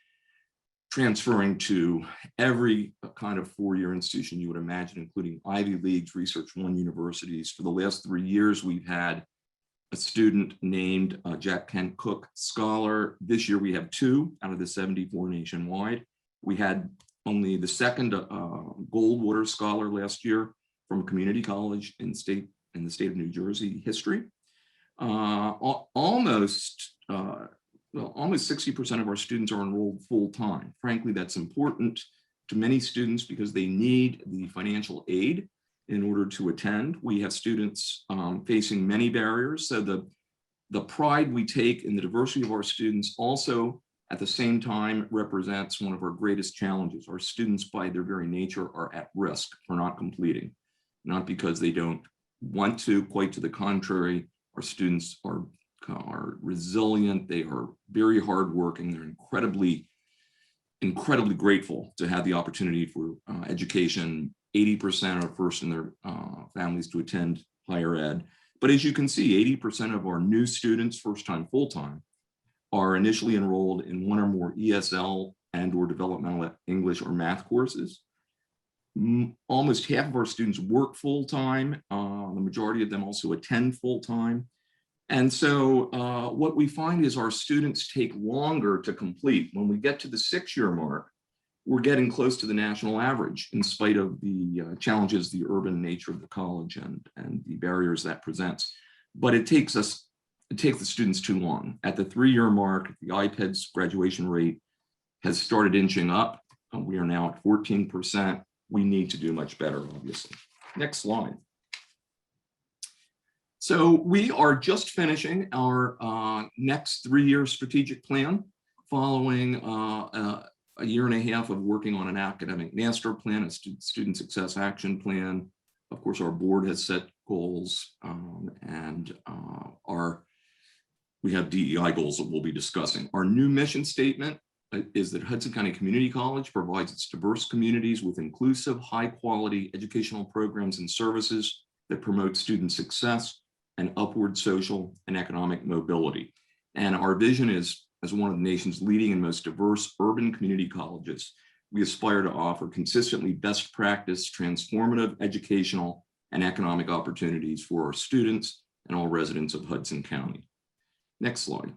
Speaker 17: transferring to every kind of 4-year institution you would imagine, including Ivy Leagues, Research One universities. For the last 3 years, we've had a student named Jack Kent Cooke Scholar. This year, we have 2 out of the 74 nationwide. We had only the 2nd Goldwater Scholar last year from a community college in the state of New Jersey, history. Almost 60% of our students are enrolled full-time. Frankly, that's important to many students because they need the financial aid in order to attend. We have students facing many barriers. So the pride we take in the diversity of our students also at the same time represents one of our greatest challenges. Our students by their very nature are at risk for not completing, not because they don't want to, quite to the contrary. Our students are are resilient. They are very hardworking. They're incredibly grateful to have the opportunity for education. 80% are first in their families to attend higher ed. But as you can see, 80% of our new students, first time, full time, are initially enrolled in one or more ESL and or developmental English or math courses. Almost half of our students work full time. The majority of them also attend full time. And so what we find is our students take longer to complete. When we get to the 6-year mark, we're getting close to the national average in spite of the challenges, the urban nature of the college and the barriers that presents. But it takes the students too long. At the 3-year mark, the IPEDS graduation rate has started inching up. We are now at 14%. We need to do much better, obviously. Next slide. So we are just finishing our next 3-year strategic plan following a year and a half of working on an academic master plan, a student success action plan. Of course, our board has set goals and we have DEI goals that we'll be discussing. Our new mission statement is that Hudson County Community College provides its diverse communities with inclusive, high quality educational programs and services that promote student success and upward social and economic mobility. And our vision is, as one of the nation's leading and most diverse urban community colleges, we aspire to offer consistently best practice, transformative educational and economic opportunities for our students and all residents of Hudson County. Next slide.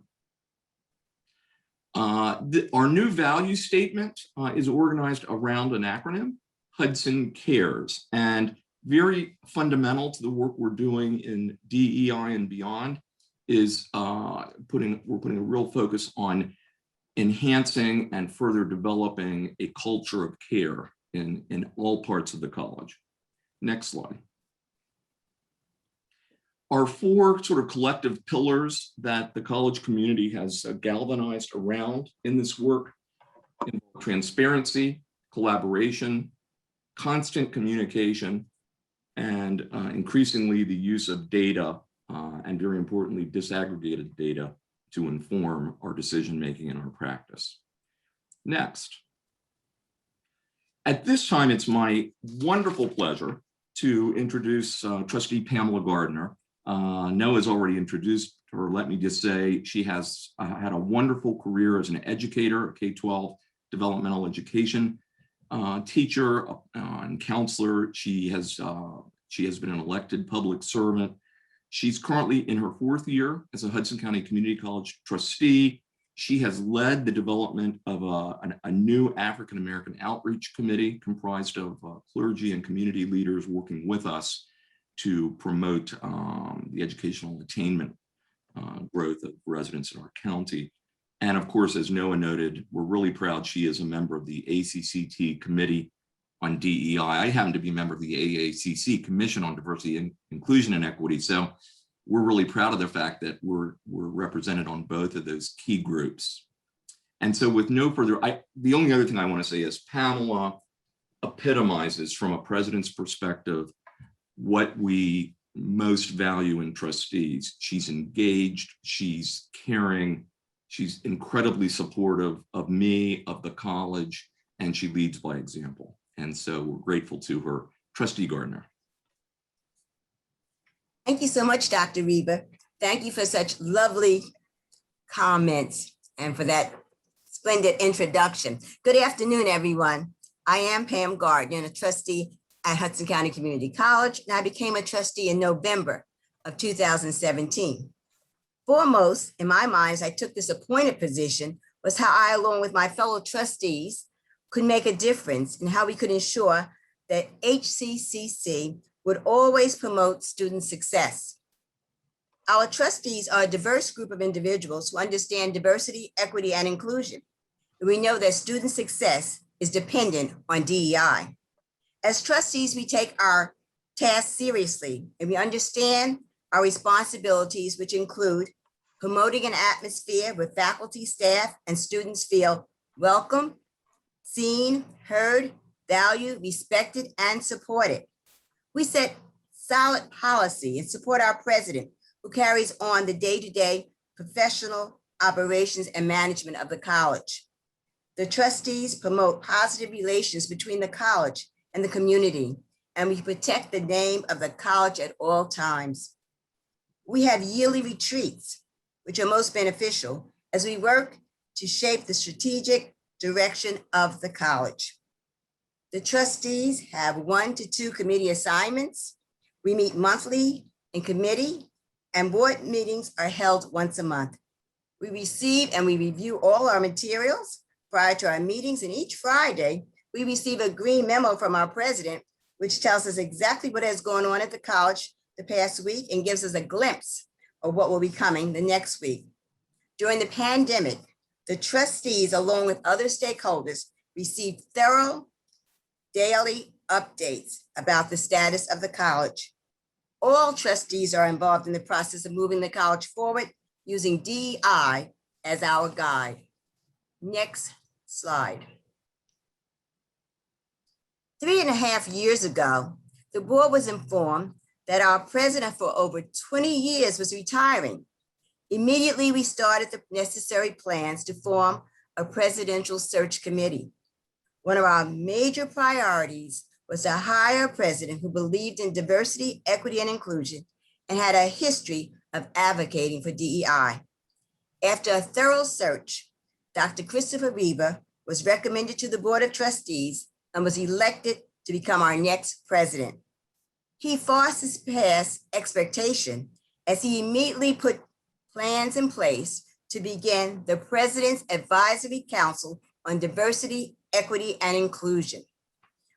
Speaker 17: Our new value statement is organized around an acronym, Hudson Cares, and very fundamental to the work we're doing in DEI and beyond is we're putting a real focus on enhancing and further developing a culture of care in all parts of the college. Next slide. Our 4 sort of collective pillars that the college community has galvanized around in this work involve transparency, collaboration, constant communication, and increasingly the use of data and very importantly, disaggregated data to inform our decision-making and our practice. Next. At this time, it's my wonderful pleasure to introduce Trustee Pamela Gardner. Noah's already introduced her. Let me just say she has had a wonderful career as an educator, a K-12 developmental education teacher and counselor. She has been an elected public servant. She's currently in her 4th year as a Hudson County Community College trustee. She has led the development of a new African-American outreach committee comprised of clergy and community leaders working with us to promote the educational attainment growth of residents in our county. And of course, as Noah noted, we're really proud she is a member of the ACCT Committee on DEI. I happen to be a member of the AACC Commission on Diversity and Inclusion and Equity. So we're really proud of the fact that we're represented on both of those key groups. And so with no further, the only other thing I want to say is Pamela epitomizes from a president's perspective what we most value in trustees. She's engaged, she's caring, she's incredibly supportive of me, of the college, and she leads by example. And so we're grateful to her. Trustee Gardner.
Speaker 18: Thank you so much, Dr. Reba. Thank you for such lovely comments and for that splendid introduction. Good afternoon, everyone. I am Pam Gardner, a trustee at Hudson County Community College, and I became a trustee in November of 2017. Foremost, in my mind, as I took this appointed position, was how I, along with my fellow trustees, could make a difference in how we could ensure that HCCC would always promote student success. Our trustees are a diverse group of individuals who understand diversity, equity, and inclusion. And we know that student success is dependent on DEI. As trustees, we take our tasks seriously, and we understand our responsibilities, which include promoting an atmosphere where faculty, staff, and students feel welcome, seen, heard, valued, respected, and supported. We set solid policy and support our president, who carries on the day-to-day professional operations and management of the college. The trustees promote positive relations between the college and the community, and we protect the name of the college at all times. We have yearly retreats, which are most beneficial as we work to shape the strategic direction of the college. The trustees have 1 to 2 committee assignments. We meet monthly in committee, and board meetings are held once a month. We receive and we review all our materials prior to our meetings, and each Friday, we receive a green memo from our president, which tells us exactly what has gone on at the college the past week and gives us a glimpse of what will be coming the next week. During the pandemic, the trustees, along with other stakeholders, received thorough daily updates about the status of the college. All trustees are involved in the process of moving the college forward using DEI as our guide. Next slide. 3.5 years ago, the board was informed that our president for over 20 years was retiring. Immediately, we started the necessary plans to form a presidential search committee. One of our major priorities was to hire a president who believed in diversity, equity, and inclusion and had a history of advocating for DEI. After a thorough search, Dr. Christopher Reba was recommended to the Board of Trustees and was elected to become our next president. He far surpassed expectation as he immediately put plans in place to begin the President's Advisory Council on Diversity, Equity, and Inclusion.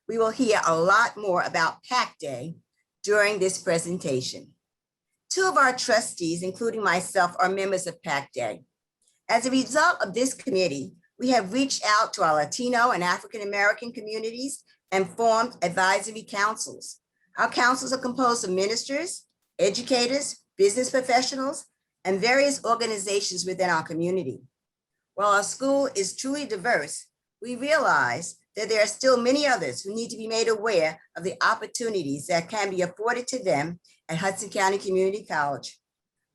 Speaker 18: We will hear a lot more about PAC Day during this presentation. 2 of our trustees, including myself, are members of PAC Day. As a result of this committee, we have reached out to our Latino and African American communities and formed advisory councils. Our councils are composed of ministers, educators, business professionals, and various organizations within our community. While our school is truly diverse, we realize that there are still many others who need to be made aware of the opportunities that can be afforded to them at Hudson County Community College.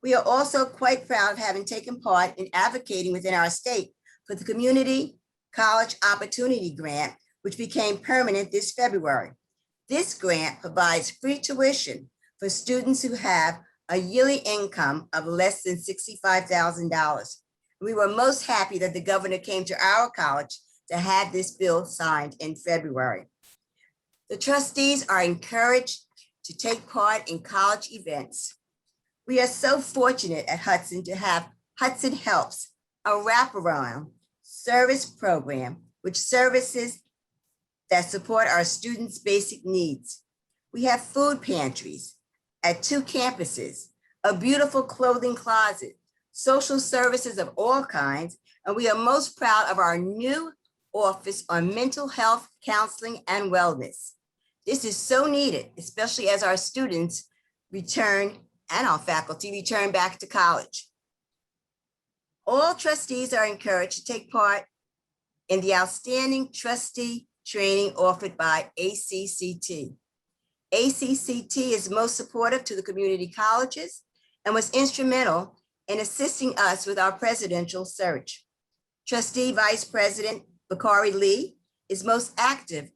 Speaker 18: We are also quite proud of having taken part in advocating within our state for the Community College Opportunity Grant, which became permanent this February. This grant provides free tuition for students who have a yearly income of less than $65,000. We were most happy that the governor came to our college to have this bill signed in February. The trustees are encouraged to take part in college events. We are so fortunate at Hudson to have Hudson Helps, a wraparound service program which services that support our students' basic needs. We have food pantries at 2 campuses, a beautiful clothing closet, social services of all kinds, and we are most proud of our new office on mental health, counseling, and wellness. This is so needed, especially as our students return and our faculty return back to college. All trustees are encouraged to take part in the outstanding trustee training offered by ACCT. ACCT is most supportive to the community colleges and was instrumental in assisting us with our presidential search. Trustee Vice President Bakari Lee is most active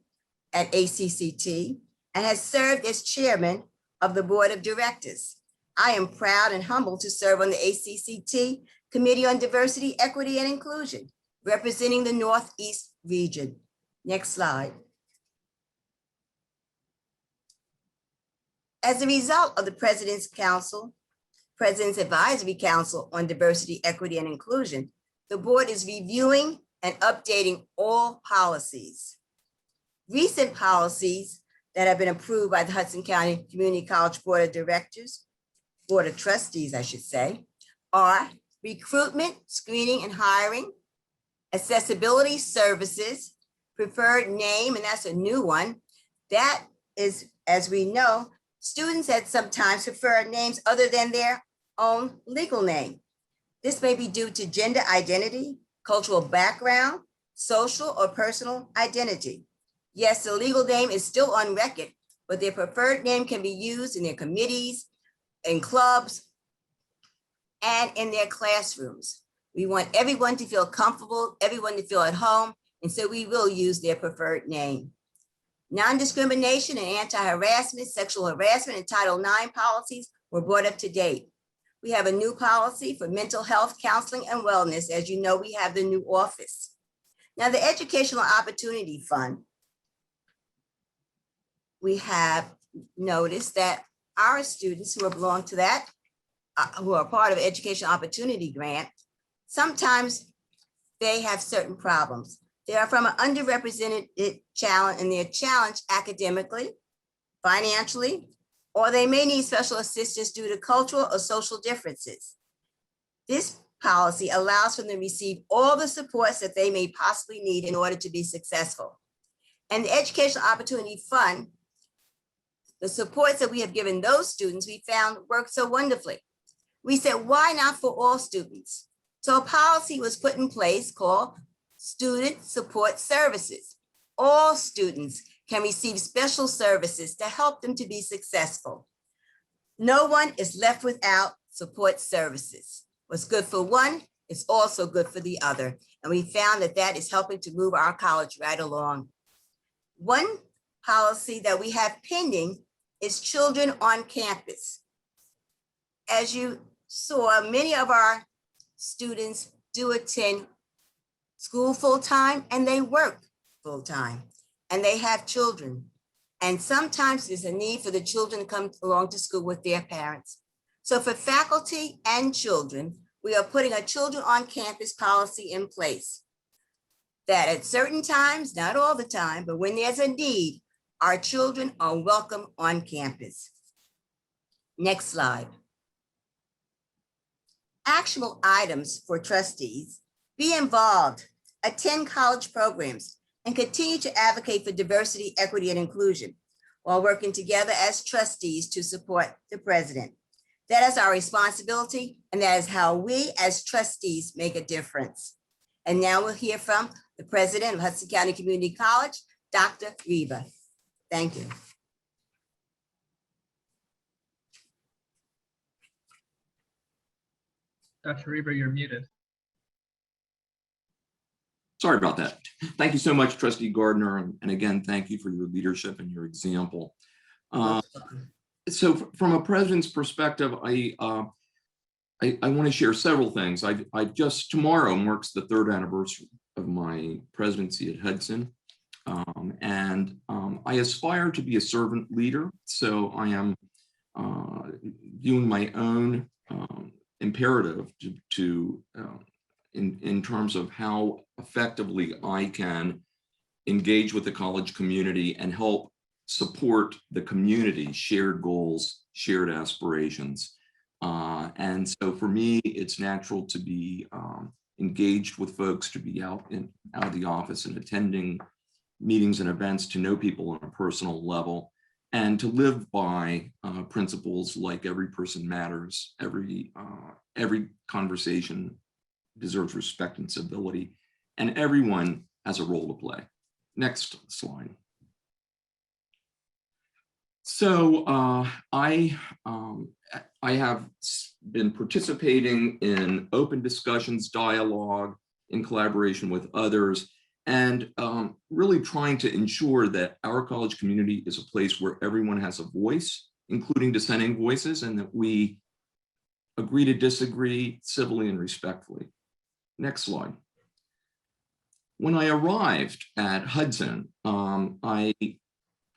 Speaker 18: at ACCT and has served as chairman of the board of directors. I am proud and humbled to serve on the ACCT Committee on Diversity, Equity, and Inclusion, representing the Northeast region. Next slide. As a result of the President's Advisory Council on Diversity, Equity, and Inclusion, the board is reviewing and updating all policies. Recent policies that have been approved by the Hudson County Community College Board of Directors, Board of Trustees, I should say, are recruitment, screening, and hiring, accessibility services, preferred name, and that's a new one. That is, as we know, students that sometimes prefer names other than their own legal name. This may be due to gender identity, cultural background, social or personal identity. Yes, the legal name is still on record, but their preferred name can be used in their committees, in clubs, and in their classrooms. We want everyone to feel comfortable, everyone to feel at home, and so we will use their preferred name. Non-discrimination and anti-harassment, sexual harassment, and Title IX policies were brought up to date. We have a new policy for mental health, counseling, and wellness. As you know, we have the new office. Now, the Educational Opportunity Fund, we have noticed that our students who belong to that, who are part of Education Opportunity Grant, sometimes they have certain problems. They are from an underrepresented challenge, and they're challenged academically, financially, or they may need special assistance due to cultural or social differences. This policy allows for them to receive all the supports that they may possibly need in order to be successful. And the Educational Opportunity Fund, the supports that we have given those students, we found work so wonderfully. We said, why not for all students? So a policy was put in place called Student Support Services. All students can receive special services to help them to be successful. No one is left without support services. What's good for one is also good for the other. And we found that that is helping to move our college right along. One policy that we have pending is children on campus. As you saw, many of our students do attend school full-time and they work full-time and they have children. And sometimes there's a need for the children to come along to school with their parents. So for faculty and children, we are putting a children on campus policy in place that at certain times, not all the time, but when there's a need, our children are welcome on campus. Next slide. Actionable items for trustees: be involved, attend college programs, and continue to advocate for diversity, equity, and inclusion while working together as trustees to support the president. That is our responsibility, and that is how we as trustees make a difference. And now we'll hear from the president of Hudson County Community College, Dr. Riva. Thank you.
Speaker 19: Dr. Riva, you're muted.
Speaker 17: Sorry about that. Thank you so much, Trustee Gardner. And again, thank you for your leadership and your example. So from a president's perspective, I want to share several things. I just, tomorrow marks the 3rd anniversary of my presidency at Hudson. I aspire to be a servant leader. So I am viewing my own imperative in terms of how effectively I can engage with the college community and help support the community, shared goals, shared aspirations. And so for me, it's natural to be engaged with folks, to be out of the office and attending meetings and events, to know people on a personal level, and to live by principles like every person matters, every conversation deserves respect and civility, and everyone has a role to play. Next slide. So I have been participating in open discussions, dialogue, in collaboration with others, and really trying to ensure that our college community is a place where everyone has a voice, including dissenting voices, and that we agree to disagree civilly and respectfully. Next slide. When I arrived at Hudson,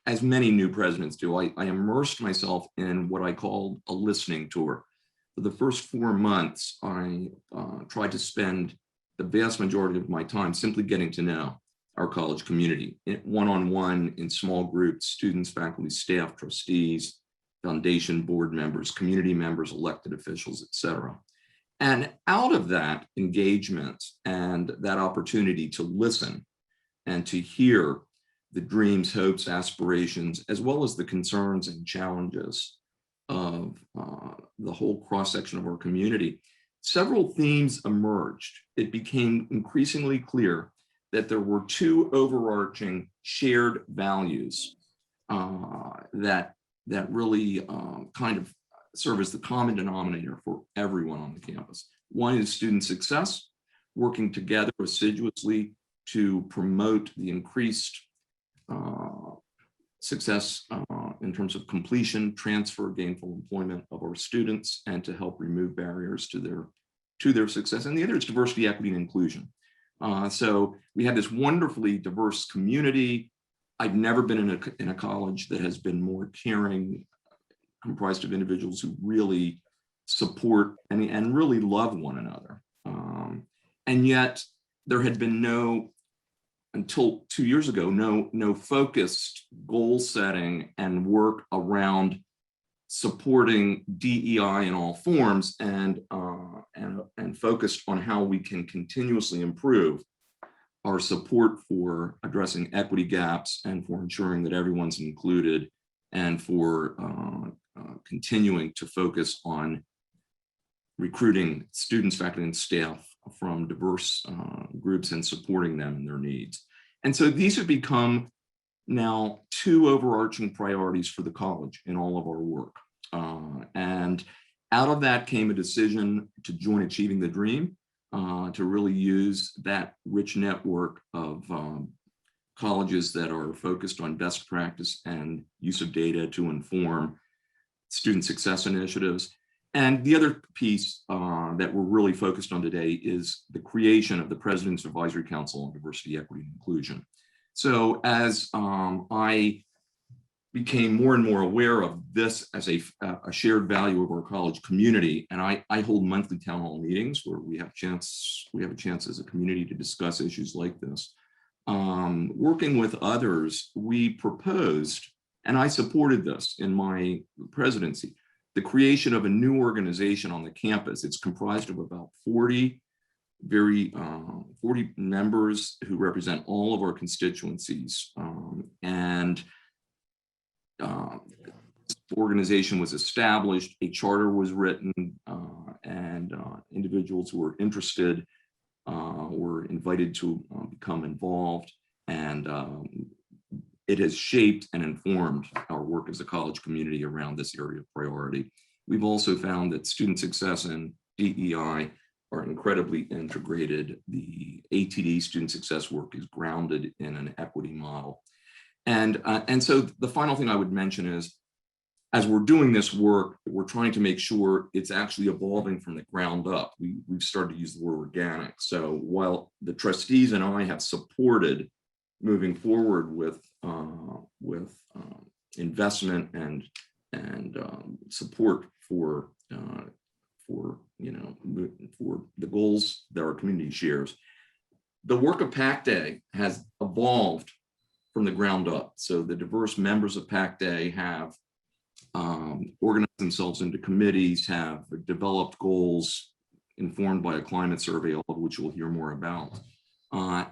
Speaker 17: as many new presidents do, I immersed myself in what I called a listening tour. For the first 4 months, I tried to spend the vast majority of my time simply getting to know our college community, one-on-one, in small groups, students, faculty, staff, trustees, foundation board members, community members, elected officials, et cetera. And out of that engagement and that opportunity to listen and to hear the dreams, hopes, aspirations, as well as the concerns and challenges of the whole cross-section of our community, several themes emerged. It became increasingly clear that there were 2 overarching shared values that really kind of serve as the common denominator for everyone on the campus. One is student success, working together assiduously to promote the increased success in terms of completion, transfer, gainful employment of our students, and to help remove barriers to their success. And the other is diversity, equity, and inclusion. So we have this wonderfully diverse community. I've never been in a college that has been more caring, comprised of individuals who really support and really love one another. And yet there had been until 2 years ago, no focused goal setting and work around supporting DEI in all forms and focused on how we can continuously improve our support for addressing equity gaps and for ensuring that everyone's included and for continuing to focus on recruiting students, faculty, and staff from diverse groups and supporting them in their needs. And so these have become now 2 overarching priorities for the college in all of our work. And out of that came a decision to join Achieving the Dream, to really use that rich network of colleges that are focused on best practice and use of data to inform student success initiatives. And the other piece that we're really focused on today is the creation of the President's Advisory Council on Diversity, Equity, and Inclusion. So as I became more and more aware of this as a shared value of our college community, and I hold monthly town hall meetings where we have a chance as a community to discuss issues like this. Working with others, we proposed, and I supported this in my presidency, the creation of a new organization on the campus. It's comprised of about 40 members who represent all of our constituencies. This organization was established, a charter was written, and individuals who were interested were invited to become involved. And it has shaped and informed our work as a college community around this area of priority. We've also found that student success and DEI are incredibly integrated. The ATD student success work is grounded in an equity model. And so the final thing I would mention is, as we're doing this work, we're trying to make sure it's actually evolving from the ground up. We've started to use the word organic. So while the trustees and I have supported moving forward with investment and support for the goals that our community shares, the work of PAC Day has evolved from the ground up. So the diverse members of PAC Day have organized themselves into committees, have developed goals informed by a climate survey, all of which we'll hear more about.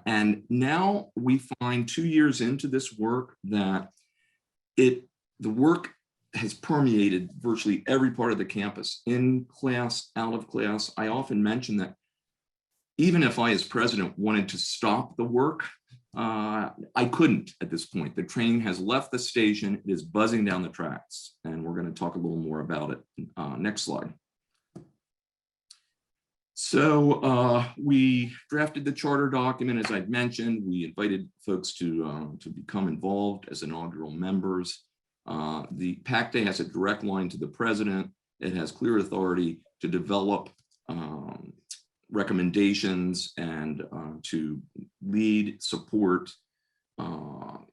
Speaker 17: And now we find 2 years into this work that the work has permeated virtually every part of the campus, in class, out of class. I often mention that even if I, as president, wanted to stop the work, I couldn't at this point. The train has left the station, it is buzzing down the tracks, and we're going to talk a little more about it. Next slide. So we drafted the charter document, as I'd mentioned. We invited folks to become involved as inaugural members. The PAC Day has a direct line to the president. It has clear authority to develop recommendations and to lead, support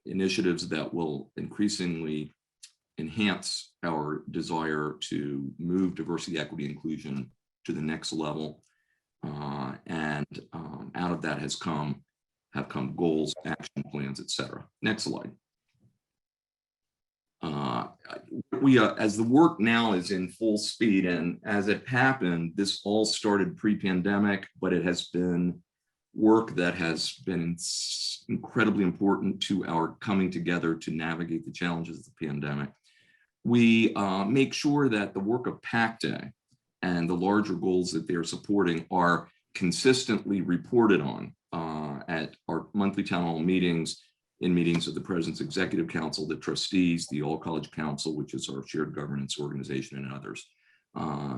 Speaker 17: initiatives that will increasingly enhance our desire to move diversity, equity, inclusion to the next level. And out of that have come goals, action plans, et cetera. Next slide. As the work now is in full speed, and as it happened, this all started pre-pandemic, but it has been work that has been incredibly important to our coming together to navigate the challenges of the pandemic. We make sure that the work of PAC Day and the larger goals that they are supporting are consistently reported on at our monthly town hall meetings, in meetings of the President's Executive Council, the trustees, the All College Council, which is our shared governance organization, and others.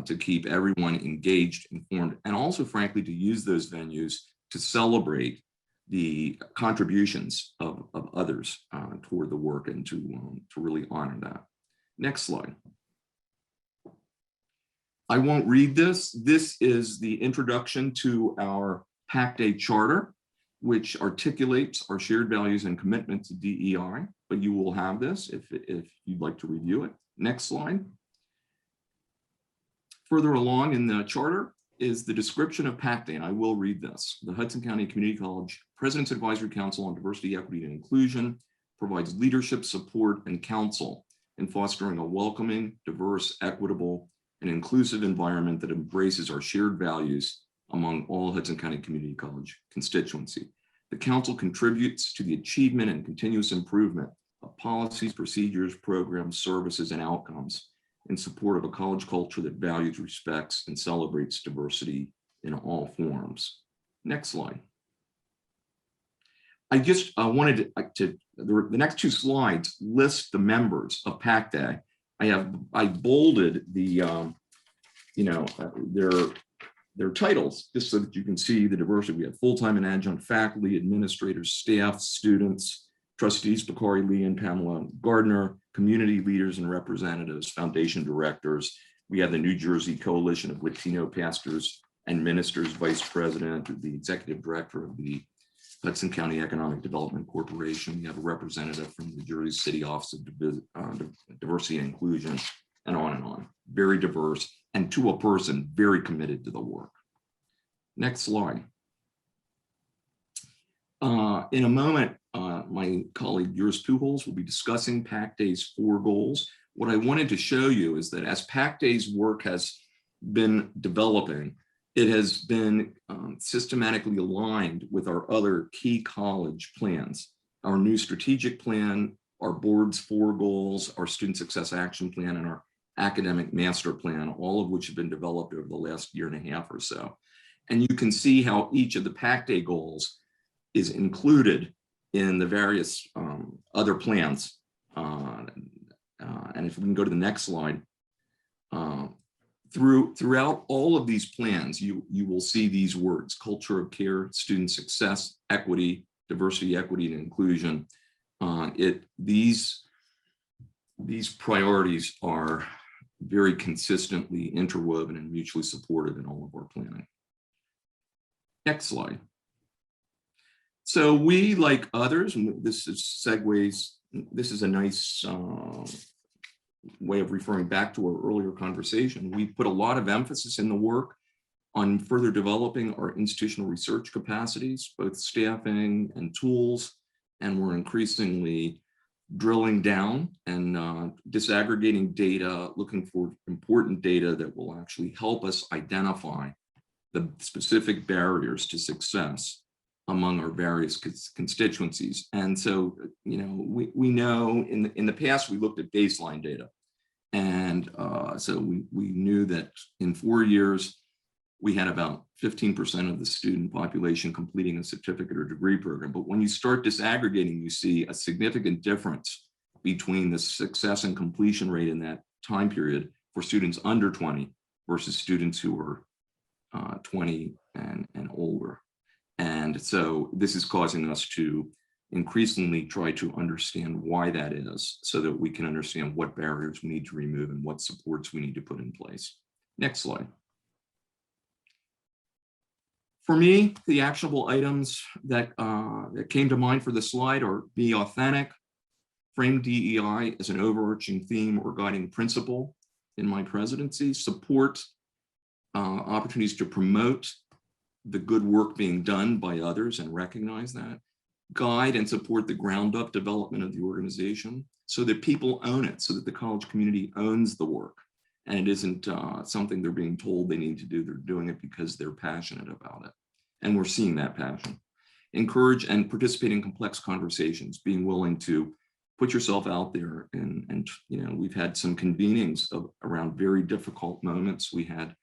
Speaker 17: to keep everyone engaged, informed, and also, frankly, to use those venues to celebrate the contributions of others toward the work and to really honor that. Next slide. I won't read this. This is the introduction to our PAC Day Charter, which articulates our shared values and commitment to DEI, but you will have this if you'd like to review it. Next slide. Further along in the charter is the description of PAC Day, and I will read this. The Hudson County Community College President's Advisory Council on Diversity, Equity, and Inclusion provides leadership, support, and counsel in fostering a welcoming, diverse, equitable, and inclusive environment that embraces our shared values among all Hudson County Community College constituency. The council contributes to the achievement and continuous improvement of policies, procedures, programs, services, and outcomes in support of a college culture that values, respects, and celebrates diversity in all forms. Next slide. I just wanted the next two slides list the members of PAC Day. I bolded the, their titles just so that you can see the diversity. We have full-time and adjunct faculty, administrators, staff, students, trustees, Bakari Lee and Pamela Gardner, community leaders and representatives, foundation directors. We have the New Jersey Coalition of Latino Pastors and Ministers, vice president, the executive director of the Hudson County Economic Development Corporation. We have a representative from the Jersey City Office of Diversity and Inclusion, and on and on. Very diverse, and to a person very committed to the work. Next slide. In a moment, my colleague Juris Pujols will be discussing PAC Day's 4 goals. What I wanted to show you is that as PAC Day's work has been developing, it has been systematically aligned with our other key college plans. Our new strategic plan, our board's 4 goals, our student success action plan, and our academic master plan, all of which have been developed over the last year and a half or so. And you can see how each of the PAC Day goals is included in the various other plans. And if we can go to the next slide, throughout all of these plans, you will see these words: culture of care, student success, equity, diversity, equity, and inclusion. These priorities are very consistently interwoven and mutually supportive in all of our planning. Next slide. So we, like others, and this is segues, this is a nice way of referring back to our earlier conversation. We put a lot of emphasis in the work on further developing our institutional research capacities, both staffing and tools, and we're increasingly drilling down and disaggregating data, looking for important data that will actually help us identify the specific barriers to success among our various constituencies. And so, we know in the past, we looked at baseline data. And so we knew that in 4 years, we had about 15% of the student population completing a certificate or degree program. But when you start disaggregating, you see a significant difference between the success and completion rate in that time period for students under 20 versus students who are 20 and older. And so this is causing us to increasingly try to understand why that is, so that we can understand what barriers we need to remove and what supports we need to put in place. Next slide. For me, the actionable items that came to mind for the slide are: be authentic, frame DEI as an overarching theme or guiding principle in my presidency, support opportunities to promote the good work being done by others and recognize that, guide and support the ground up development of the organization so that people own it, so that the college community owns the work and it isn't something they're being told they need to do. They're doing it because they're passionate about it. And we're seeing that passion. Encourage and participate in complex conversations, being willing to put yourself out there. And we've had some convenings around very difficult moments. We had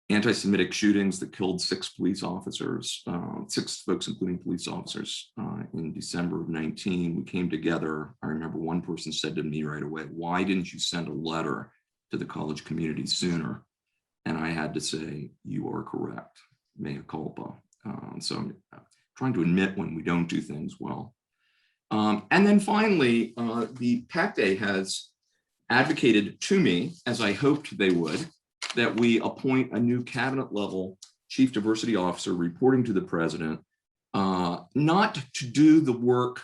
Speaker 17: anti-Semitic shootings that killed 6 police officers, 6 folks, including police officers, in December of 19. We came together. I remember one person said to me right away, "Why didn't you send a letter to the college community sooner. And I had to say, you are correct, mea culpa. So I'm trying to admit when we don't do things well. And then finally, the PACT has advocated to me, as I hoped they would, that we appoint a new cabinet level chief diversity officer reporting to the president, not to do the work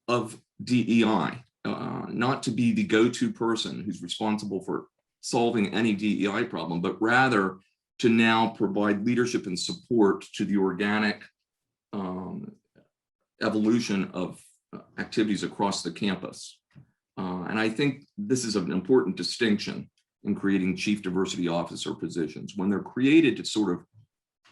Speaker 17: of DEI, not to be the go-to person who's responsible for solving any DEI problem, but rather to now provide leadership and support to the organic evolution of activities across the campus. And I think this is an important distinction in creating chief diversity officer positions. When they're created to sort of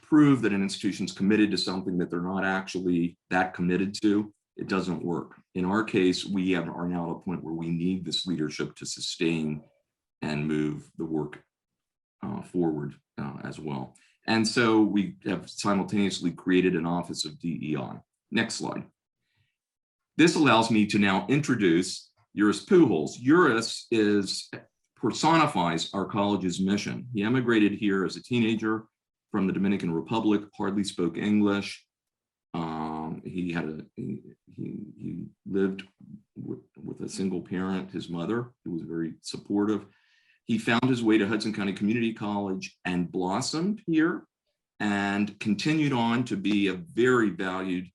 Speaker 17: prove that an institution's committed to something that they're not actually that committed to, it doesn't work. In our case, we are now at a point where we need this leadership to sustain and move the work forward as well. And so we have simultaneously created an Office of DEI. Next slide. This allows me to now introduce Eurus Pujols. Eurus personifies our college's mission. He emigrated here as a teenager from the Dominican Republic, hardly spoke English. He lived with a single parent, his mother, who was very supportive. He found his way to Hudson County Community College and blossomed here and continued on to be a very valued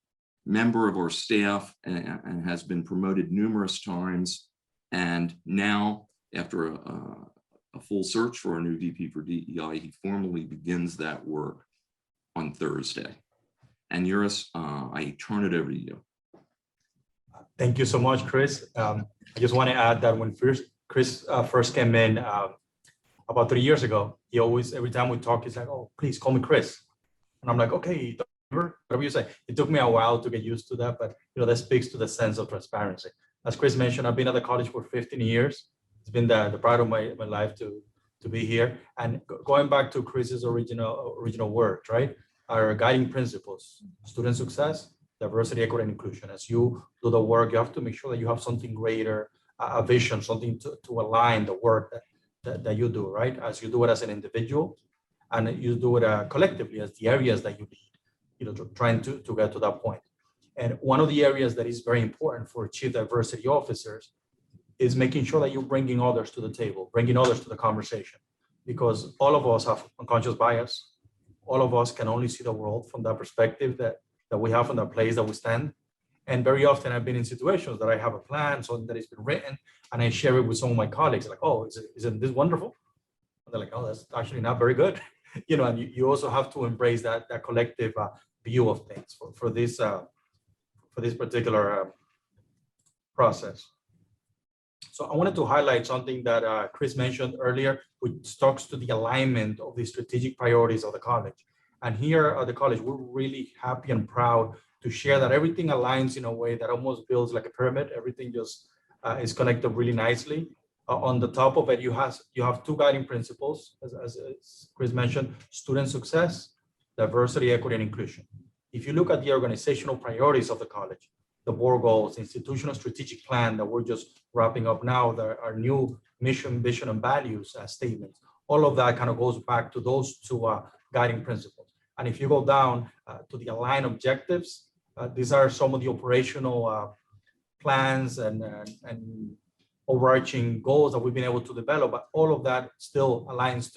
Speaker 17: member of our staff and has been promoted numerous times. And now, after a full search for a new VP for DEI, he formally begins that work on Thursday. And Eurus, I turn it over to you.
Speaker 20: Thank you so much, Chris. I just want to add that when Chris first came in about 3 years ago, he always, every time we talk, he's like, "Oh, please call me Chris." And I'm like, "Okay, whatever you say." It took me a while to get used to that, but that speaks to the sense of transparency. As Chris mentioned, I've been at the college for 15 years. It's been the pride of my life to be here. And going back to Chris's original words, right? Our guiding principles: student success, diversity, equity, and inclusion. As you do the work, you have to make sure that you have something greater, a vision, something to align the work that you do, right? As you do it as an individual, and you do it collectively as the areas that you lead, trying to get to that point. And one of the areas that is very important for chief diversity officers is making sure that you're bringing others to the table, bringing others to the conversation, because all of us have unconscious bias. All of us can only see the world from that perspective that we have from the place that we stand. And very often I've been in situations that I have a plan, something that has been written, and I share it with some of my colleagues, like, "Oh, isn't this wonderful?" And they're like, "Oh, that's actually not very good." And you also have to embrace that collective view of things for this particular process. So I wanted to highlight something that Chris mentioned earlier, which talks to the alignment of the strategic priorities of the college. And here at the college, we're really happy and proud to share that everything aligns in a way that almost builds like a pyramid. Everything just is connected really nicely. On the top of it, you have two guiding principles, as Chris mentioned: student success, diversity, equity, and inclusion. If you look at the organizational priorities of the college, the board goals, institutional strategic plan that we're just wrapping up now, our new mission, vision, and values statements, all of that kind of goes back to those two guiding principles. And if you go down to the aligned objectives, these are some of the operational plans and overarching goals that we've been able to develop, but all of that still aligns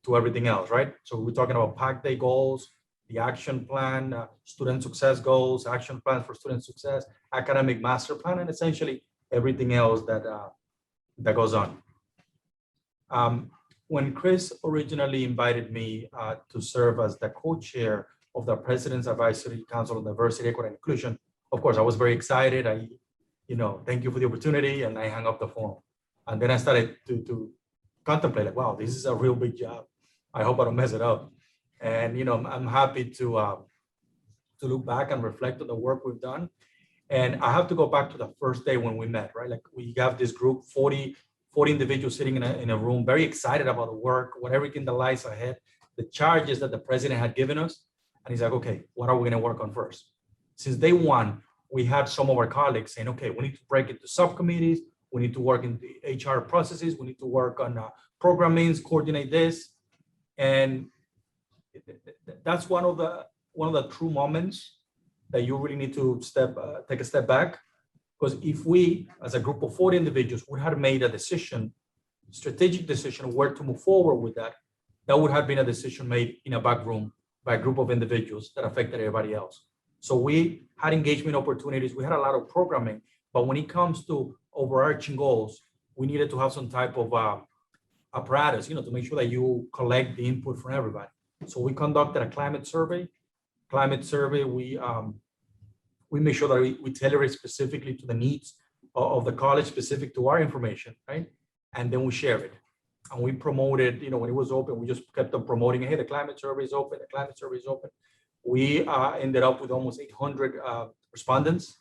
Speaker 20: to everything else, right? So we're talking about PAC Day goals, the action plan, student success goals, action plan for student success, academic master plan, and essentially everything else that goes on. When Chris originally invited me to serve as the co-chair of the President's Advisory Council on Diversity, Equity, and Inclusion, of course, I was very excited. Thank you for the opportunity, and I hung up the phone. And then I started to contemplate, like, wow, this is a real big job. I hope I don't mess it up. And I'm happy to look back and reflect on the work we've done. And I have to go back to the first day when we met, right? Like, we have this group, 40 individuals sitting in a room, very excited about the work, what everything that lies ahead, the charges that the president had given us. And he's like, "Okay, what are we going to work on first?" Since day one, we had some of our colleagues saying, "Okay, we need to break into subcommittees. We need to work in the HR processes. We need to work on programming, coordinate this. And that's one of the true moments that you really need to take a step back. Because if we, as a group of 40 individuals, would have made a decision, strategic decision of where to move forward with that, that would have been a decision made in a back room by a group of individuals that affected everybody else. So we had engagement opportunities. We had a lot of programming, but when it comes to overarching goals, we needed to have some type of apparatus, to make sure that you collect the input from everybody. So we conducted a climate survey. We make sure that we tailor it specifically to the needs of the college, specific to our information, right? And then we share it. And we promoted, when it was open, we just kept on promoting, hey, the climate survey is open, the climate survey is open. We ended up with almost 800 respondents.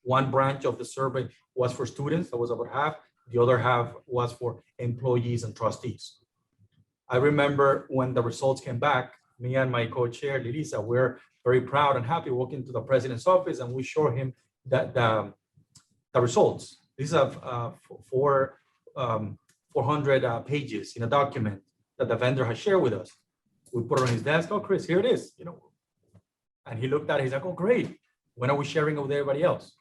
Speaker 20: One branch of the survey was for students, that was about half. The other half was for employees and trustees. I remember when the results came back, me and my co-chair, Lilisa, we're very proud and happy walking to the president's office, and we show him that the results. These are 400 pages in a document that the vendor has shared with us. We put it on his desk. Oh, Chris, here it is. And he looked at it. He's like, oh, great. When are we sharing it with everybody else?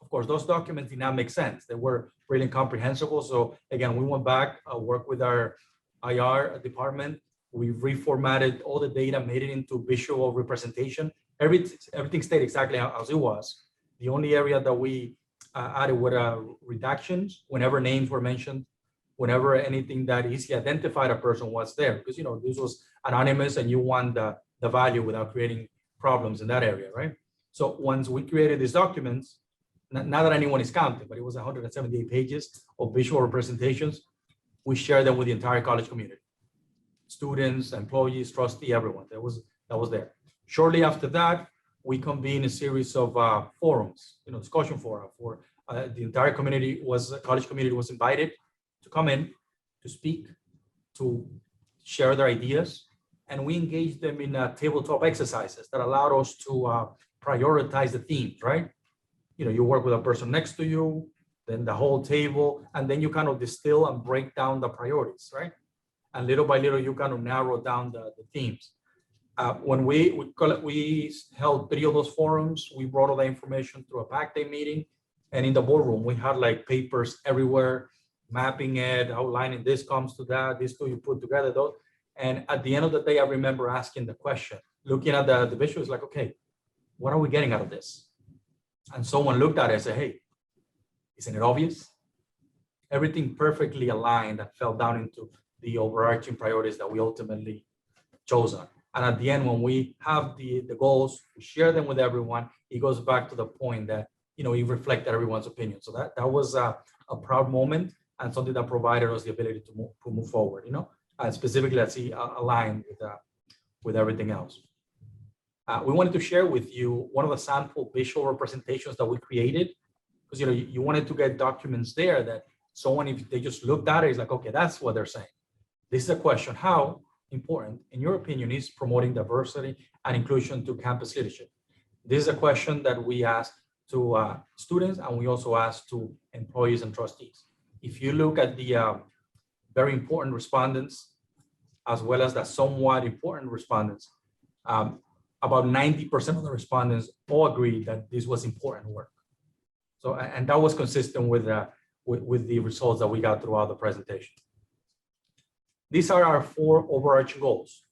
Speaker 20: Of course, those documents did not make sense. They were really incomprehensible. So again, we went back, worked with our IR department. We reformatted all the data, made it into visual representation. Everything stayed exactly as it was. The only area that we added were redactions whenever names were mentioned, whenever anything that easily identified a person was there, because this was anonymous and you want the value without creating problems in that area, right? So once we created these documents, not that anyone is counting, but it was 178 pages of visual representations. We shared them with the entire college community, students, employees, trustee, everyone that was there. Shortly after that, we convened a series of forums, discussion fora for the entire community. College community was invited to come in, to speak, to share their ideas, and we engaged them in tabletop exercises that allowed us to prioritize the themes, right? You work with a person next to you, then the whole table, and then you kind of distill and break down the priorities, right? And little by little, you kind of narrow down the themes. When we held 3 of those forums, we brought all the information through a PAC day meeting, and in the boardroom, we had like papers everywhere, mapping it, outlining this comes to that, these two you put together, those. And at the end of the day, I remember asking the question, looking at the visuals, like, okay, what are we getting out of this? And someone looked at it and said, hey, isn't it obvious? Everything perfectly aligned and fell down into the overarching priorities that we ultimately chose on. And at the end, when we have the goals, we share them with everyone, it goes back to the point that, it reflected everyone's opinion. So that was a proud moment and something that provided us the ability to move forward, and specifically, let's see, aligned with everything else. We wanted to share with you one of the sample visual representations that we created, because you wanted to get documents there that someone, if they just looked at it, is like, okay, that's what they're saying. This is a question: how important, in your opinion, is promoting diversity and inclusion to campus leadership? This is a question that we asked to students, and we also asked to employees and trustees. If you look at the very important respondents, as well as the somewhat important respondents, about 90% of the respondents all agreed that this was important work. So, and that was consistent with the results that we got throughout the presentation. These are our 4 overarching goals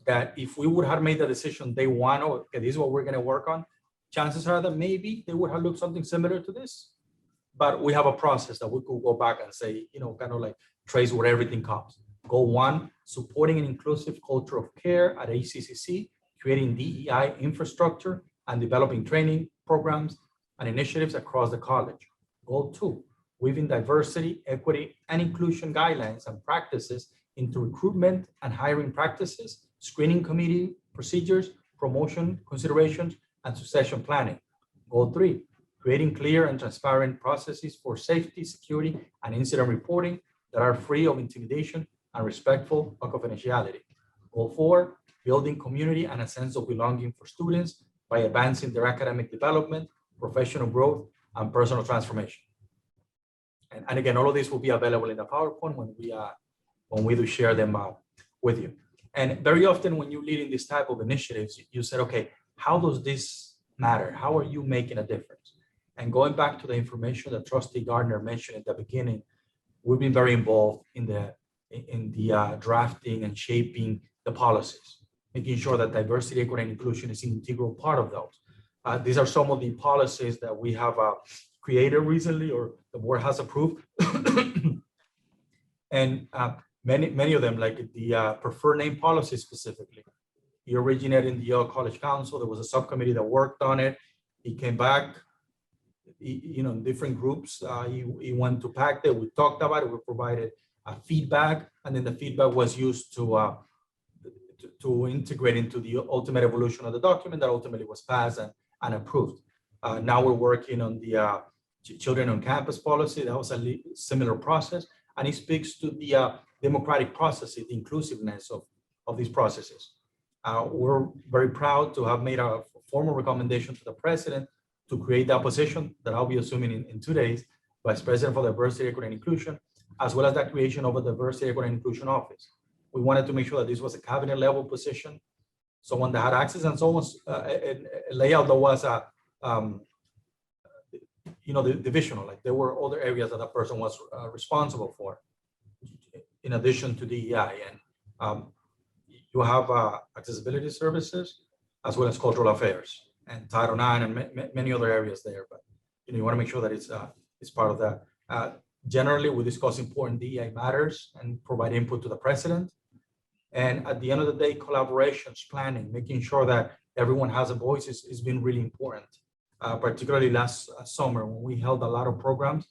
Speaker 20: that if we would have made the decision day one, okay, this is what we're going to work on, chances are that maybe they would have looked something similar to this. But we have a process that we could go back and say, kind of like trace where everything comes. Goal 1, supporting an inclusive culture of care at ACCC, creating DEI infrastructure and developing training programs and initiatives across the college. Goal 2, weaving diversity, equity, and inclusion guidelines and practices into recruitment and hiring practices, screening committee procedures, promotion considerations, and succession planning. Goal 3, creating clear and transparent processes for safety, security, and incident reporting that are free of intimidation and respectful of confidentiality. Goal 4, building community and a sense of belonging for students by advancing their academic development, professional growth, and personal transformation. And again, all of this will be available in the PowerPoint when we do share them with you. And very often when you're leading this type of initiatives, you said, okay, how does this matter? How are you making a difference? And going back to the information that Trustee Gardner mentioned at the beginning, we've been very involved in the drafting and shaping the policies, making sure that diversity, equity, and inclusion is an integral part of those. These are some of the policies that we have created recently or the board has approved. And many of them, like the preferred name policy specifically, he originated in the Yale College Council. There was a subcommittee that worked on it. He came back, in different groups. He went to PAC Day. We talked about it. We provided feedback, and then the feedback was used to integrate into the ultimate evolution of the document that ultimately was passed and approved. Now we're working on the Children on Campus policy. That was a similar process, and it speaks to the democratic processes, the inclusiveness of these processes. We're very proud to have made a formal recommendation to the president to create that position that I'll be assuming in 2 days, Vice President for Diversity, Equity, and Inclusion, as well as that creation of a Diversity, Equity, and Inclusion Office. We wanted to make sure that this was a cabinet level position, someone that had access, and someone's a layout that was the divisional, like there were other areas that that person was responsible for, in addition to DEI. And you have accessibility services, as well as cultural affairs and Title IX and many other areas there. But you want to make sure that it's part of that. Generally, we discuss important DEI matters and provide input to the president. And at the end of the day, collaborations, planning, making sure that everyone has a voice has been really important. Particularly last summer when we held a lot of programs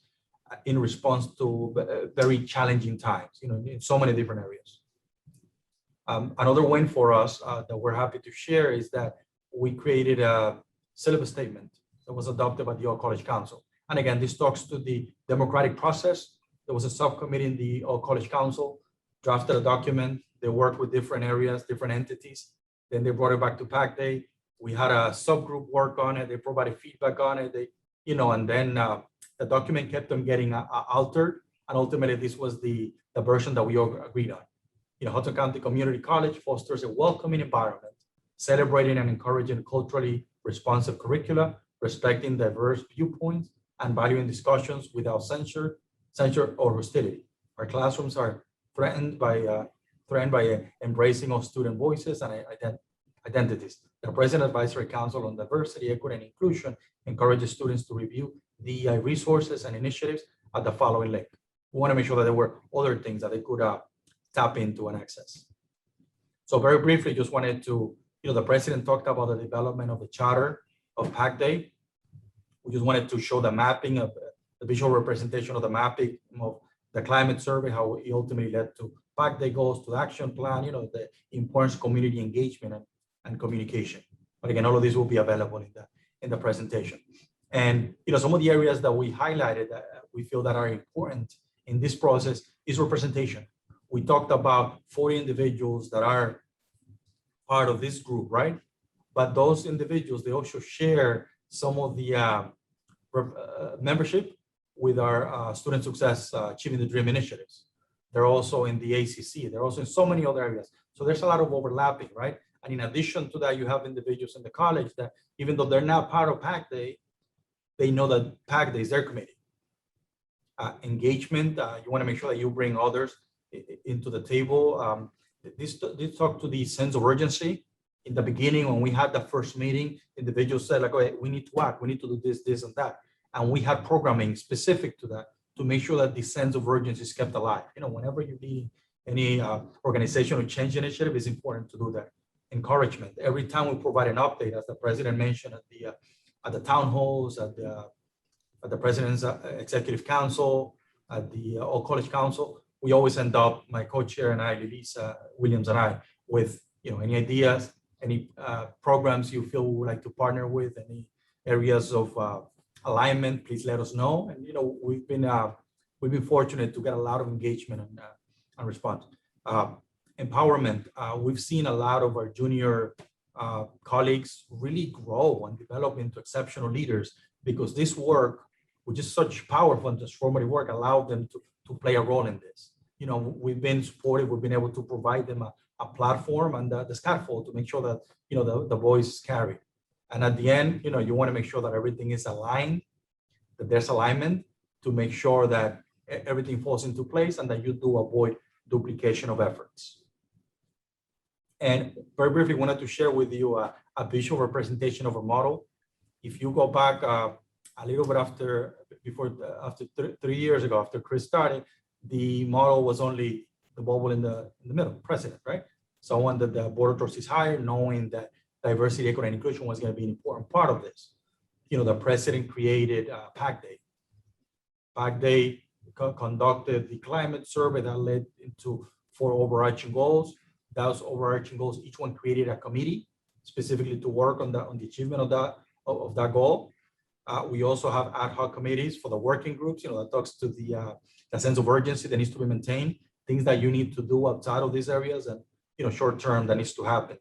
Speaker 20: in response to very challenging times, in so many different areas. Another win for us that we're happy to share is that we created a syllabus statement that was adopted by the Yale College Council. And again, this talks to the democratic process. There was a subcommittee in the Yale College Council, drafted a document. They worked with different areas, different entities. Then they brought it back to PAC Day. We had a subgroup work on it. They provided feedback on it. And then the document kept on getting altered. And ultimately, this was the version that we all agreed on. Hudson County Community College fosters a welcoming environment, celebrating and encouraging culturally responsive curricula, respecting diverse viewpoints, and valuing discussions without censure or hostility. Our classrooms are threatened by embracing of student voices and identities. The President Advisory Council on Diversity, Equity, and Inclusion encourages students to review DEI resources and initiatives at the following link. We want to make sure that there were other things that they could tap into and access. So very briefly, just wanted to, the President talked about the development of the charter of PAC Day. We just wanted to show the mapping of the visual representation of the mapping of the climate survey, how it ultimately led to PAC Day goals, to the action plan, the importance of community engagement and communication. But again, all of this will be available in the presentation. And some of the areas that we highlighted that we feel that are important in this process is representation. We talked about 40 individuals that are part of this group, right? But those individuals, they also share some of the membership with our Student Success Achieving the Dream initiatives. They're also in the ACC. They're also in so many other areas. So there's a lot of overlapping, right? And in addition to that, you have individuals in the college that even though they're not part of PAC Day, they know that PAC Day is their committee. Engagement, you want to make sure that you bring others into the table. This talk to the sense of urgency. In the beginning, when we had the first meeting, individuals said, like, okay, we need to act, we need to do this, this, and that. And we had programming specific to that to make sure that the sense of urgency is kept alive. Whenever you lead any organizational change initiative, it's important to do that. Encouragement. Every time we provide an update, as the president mentioned at the town halls, at the president's executive council, at the All College Council, we always end up, my co-chair and I, Lisa Williams and I, with any ideas, any programs you feel we would like to partner with, any areas of alignment, please let us know. And we've been fortunate to get a lot of engagement and response. Empowerment. We've seen a lot of our junior colleagues really grow and develop into exceptional leaders because this work which is such powerful and transformative work, allow them to play a role in this. You know, we've been supportive, we've been able to provide them a platform and the scaffold to make sure that, you know, the voice is carried. And at the end, you know, you want to make sure that everything is aligned, that there's alignment to make sure that everything falls into place and that you do avoid duplication of efforts. And very briefly, wanted to share with you a visual representation of a model. If you go back a little bit after 3 years ago, after Chris started, the model was only the bubble in the middle, president, right? Someone that the board of trustees hired, knowing that diversity, equity, and inclusion was going to be an important part of this. You know, the president created PAC Day. PAC Day conducted the climate survey that led into 4 overarching goals. Those overarching goals, each one created a committee specifically to work on the achievement of that goal. We also have ad hoc committees for the working groups, you know, that talks to the sense of urgency that needs to be maintained, things that you need to do outside of these areas, and, you know, short term that needs to happen.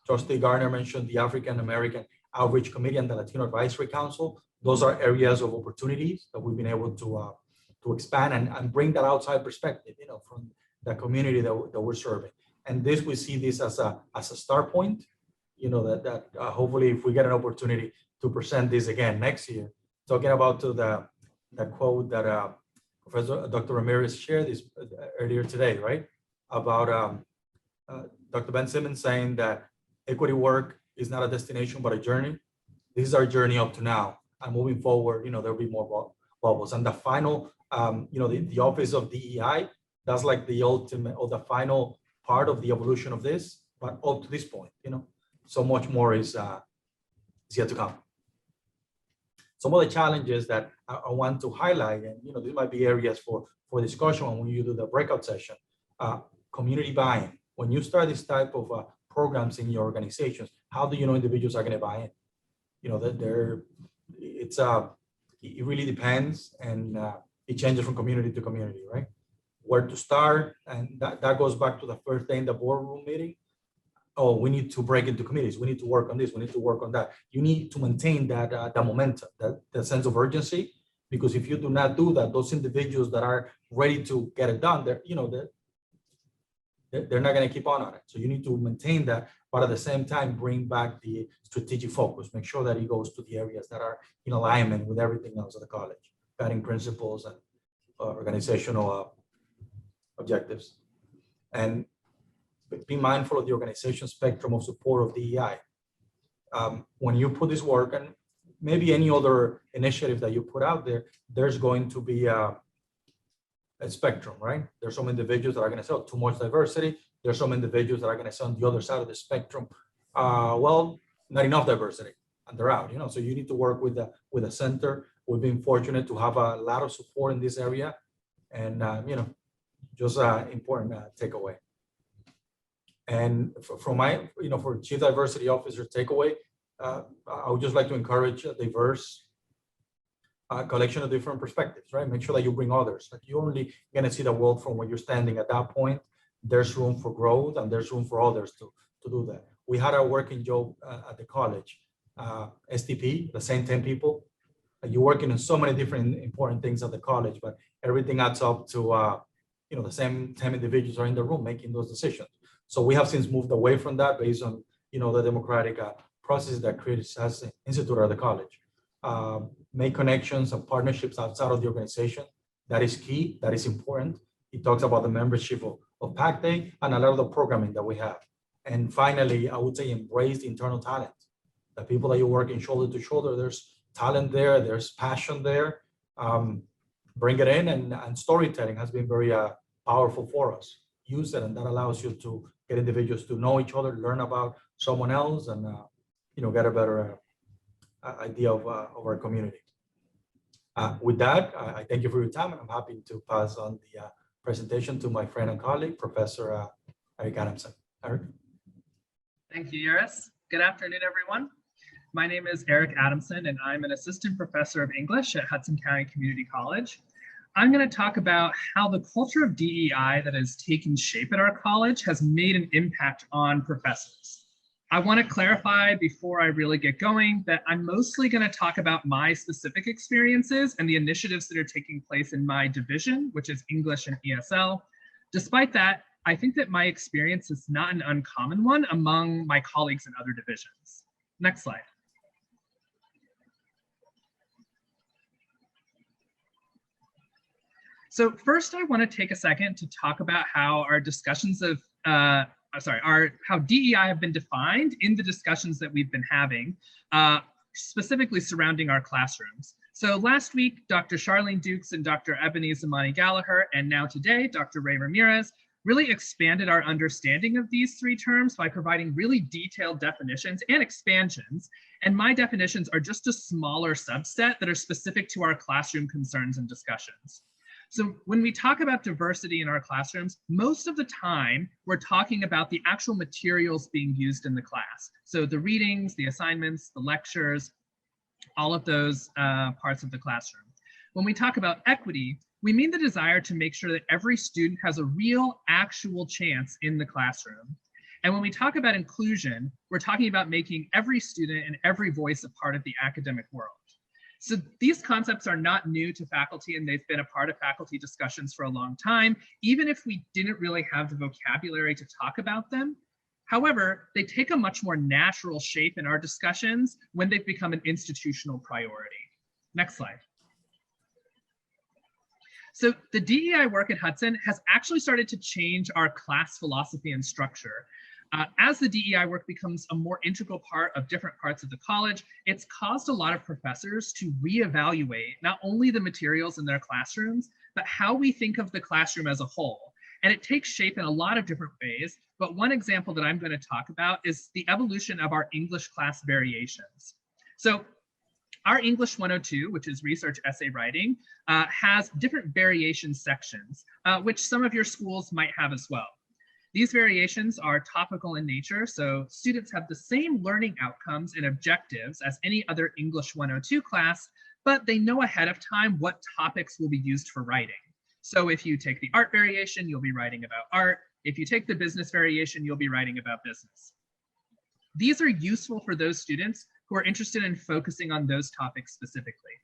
Speaker 20: Trustee Gardner mentioned the African American Outreach Committee and the Latino Advisory Council. Those are areas of opportunities that we've been able to expand and bring that outside perspective, you know, from the community that we're serving. And this, we see this as a start point, you know, that hopefully if we get an opportunity to present this again next year, talking about the quote that Professor Dr. Ramirez shared this earlier today, right? About Dr. Ben Simmons saying that equity work is not a destination, but a journey. This is our journey up to now. And moving forward, you know, there'll be more bubbles. And the final, you know, the Office of DEI, that's like the ultimate or the final part of the evolution of this. But up to this point, you know, so much more is yet to come. Some of the challenges that I want to highlight, and, you know, these might be areas for discussion when you do the breakout session. Community buy-in. When you start this type of programs in your organizations, how do you know individuals are going to buy in? You know, that it really depends, and it changes from community to community, right? Where to start, and that goes back to the first day in the boardroom meeting. Oh, we need to break into committees. We need to work on this. We need to work on that. You need to maintain that momentum, that sense of urgency, because if you do not do that, those individuals that are ready to get it done, they're not going to keep on it. So you need to maintain that, but at the same time, bring back the strategic focus. Make sure that it goes to the areas that are in alignment with everything else at the college, guiding principles and organizational objectives. And be mindful of the organization spectrum of support of DEI. When you put this work, and maybe any other initiative that you put out there, there's going to be a spectrum, right? There's some individuals that are going to say, oh, too much diversity. There's some individuals that are going to say on the other side of the spectrum, well, not enough diversity, and they're out. You know, so you need to work with the center. We've been fortunate to have a lot of support in this area, and you know, just important takeaway. And from my, you know, for Chief Diversity Officer takeaway, I would just like to encourage a diverse collection of different perspectives, right? Make sure that you bring others. Like, you're only going to see the world from where you're standing at that point. There's room for growth, and there's room for others to do that. We had a working joke at the college, STP, the same 10 people. You're working on so many different important things at the college, but everything adds up to, you know, the same 10 individuals are in the room making those decisions. So we have since moved away from that based on, you know, the democratic process that CRIS has instituted at the college. Make connections and partnerships outside of the organization. That is key. That is important. It talks about the membership of PAC Day and a lot of the programming that we have. And finally, I would say embrace the internal talent. The people that you're working shoulder to shoulder, there's talent there, there's passion there. Bring it in, and storytelling has been very powerful for us. Use it, and that allows you to get individuals to know each other, learn about someone else, and you know, get a better idea of our community. With that, I thank you for your time, and I'm happy to pass on the presentation to my friend and colleague, Professor Eric Adamson. Eric.
Speaker 19: Thank you, Yaris. Good afternoon, everyone. My name is Eric Adamson, and I'm an assistant professor of English at Hudson County Community College. I'm going to talk about how the culture of DEI that has taken shape at our college has made an impact on professors. I want to clarify before I really get going that I'm mostly going to talk about my specific experiences and the initiatives that are taking place in my division, which is English and ESL. Despite that, I think that my experience is not an uncommon one among my colleagues in other divisions. Next slide. So first, I want to take a second to talk about how our discussions of, how DEI have been defined in the discussions that we've been having, specifically surrounding our classrooms. So last week, Dr. Charlene Dukes and Dr. Ebony Zamani Gallagher, and now today, Dr. Ray Ramirez, really expanded our understanding of these three terms by providing really detailed definitions and expansions. And my definitions are just a smaller subset that are specific to our classroom concerns and discussions. So when we talk about diversity in our classrooms, most of the time we're talking about the actual materials being used in the class. So the readings, the assignments, the lectures, all of those parts of the classroom. When we talk about equity, we mean the desire to make sure that every student has a real, actual chance in the classroom. And when we talk about inclusion, we're talking about making every student and every voice a part of the academic world. So these concepts are not new to faculty, and they've been a part of faculty discussions for a long time, even if we didn't really have the vocabulary to talk about them. However, they take a much more natural shape in our discussions when they've become an institutional priority. Next slide. So the DEI work at Hudson has actually started to change our class philosophy and structure. As the DEI work becomes a more integral part of different parts of the college, it's caused a lot of professors to reevaluate not only the materials in their classrooms, but how we think of the classroom as a whole. And it takes shape in a lot of different ways, but one example that I'm going to talk about is the evolution of our English class variations. So our English 102, which is research essay writing, has different variation sections, which some of your schools might have as well. These variations are topical in nature, so students have the same learning outcomes and objectives as any other English 102 class, but they know ahead of time what topics will be used for writing. So if you take the art variation, you'll be writing about art. If you take the business variation, you'll be writing about business. These are useful for those students who are interested in focusing on those topics specifically.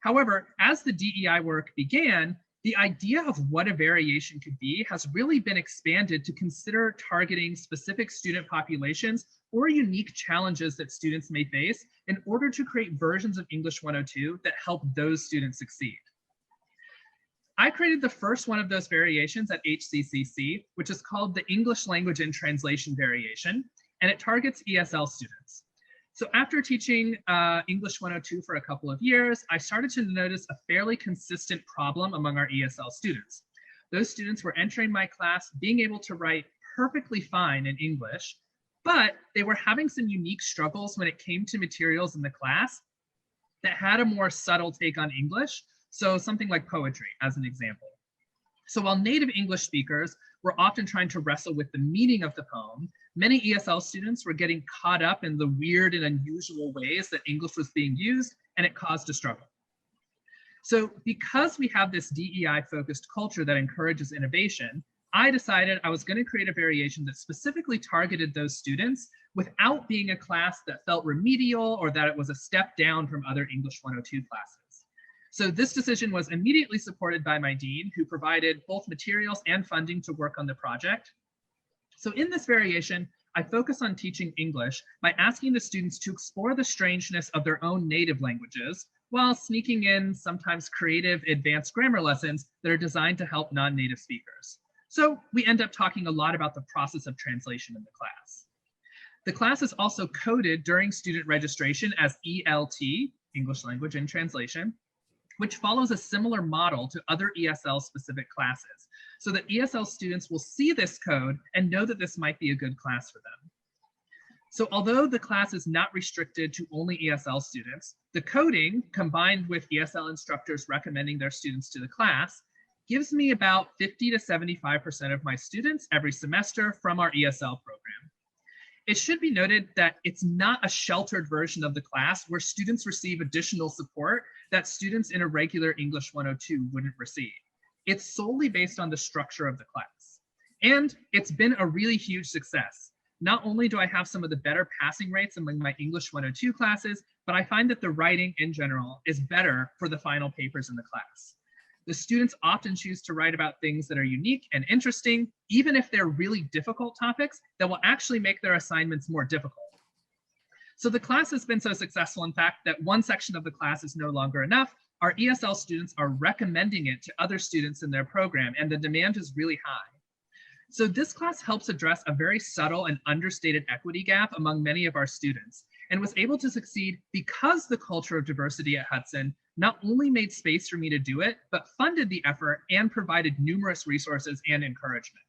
Speaker 19: However, as the DEI work began, the idea of what a variation could be has really been expanded to consider targeting specific student populations or unique challenges that students may face in order to create versions of English 102 that help those students succeed. I created the first one of those variations at HCCC, which is called the English Language and Translation Variation, and it targets ESL students. So after teaching English 102 for a couple of years, I started to notice a fairly consistent problem among our ESL students. Those students were entering my class being able to write perfectly fine in English, but they were having some unique struggles when it came to materials in the class that had a more subtle take on English. So something like poetry, as an example. So while native English speakers were often trying to wrestle with the meaning of the poem, many ESL students were getting caught up in the weird and unusual ways that English was being used, and it caused a struggle. So because we have this DEI-focused culture that encourages innovation, I decided I was going to create a variation that specifically targeted those students without being a class that felt remedial or that it was a step down from other English 102 classes. So this decision was immediately supported by my dean, who provided both materials and funding to work on the project. So in this variation, I focus on teaching English by asking the students to explore the strangeness of their own native languages, while sneaking in sometimes creative advanced grammar lessons that are designed to help non-native speakers. So we end up talking a lot about the process of translation in the class. The class is also coded during student registration as ELT, English Language and Translation, which follows a similar model to other ESL specific classes, so that ESL students will see this code and know that this might be a good class for them. So although the class is not restricted to only ESL students, the coding, combined with ESL instructors recommending their students to the class, gives me about 50 to 75% of my students every semester from our ESL program. It should be noted that it's not a sheltered version of the class where students receive additional support that students in a regular English 102 wouldn't receive. It's solely based on the structure of the class. And it's been a really huge success. not only do I have some of the better passing rates among my English 102 classes, but I find that the writing in general is better for the final papers in the class. The students often choose to write about things that are unique and interesting, even if they're really difficult topics that will actually make their assignments more difficult. So the class has been so successful, in fact, that one section of the class is no longer enough. Our ESL students are recommending it to other students in their program, and the demand is really high. So this class helps address a very subtle and understated equity gap among many of our students, and was able to succeed because the culture of diversity at Hudson not only made space for me to do it, but funded the effort and provided numerous resources and encouragement.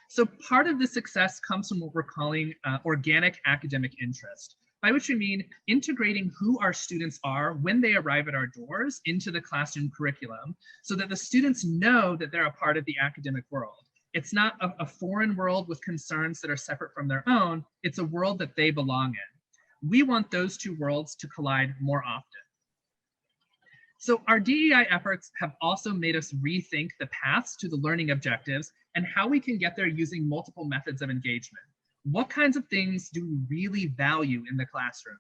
Speaker 19: So part of the success comes from what we're calling organic academic interest, by which we mean integrating who our students are when they arrive at our doors into the classroom curriculum, so that the students know that they're a part of the academic world. It's not a foreign world with concerns that are separate from their own. It's a world that they belong in. We want those two worlds to collide more often. So our DEI efforts have also made us rethink the paths to the learning objectives and how we can get there using multiple methods of engagement. What kinds of things do we really value in the classroom?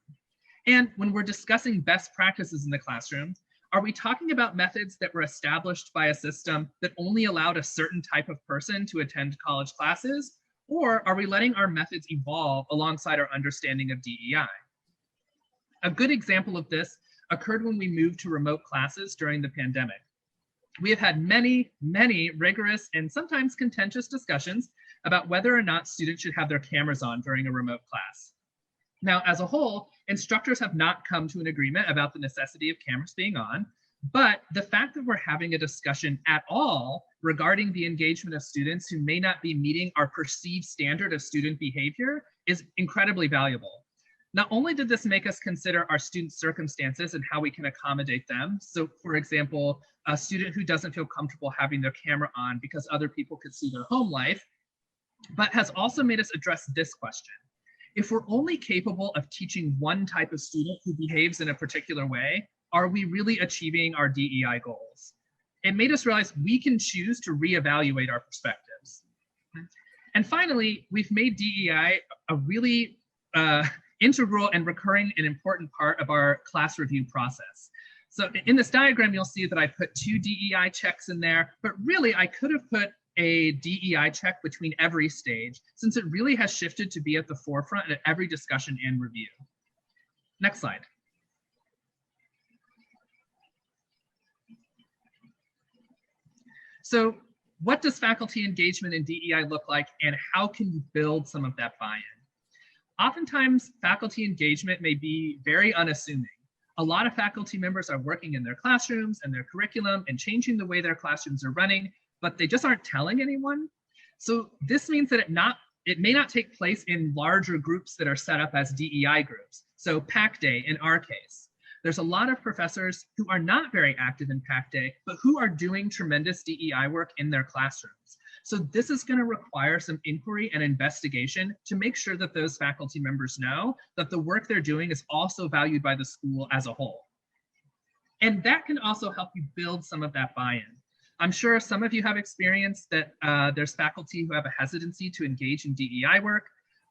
Speaker 19: And when we're discussing best practices in the classroom, are we talking about methods that were established by a system that only allowed a certain type of person to attend college classes? Or are we letting our methods evolve alongside our understanding of DEI? A good example of this occurred when we moved to remote classes during the pandemic. We have had many, many rigorous and sometimes contentious discussions about whether or not students should have their cameras on during a remote class. Now, as a whole, instructors have not come to an agreement about the necessity of cameras being on, but the fact that we're having a discussion at all regarding the engagement of students who may not be meeting our perceived standard of student behavior is incredibly valuable. Not only did this make us consider our students' circumstances and how we can accommodate them. So for example, a student who doesn't feel comfortable having their camera on because other people could see their home life, but has also made us address this question. If we're only capable of teaching one type of student who behaves in a particular way, are we really achieving our DEI goals? It made us realize we can choose to reevaluate our perspectives. And finally, we've made DEI a really integral and recurring and important part of our class review process. So in this diagram, you'll see that I put 2 DEI checks in there, but really I could have put a DEI check between every stage, since it really has shifted to be at the forefront at every discussion and review. Next slide. So what does faculty engagement in DEI look like, and how can you build some of that buy-in? Oftentimes, faculty engagement may be very unassuming. A lot of faculty members are working in their classrooms and their curriculum and changing the way their classrooms are running, but they just aren't telling anyone. So this means that it may not take place in larger groups that are set up as DEI groups. So PAC Day in our case. There's a lot of professors who are not very active in PAC Day, but who are doing tremendous DEI work in their classrooms. So this is going to require some inquiry and investigation to make sure that those faculty members know that the work they're doing is also valued by the school as a whole. And that can also help you build some of that buy-in. I'm sure some of you have experienced that there's faculty who have a hesitancy to engage in DEI work.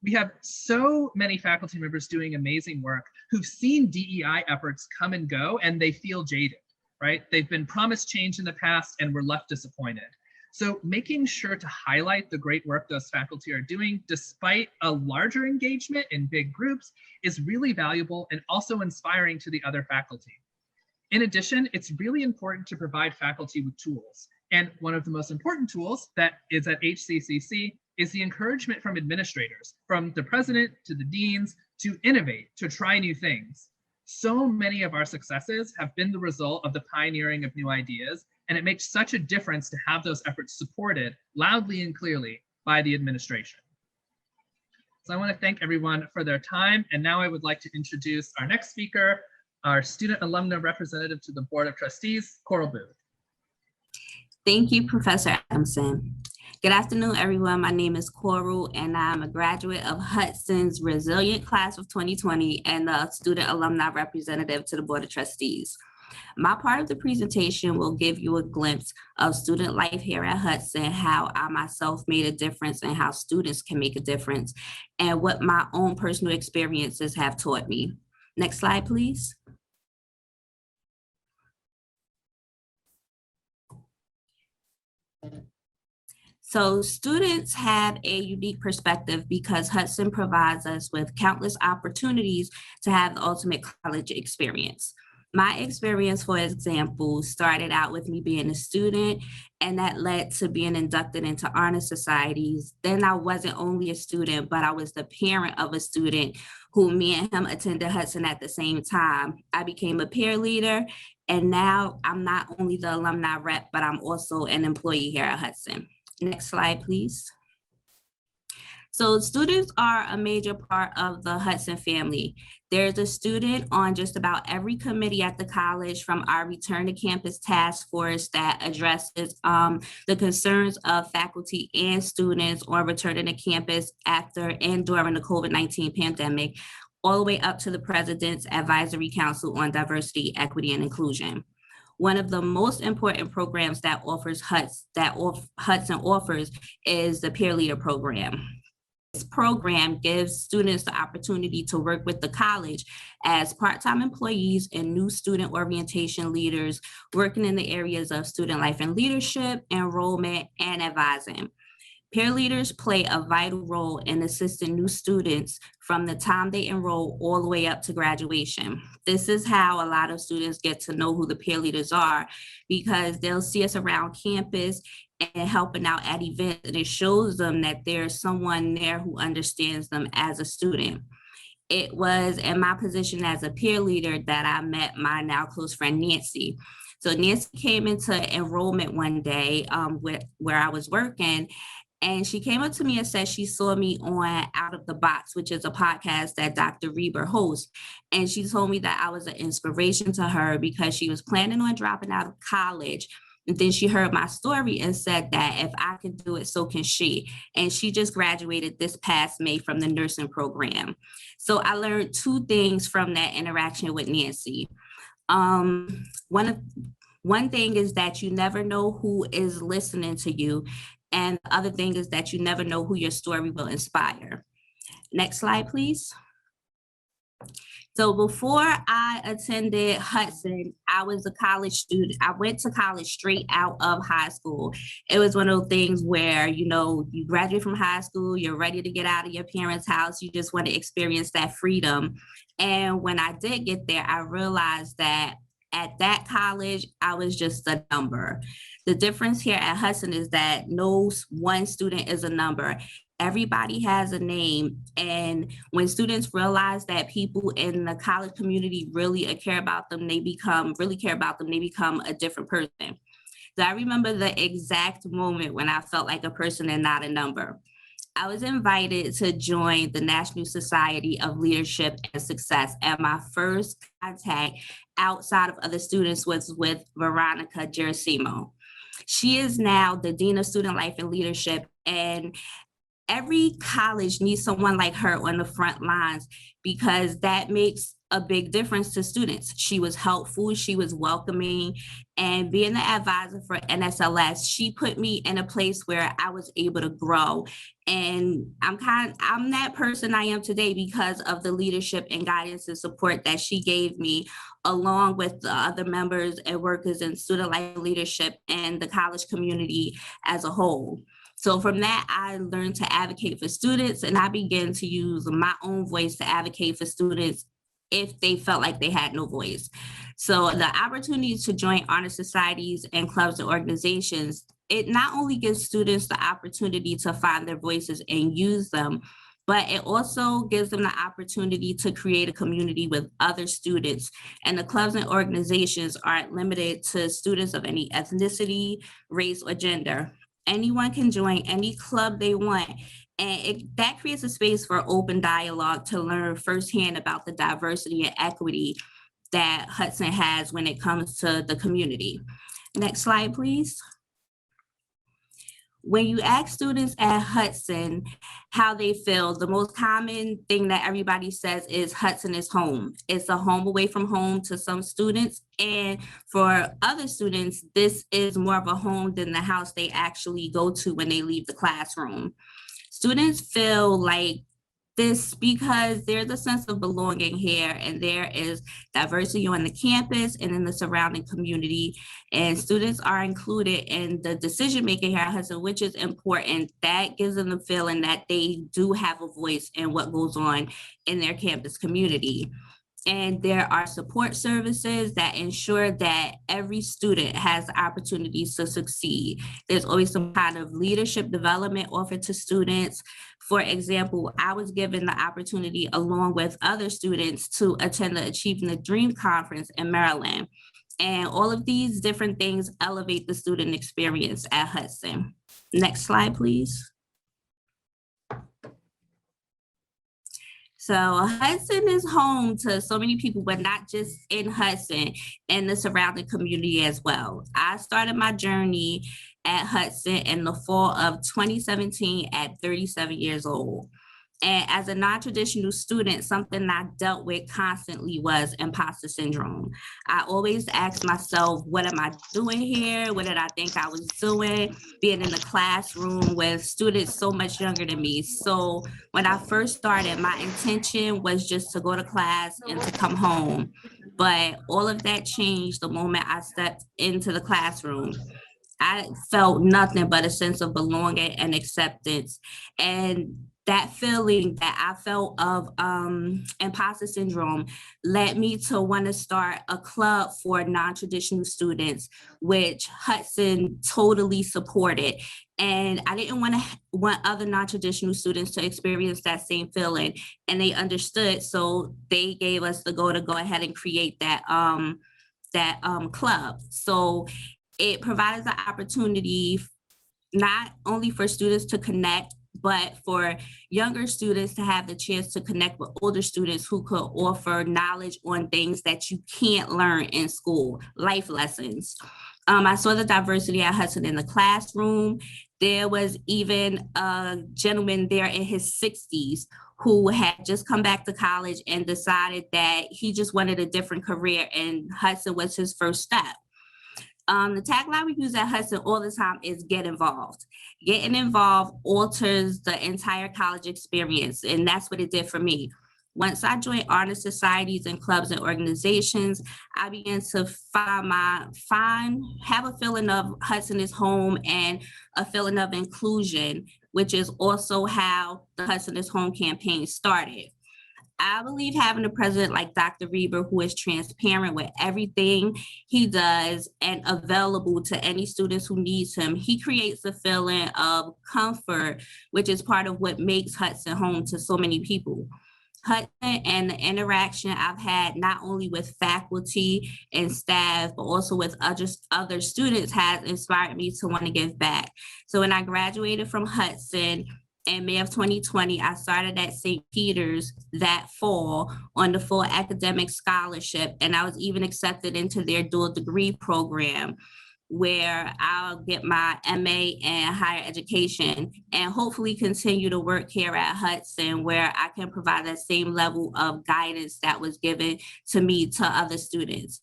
Speaker 19: We have so many faculty members doing amazing work who've seen DEI efforts come and go, and they feel jaded, right? They've been promised change in the past and were left disappointed. So making sure to highlight the great work those faculty are doing, despite a larger engagement in big groups, is really valuable and also inspiring to the other faculty. In addition, it's really important to provide faculty with tools. And one of the most important tools that is at HCCC is the encouragement from administrators, from the president to the deans, to innovate, to try new things. So many of our successes have been the result of the pioneering of new ideas, and it makes such a difference to have those efforts supported loudly and clearly by the administration. So I want to thank everyone for their time, and now I would like to introduce our next speaker, our student alumna representative to the Board of Trustees, Coral Booth.
Speaker 21: Thank you, Professor Adamson. Good afternoon, everyone. My name is Coral, and I'm a graduate of Hudson's Resilient Class of 2020 and a student alumni representative to the Board of Trustees. My part of the presentation will give you a glimpse of student life here at Hudson, how I myself made a difference and how students can make a difference, and what my own personal experiences have taught me. Next slide, please. So students have a unique perspective because Hudson provides us with countless opportunities to have the ultimate college experience. My experience, for example, started out with me being a student, and that led to being inducted into honor societies. Then I wasn't only a student, but I was the parent of a student who me and him attended Hudson at the same time. I became a peer leader, and now I'm not only the alumni rep, but I'm also an employee here at Hudson. Next slide, please. So students are a major part of the Hudson family. There's a student on just about every committee at the college, from our Return to Campus Task Force that addresses the concerns of faculty and students on returning to campus after and during the COVID-19 pandemic, all the way up to the President's Advisory Council on Diversity, Equity, and Inclusion. One of the most important programs that Hudson offers is the Peer Leader Program. This program gives students the opportunity to work with the college as part-time employees and new student orientation leaders working in the areas of student life and leadership, enrollment, and advising. Peer leaders play a vital role in assisting new students from the time they enroll all the way up to graduation. This is how a lot of students get to know who the peer leaders are, because they'll see us around campus and helping out at events, and it shows them that there's someone there who understands them as a student. It was in my position as a peer leader that I met my now close friend, Nancy. So Nancy came into enrollment one day where I was working, and she came up to me and said she saw me on Out of the Box, which is a podcast that Dr. Reber hosts. And she told me that I was an inspiration to her because she was planning on dropping out of college. And then she heard my story and said that if I can do it, so can she. And she just graduated this past May from the nursing program. So I learned two things from that interaction with Nancy. One thing is that you never know who is listening to you. And the other thing is that you never know who your story will inspire. Next slide, please. So before I attended Hudson, I was a college student. I went to college straight out of high school. It was one of those things where, you graduate from high school, you're ready to get out of your parents' house. You just want to experience that freedom. And when I did get there, I realized that at that college, I was just a number. The difference here at Hudson is that no one student is a number. Everybody has a name. And when students realize that people in the college community really care about them, they become a different person. So I remember the exact moment when I felt like a person and not a number. I was invited to join the National Society of Leadership and Success, and my first contact outside of other students was with Veronica Gerasimo. She is now the Dean of Student Life and Leadership, and every college needs someone like her on the front lines because that makes a big difference to students. She was helpful, she was welcoming, and being the advisor for NSLS, she put me in a place where I was able to grow. And I'm that person I am today because of the leadership and guidance and support that she gave me, along with the other members and workers in student life leadership and the college community as a whole. So from that, I learned to advocate for students, and I began to use my own voice to advocate for students if they felt like they had no voice. So the opportunity to join honor societies and clubs and organizations, it not only gives students the opportunity to find their voices and use them, but it also gives them the opportunity to create a community with other students. And the clubs and organizations aren't limited to students of any ethnicity, race, or gender. Anyone can join any club they want. And that creates a space for open dialogue to learn firsthand about the diversity and equity that Hudson has when it comes to the community. Next slide, please. When you ask students at Hudson how they feel, the most common thing that everybody says is Hudson is home. It's a home away from home to some students. And for other students, this is more of a home than the house they actually go to when they leave the classroom. Students feel like this because there's a sense of belonging here, and there is diversity on the campus and in the surrounding community, and students are included in the decision-making here at Hudson, which is important. That gives them the feeling that they do have a voice in what goes on in their campus community. And there are support services that ensure that every student has opportunities to succeed. There's always some kind of leadership development offered to students. For example, I was given the opportunity along with other students to attend the Achieving the Dream Conference in Maryland. And all of these different things elevate the student experience at Hudson. Next slide, please. So Hudson is home to so many people, but not just in Hudson, and the surrounding community as well. I started my journey at Hudson in the fall of 2017 at 37 years old. And as a non-traditional student, something I dealt with constantly was imposter syndrome. I always asked myself, what am I doing here? What did I think I was doing? Being in the classroom with students so much younger than me. So when I first started, my intention was just to go to class and to come home. But all of that changed the moment I stepped into the classroom. I felt nothing but a sense of belonging and acceptance. And that feeling that I felt of imposter syndrome led me to want to start a club for non-traditional students, which Hudson totally supported. And I didn't want other non-traditional students to experience that same feeling, and they understood. So they gave us the go ahead and create that club. So it provides the opportunity not only for students to connect, but for younger students to have the chance to connect with older students who could offer knowledge on things that you can't learn in school, life lessons. I saw the diversity at Hudson in the classroom. There was even a gentleman there in his 60s who had just come back to college and decided that he just wanted a different career, and Hudson was his first step. The tagline we use at Hudson all the time is get involved. Getting involved alters the entire college experience, and that's what it did for me. Once I joined honor societies and clubs and organizations, I began to have a feeling of Hudson is home and a feeling of inclusion, which is also how the Hudson is Home campaign started. I believe having a president like Dr. Reber, who is transparent with everything he does and available to any students who needs him, he creates a feeling of comfort, which is part of what makes Hudson home to so many people. Hudson and the interaction I've had not only with faculty and staff, but also with other students has inspired me to want to give back. So when I graduated from Hudson, in May of 2020, I started at St. Peter's that fall on the full academic scholarship, and I was even accepted into their dual degree program, where I'll get my MA in higher education and hopefully continue to work here at Hudson, where I can provide that same level of guidance that was given to me to other students.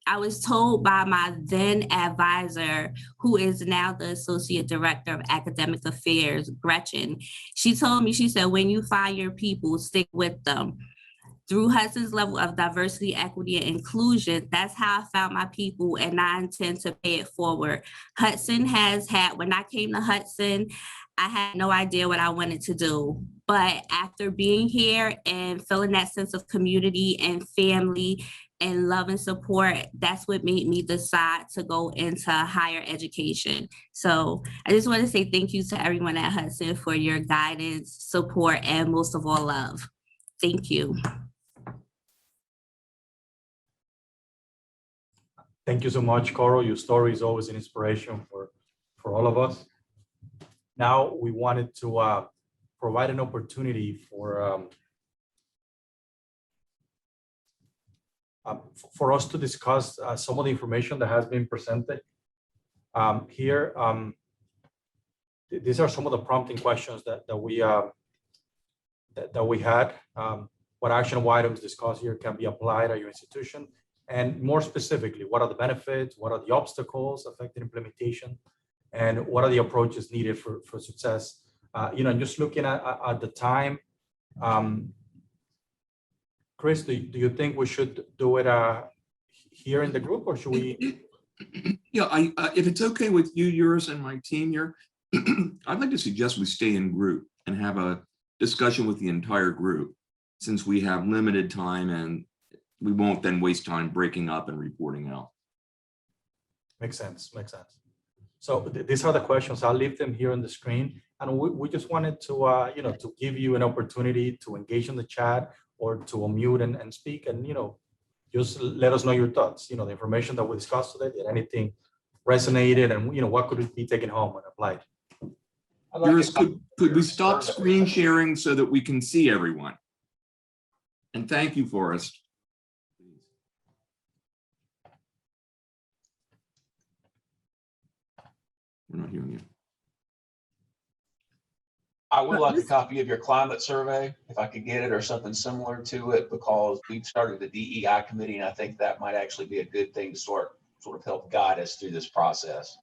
Speaker 21: I was told by my then advisor, who is now the Associate Director of Academic Affairs, Gretchen. She told me, she said, when you find your people, stick with them. Through Hudson's level of diversity, equity, and inclusion, that's how I found my people, and I intend to pay it forward. Hudson has had, when I came to Hudson, I had no idea what I wanted to do. But after being here and feeling that sense of community and family and love and support, that's what made me decide to go into higher education. So I just want to say thank you to everyone at Hudson for your guidance, support, and most of all, love. Thank you.
Speaker 20: Thank you so much, Coral. Your story is always an inspiration for all of us. Now we wanted to provide an opportunity for us to discuss some of the information that has been presented here. these are some of the prompting questions that we had. What action items discussed here can be applied at your institution? And more specifically, what are the benefits? What are the obstacles affecting implementation? And what are the approaches needed for success? And just looking at the time, Chris, do you think we should do it here in the group, or should we?
Speaker 17: Yeah, if it's okay with you, yours and my team here, I'd like to suggest we stay in group and have a discussion with the entire group, since we have limited time and we won't then waste time breaking up and reporting out.
Speaker 20: Makes sense. So these are the questions. I'll leave them here on the screen. And we just wanted to, to give you an opportunity to engage in the chat or to unmute and speak, and, just let us know your thoughts, the information that we discussed today, did anything resonated, and, what could be taken home and applied.
Speaker 17: Could we stop screen sharing so that we can see everyone? And thank you, Forrest. We're not hearing you.
Speaker 9: I would like a copy of your climate survey, if I could get it, or something similar to it, because we've started the DEI committee, and I think that might actually be a good thing to sort of help guide us through this process.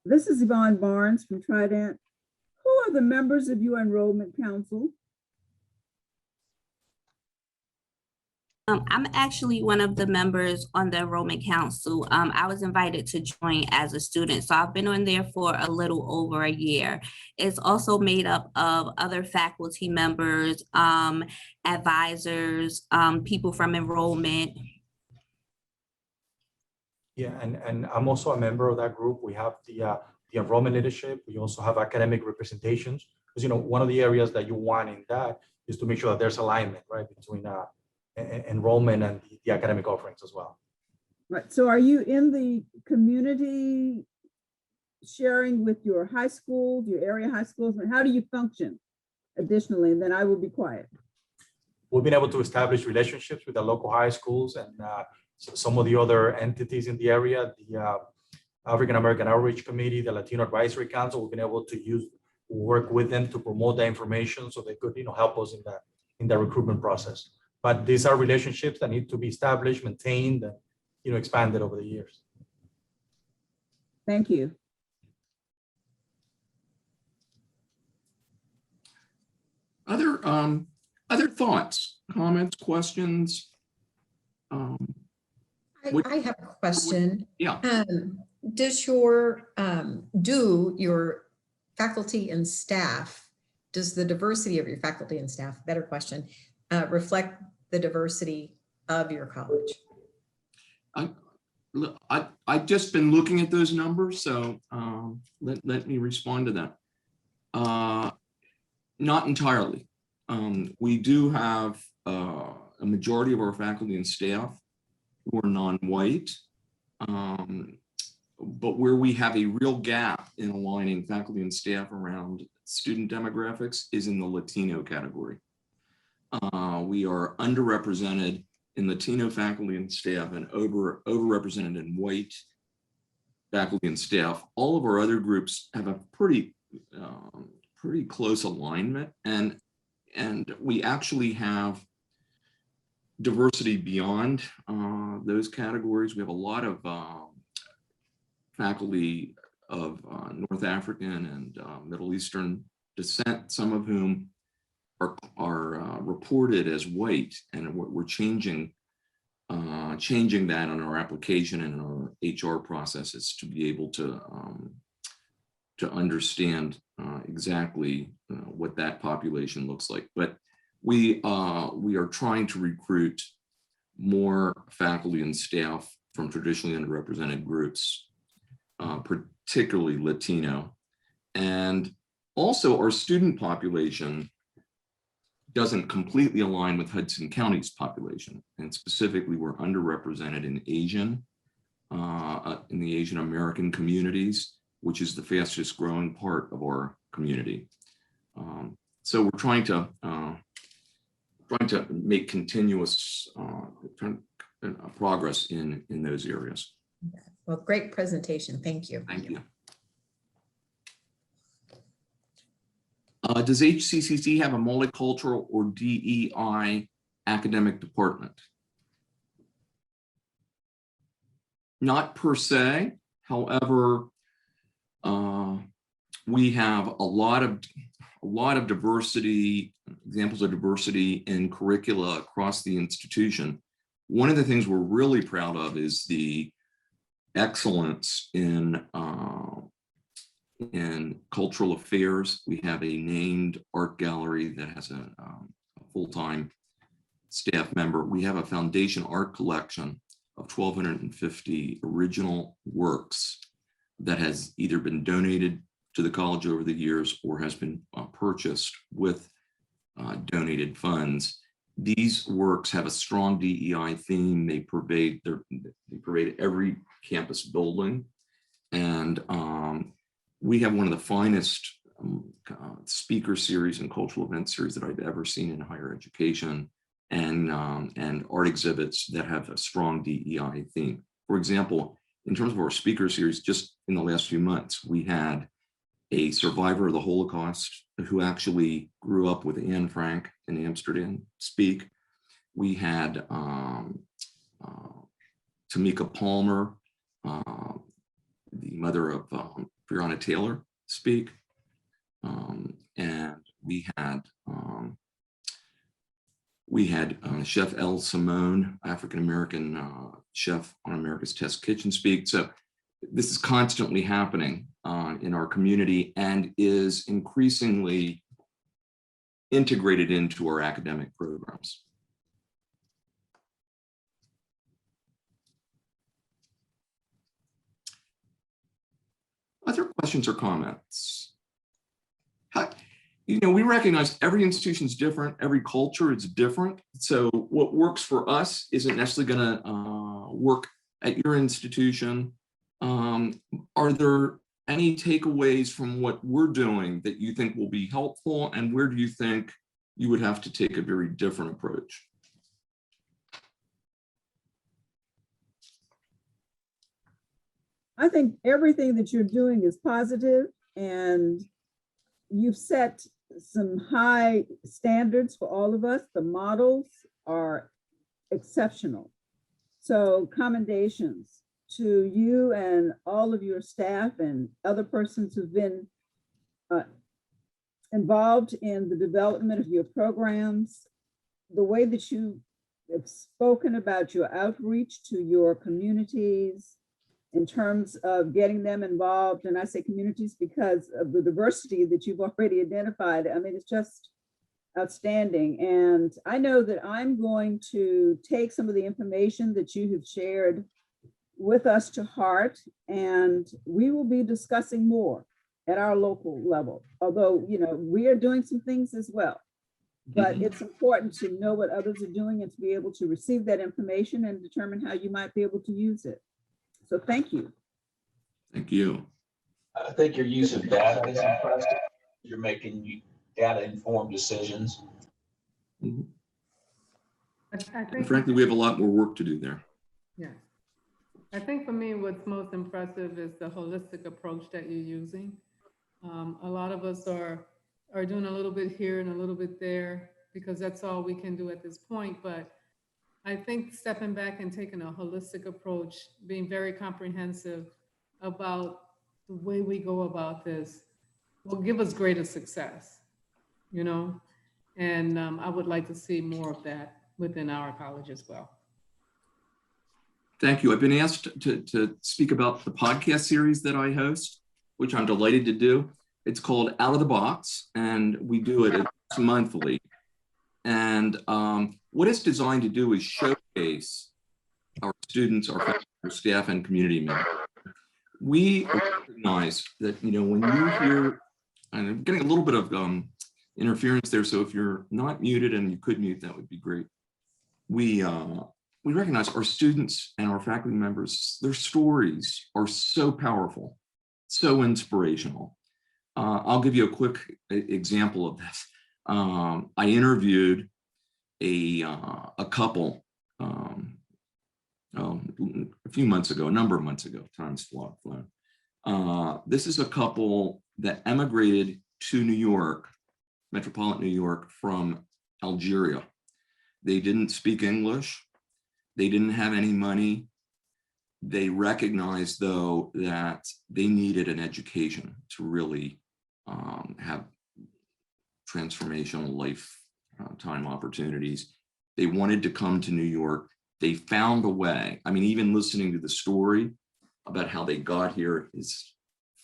Speaker 4: This is Yvonne Barnes from Trident. Who are the members of your enrollment council?
Speaker 21: I'm actually one of the members on the enrollment council. I was invited to join as a student, so I've been on there for a little over a year. It's also made up of other faculty members, advisors, people from enrollment.
Speaker 20: Yeah, and I'm also a member of that group. We have the enrollment leadership. We also have academic representations, because one of the areas that you want in that is to make sure that there's alignment, right, between enrollment and the academic offerings as well.
Speaker 4: Right. So are you in the community sharing with your high schools, your area high schools? And how do you function additionally? And then I will be quiet.
Speaker 20: We've been able to establish relationships with the local high schools and some of the other entities in the area, the African American Outreach Committee, the Latino Advisory Council. We've been able to work with them to promote the information so they could help us in the recruitment process. But these are relationships that need to be established, maintained, and expanded over the years.
Speaker 4: Thank you.
Speaker 17: Other thoughts, comments, questions?
Speaker 13: I have a question.
Speaker 17: Yeah.
Speaker 13: Does your faculty and staff, does the diversity of your faculty and staff, better question, reflect the diversity of your college?
Speaker 17: I've just been looking at those numbers, so let me respond to that. Not entirely. We do have a majority of our faculty and staff who are non-white, but where we have a real gap in aligning faculty and staff around student demographics is in the Latino category. We are underrepresented in Latino faculty and staff and overrepresented in white faculty and staff. All of our other groups have a pretty close alignment, and we actually have diversity beyond those categories. We have a lot of faculty of North African and Middle Eastern descent, some of whom are reported as white, and we're changing that on our application and our HR processes to be able to understand exactly what that population looks like. But we are trying to recruit more faculty and staff from traditionally underrepresented groups, particularly Latino. And also our student population doesn't completely align with Hudson County's population. And specifically, we're underrepresented in the Asian American communities, which is the fastest growing part of our community. So we're trying to make continuous progress in those areas.
Speaker 13: Well, great presentation. Thank you.
Speaker 17: Thank you. Does HCCC have a multicultural or DEI academic department? Not per se. However, we have a lot of diversity, examples of diversity in curricula across the institution. One of the things we're really proud of is the excellence in cultural affairs. We have a named art gallery that has a full-time staff member. We have a foundation art collection of 1,250 original works that has either been donated to the college over the years or has been purchased with donated funds. These works have a strong DEI theme. They pervade every campus building. And we have one of the finest speaker series and cultural event series that I've ever seen in higher education, and art exhibits that have a strong DEI theme. For example, in terms of our speaker series, just in the last few months, we had a survivor of the Holocaust who actually grew up with Anne Frank in Amsterdam speak. We had Tamika Palmer, the mother of Breonna Taylor, speak. And we had Chef El Simone, African-American chef on America's Test Kitchen, speak. So this is constantly happening in our community and is increasingly integrated into our academic programs. Other questions or comments? We recognize every institution is different, every culture is different. So what works for us isn't necessarily going to work at your institution. Are there any takeaways from what we're doing that you think will be helpful, and where do you think you would have to take a very different approach?
Speaker 4: I think everything that you're doing is positive, and you've set some high standards for all of us. The models are exceptional. So commendations to you and all of your staff and other persons who've been involved in the development of your programs. The way that you have spoken about your outreach to your communities in terms of getting them involved. And I say communities because of the diversity that you've already identified. I mean, it's just outstanding. And I know that I'm going to take some of the information that you have shared with us to heart, and we will be discussing more at our local level. Although, we are doing some things as well, but it's important to know what others are doing and to be able to receive that information and determine how you might be able to use it. So thank you.
Speaker 17: Thank you.
Speaker 9: I think your use of data is impressive. You're making data-informed decisions.
Speaker 17: Mm-hmm.
Speaker 6: I think,
Speaker 17: and frankly, we have a lot more work to do there.
Speaker 6: Yeah. I think for me, what's most impressive is the holistic approach that you're using. A lot of us are doing a little bit here and a little bit there because that's all we can do at this point. But I think stepping back and taking a holistic approach, being very comprehensive about the way we go about this will give us greater success, and I would like to see more of that within our college as well.
Speaker 17: Thank you. I've been asked to speak about the podcast series that I host, which I'm delighted to do. It's called Out of the Box, and we do it monthly. And what it's designed to do is showcase our students, our faculty, our staff, and community members. We recognize that, when you hear, and I'm getting a little bit of interference there, so if you're not muted and you could mute, that would be great. We recognize our students and our faculty members, their stories are so powerful, so inspirational. I'll give you a quick example of this. I interviewed a couple a few months ago, a number of months ago, time's flown. This is a couple that emigrated to New York metropolitan New York from Algeria. They didn't speak English. They didn't have any money. They recognized, though, that they needed an education to really have transformational lifetime opportunities. They wanted to come to New York. They found a way. I mean, even listening to the story about how they got here is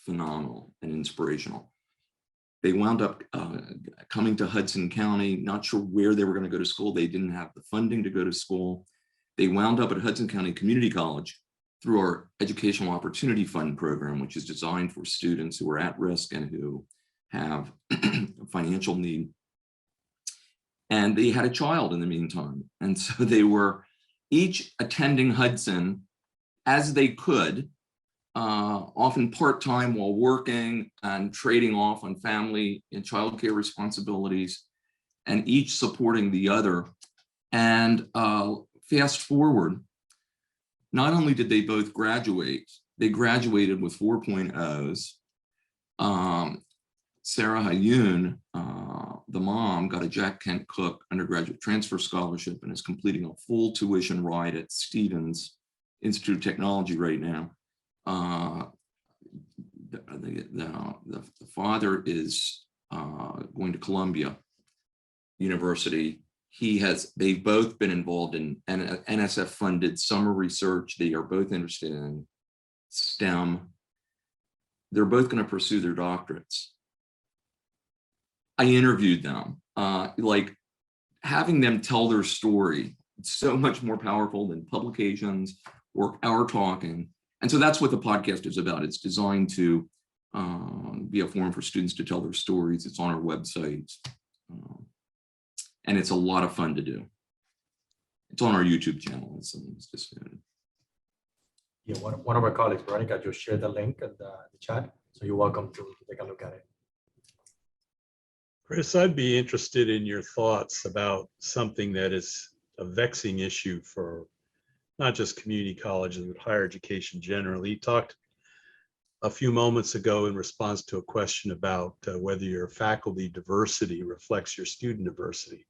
Speaker 17: phenomenal and inspirational. They wound up coming to Hudson County, not sure where they were going to go to school. They didn't have the funding to go to school. They wound up at Hudson County Community College through our Educational Opportunity Fund program, which is designed for students who are at risk and who have financial need. And they had a child in the meantime. And so they were each attending Hudson as they could, often part-time while working and trading off on family and childcare responsibilities, and each supporting the other. And fast forward, not only did they both graduate, they graduated with 4.0s. Sarah Hayoun, the mom, got a Jack Kent Cooke undergraduate transfer scholarship and is completing a full tuition ride at Stevens Institute of Technology right now. The father is going to Columbia University. They've both been involved in NSF funded summer research. They are both interested in STEM. They're both going to pursue their doctorates. I interviewed them, like having them tell their story. It's so much more powerful than publications or our talking. And so that's what the podcast is about. It's designed to be a forum for students to tell their stories. It's on our website. And it's a lot of fun to do. It's on our YouTube channel. It's just
Speaker 20: Yeah, one of our colleagues, Veronica, just shared the link in the chat. So you're welcome to take a look at it.
Speaker 1: Chris, I'd be interested in your thoughts about something that is a vexing issue for not just community colleges, but higher education generally. You talked a few moments ago in response to a question about whether your faculty diversity reflects your student diversity.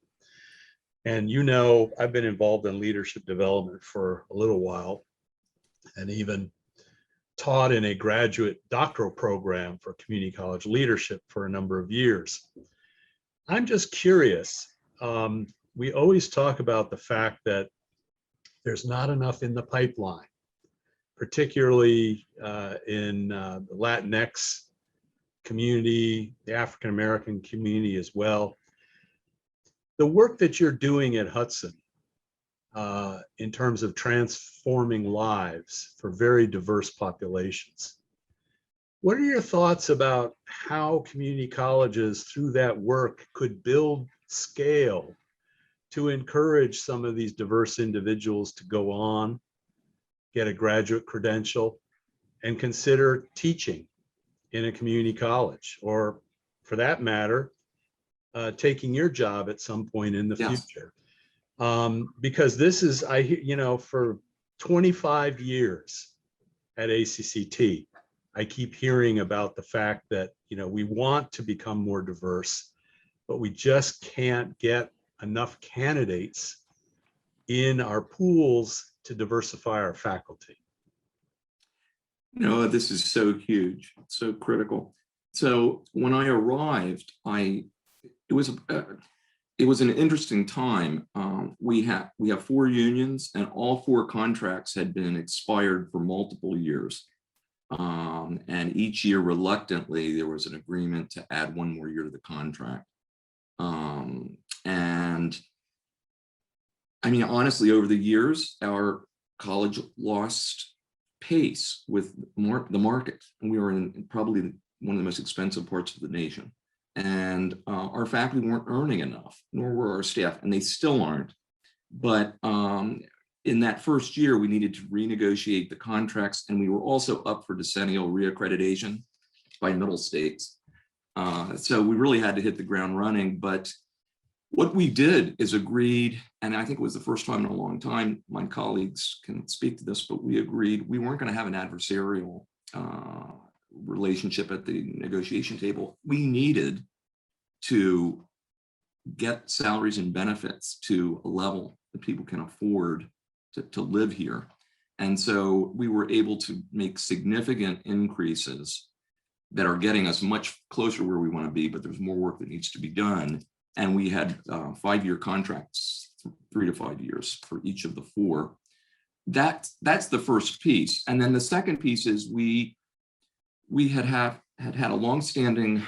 Speaker 1: And you know, I've been involved in leadership development for a little while and even taught in a graduate doctoral program for community college leadership for a number of years. I'm just curious. We always talk about the fact that there's not enough in the pipeline, particularly in the Latinx community, the African-American community as well. The work that you're doing at Hudson in terms of transforming lives for very diverse populations, what are your thoughts about how community colleges through that work could build scale to encourage some of these diverse individuals to go on, get a graduate credential, and consider teaching in a community college, or for that matter, taking your job at some point in the future? Because this is, for 25 years at ACCT, I keep hearing about the fact that, we want to become more diverse, but we just can't get enough candidates in our pools to diversify our faculty.
Speaker 17: No, this is so huge, so critical. So when I arrived, it was an interesting time. We have 4 unions, and all 4 contracts had been expired for multiple years. And each year, reluctantly, there was an agreement to add 1 more year to the contract. And I mean, honestly, over the years, our college lost pace with the market. And we were in probably one of the most expensive parts of the nation. And our faculty weren't earning enough, nor were our staff, and they still aren't. But in that first year, we needed to renegotiate the contracts, and we were also up for decennial reaccreditation by middle states. So we really had to hit the ground running. But what we did is agreed, and I think it was the first time in a long time, my colleagues can speak to this, but we agreed we weren't going to have an adversarial relationship at the negotiation table. We needed to get salaries and benefits to a level that people can afford to live here. And so we were able to make significant increases that are getting us much closer where we want to be, but there's more work that needs to be done. And we had 5-year contracts, 3 to 5 years for each of the 4. That's the first piece. And then the second piece is we had a longstanding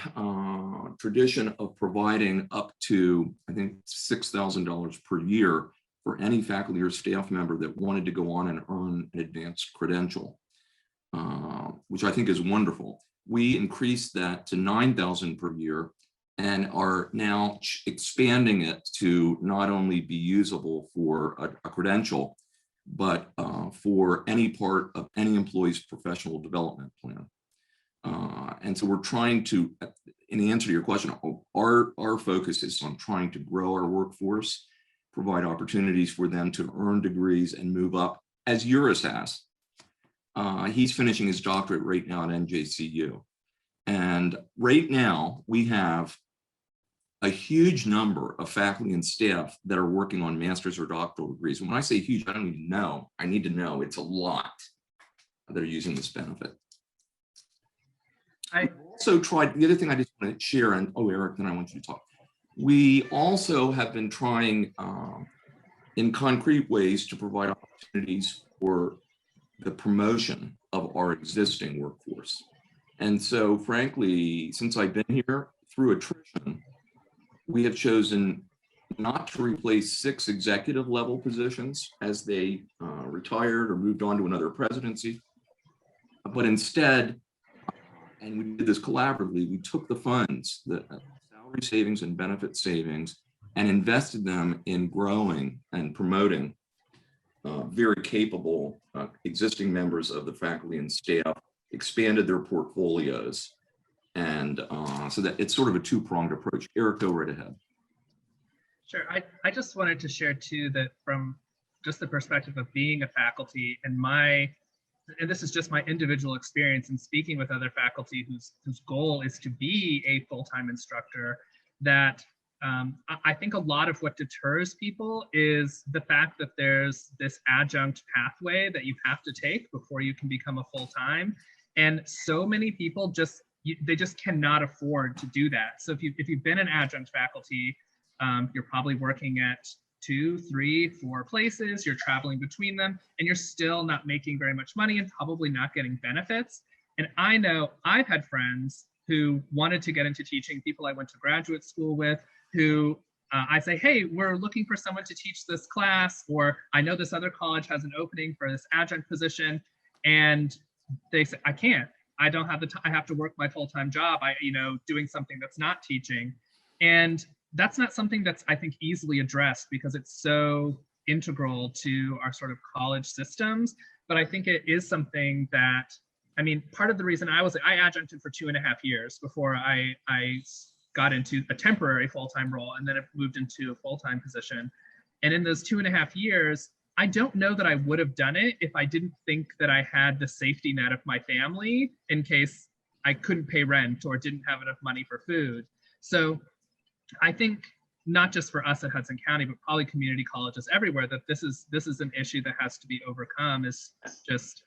Speaker 17: tradition of providing up to, I think, $6,000 per year for any faculty or staff member that wanted to go on and earn an advanced credential, which I think is wonderful. We increased that to $9,000 per year and are now expanding it to not only be usable for a credential, but for any part of any employee's professional development plan. And so we're trying to, in answer to your question, our focus is on trying to grow our workforce, provide opportunities for them to earn degrees and move up, as Eurus has. He's finishing his doctorate right now at NJCU. And right now we have a huge number of faculty and staff that are working on master's or doctoral degrees. And when I say huge, I don't even know. I need to know it's a lot that are using this benefit. I also tried, the other thing I just want to share, and Eric, then I want you to talk. We also have been trying in concrete ways to provide opportunities for the promotion of our existing workforce. And so frankly, since I've been here, through attrition, we have chosen not to replace 6 executive level positions as they retired or moved on to another presidency, but instead, and we did this collaboratively, we took the funds, the salary savings and benefit savings, and invested them in growing and promoting very capable existing members of the faculty and staff, expanded their portfolios. And so that it's sort of a 2-pronged approach. Eric, go right ahead.
Speaker 19: Sure. I just wanted to share too that from just the perspective of being a faculty and this is just my individual experience in speaking with other faculty whose goal is to be a full-time instructor, that I think a lot of what deters people is the fact that there's this adjunct pathway that you have to take before you can become a full-time. And so many people they just cannot afford to do that. So if you've been an adjunct faculty, you're probably working at 2, 3, 4 places, you're traveling between them, and you're still not making very much money and probably not getting benefits. And I know I've had friends who wanted to get into teaching, people I went to graduate school with, who I say, hey, we're looking for someone to teach this class, or I know this other college has an opening for this adjunct position. And they say, I can't. I don't have the time. I have to work my full-time job. Doing something that's not teaching. And that's not something that's, I think, easily addressed because it's so integral to our sort of college systems. But I think it is something that, part of the reason I adjuncted for 2.5 years before I got into a temporary full-time role, and then it moved into a full-time position. And in those 2.5 years, I don't know that I would have done it if I didn't think that I had the safety net of my family in case I couldn't pay rent or didn't have enough money for food. So I think not just for us at Hudson County, but probably community colleges everywhere, that this is an issue that has to be overcome, is just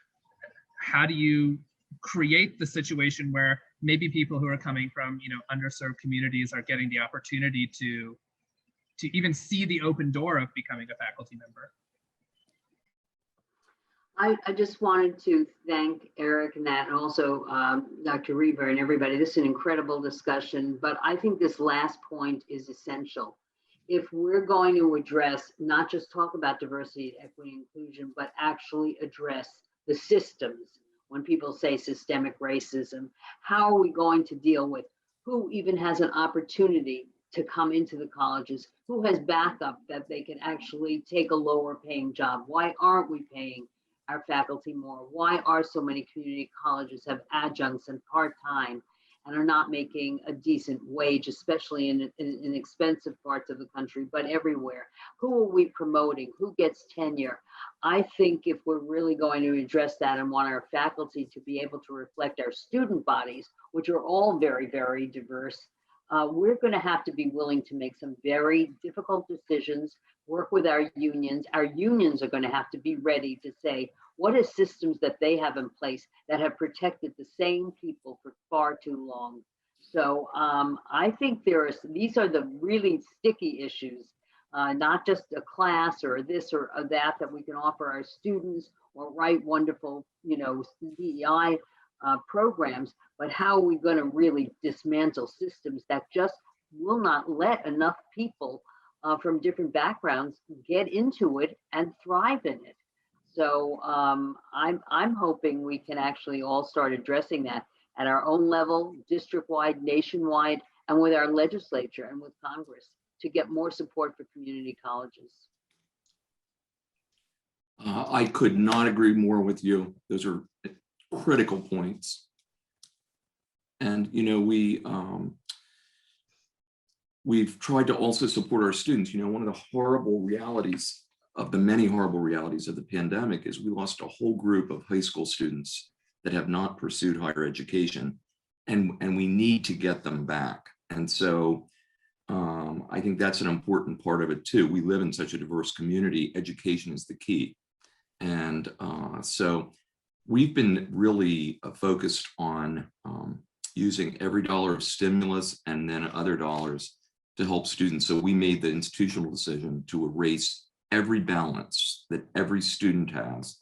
Speaker 19: how do you create the situation where maybe people who are coming from, underserved communities are getting the opportunity to even see the open door of becoming a faculty member.
Speaker 5: I just wanted to thank Eric and also Dr. Reber and everybody. This is an incredible discussion, but I think this last point is essential. If we're going to address, not just talk about diversity, equity, inclusion, but actually address the systems. When people say systemic racism, how are we going to deal with who even has an opportunity to come into the colleges, who has backup that they can actually take a lower paying job? Why aren't we paying our faculty more? Why are so many community colleges have adjuncts and part-time and are not making a decent wage, especially in expensive parts of the country, but everywhere? Who are we promoting? Who gets tenure? I think if we're really going to address that and want our faculty to be able to reflect our student bodies, which are all very, very diverse, we're going to have to be willing to make some very difficult decisions, work with our unions. Our unions are going to have to be ready to say, what are systems that they have in place that have protected the same people for far too long? So I think these are the really sticky issues, not just a class or this or that we can offer our students or write wonderful, DEI programs, but how are we going to really dismantle systems that just will not let enough people from different backgrounds get into it and thrive in it? So I'm hoping we can actually all start addressing that at our own level, district-wide, nationwide, and with our legislature and with Congress to get more support for community colleges.
Speaker 17: I could not agree more with you. Those are critical points. And, we've tried to also support our students. One of the horrible realities of the many horrible realities of the pandemic is we lost a whole group of high school students that have not pursued higher education, and we need to get them back. And so I think that's an important part of it too. We live in such a diverse community. Education is the key. And so we've been really focused on using every dollar of stimulus and then other dollars to help students. So we made the institutional decision to erase every balance that every student has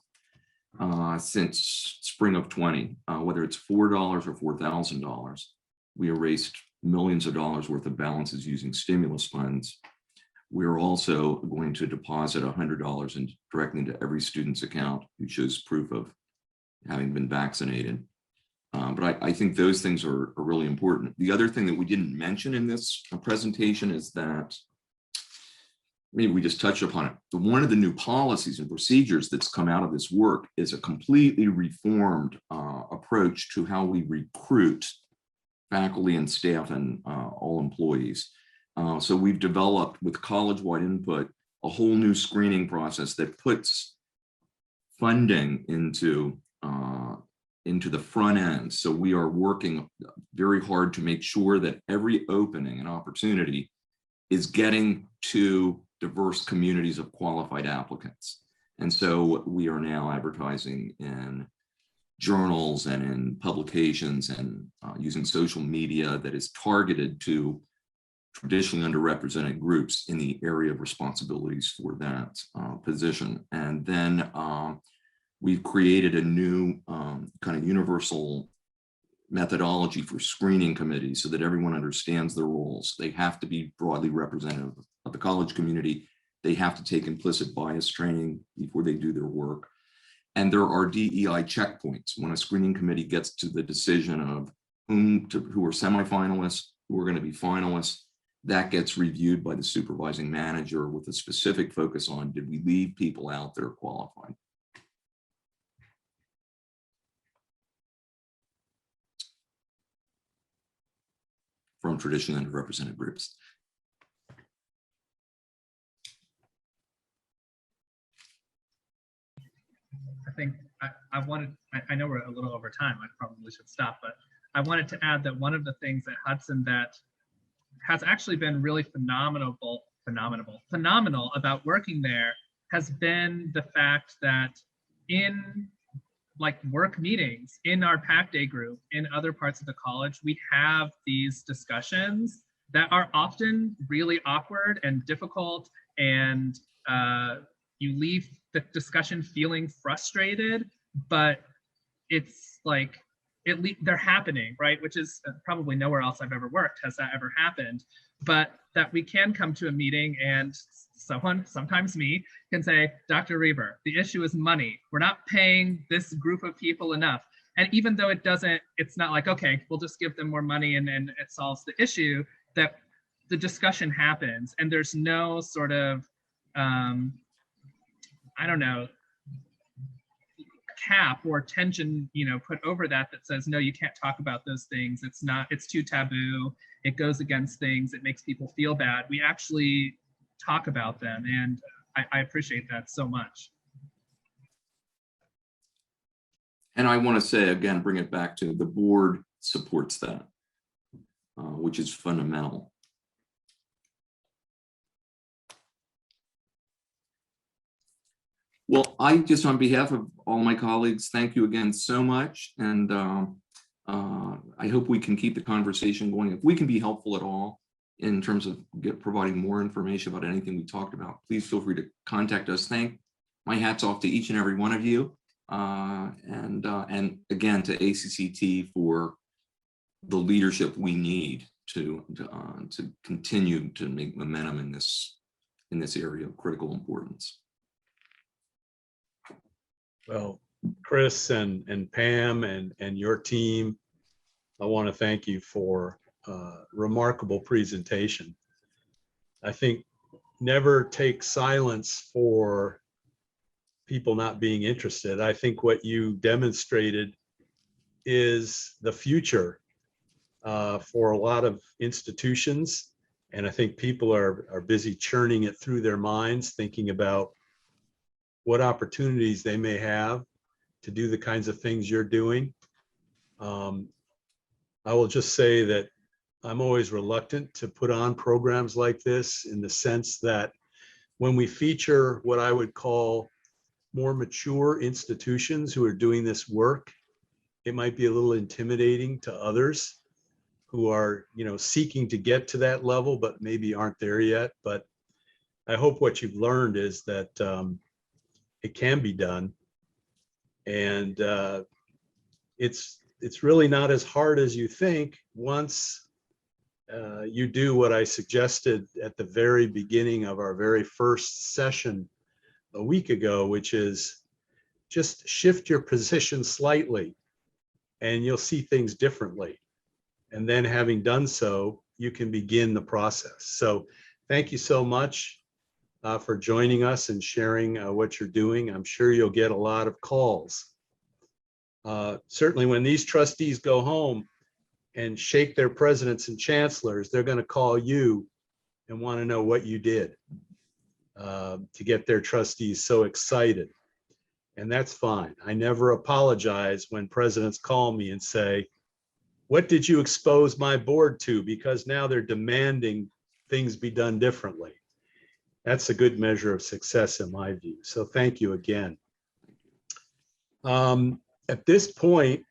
Speaker 17: since spring of 20, whether it's $4 or $4,000. We erased millions of dollars worth of balances using stimulus funds. We're also going to deposit $100 directly into every student's account who shows proof of having been vaccinated. But I think those things are really important. The other thing that we didn't mention in this presentation is that, maybe we just touched upon it, one of the new policies and procedures that's come out of this work is a completely reformed approach to how we recruit faculty and staff and all employees. So we've developed, with college-wide input, a whole new screening process that puts funding into the front end. So we are working very hard to make sure that every opening and opportunity is getting to diverse communities of qualified applicants. And so we are now advertising in journals and in publications and using social media that is targeted to traditionally underrepresented groups in the area of responsibilities for that position. And then we've created a new kind of universal methodology for screening committees so that everyone understands their roles. They have to be broadly representative of the college community. They have to take implicit bias training before they do their work. And there are DEI checkpoints when a screening committee gets to the decision of who are semifinalists, who are going to be finalists. That gets reviewed by the supervising manager with a specific focus on, did we leave people out that are qualified? From traditionally underrepresented groups.
Speaker 19: I think I know we're a little over time, I probably should stop, but I wanted to add that one of the things at Hudson that has actually been really phenomenal about working there has been the fact that in work meetings, in our PAC Day group, in other parts of the college, we have these discussions that are often really awkward and difficult, and you leave the discussion feeling frustrated, but it's they're happening, right? Which is probably nowhere else I've ever worked has that ever happened, but that we can come to a meeting and someone, sometimes me, can say, Dr. Reber, the issue is money. We're not paying this group of people enough. And even though it's not like, okay, we'll just give them more money and it solves the issue, that the discussion happens and there's no sort of, I don't know, cap or tension, put over that says, no, you can't talk about those things. It's too taboo. It goes against things. It makes people feel bad. We actually talk about them. And I appreciate that so much.
Speaker 17: And I want to say, again, bring it back to the board supports that. which is fundamental. Well, I just, on behalf of all my colleagues, thank you again so much. And I hope we can keep the conversation going. If we can be helpful at all in terms of providing more information about anything we talked about, please feel free to contact us. My hat's off to each and every one of you. And again, to ACCT for the leadership we need to continue to make momentum in this area of critical importance.
Speaker 1: Well, Chris and Pam and your team, I want to thank you for a remarkable presentation. I think never take silence for people not being interested. I think what you demonstrated is the future for a lot of institutions. And I think people are busy churning it through their minds, thinking about what opportunities they may have to do the kinds of things you're doing. I will just say that I'm always reluctant to put on programs like this, in the sense that when we feature what I would call more mature institutions who are doing this work, it might be a little intimidating to others who are, seeking to get to that level, but maybe aren't there yet. But I hope what you've learned is that it can be done, and it's really not as hard as you think once you do what I suggested at the very beginning of our very first session a week ago, which is just shift your position slightly and you'll see things differently. And then, having done so, you can begin the process. So thank you so much for joining us and sharing what you're doing. I'm sure you'll get a lot of calls. Certainly when these trustees go home and shake their presidents and chancellors, they're going to call you and want to know what you did to get their trustees so excited. And that's fine. I never apologize when presidents call me and say, what did you expose my board to? Because now they're demanding things be done differently. That's a good measure of success in my view. So thank you again. At this point,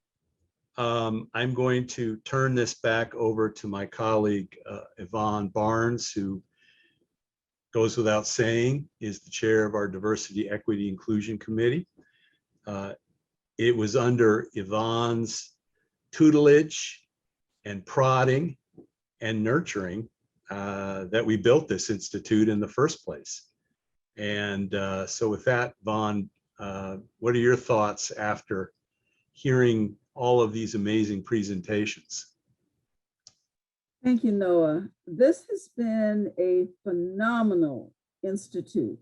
Speaker 1: I'm going to turn this back over to my colleague, Yvonne Barnes, who goes without saying is the chair of our Diversity, Equity, Inclusion Committee. It was under Yvonne's tutelage and prodding and nurturing that we built this institute in the first place. And so with that, Vaughn, what are your thoughts after hearing all of these amazing presentations?
Speaker 4: Thank you, Noah. This has been a phenomenal institute.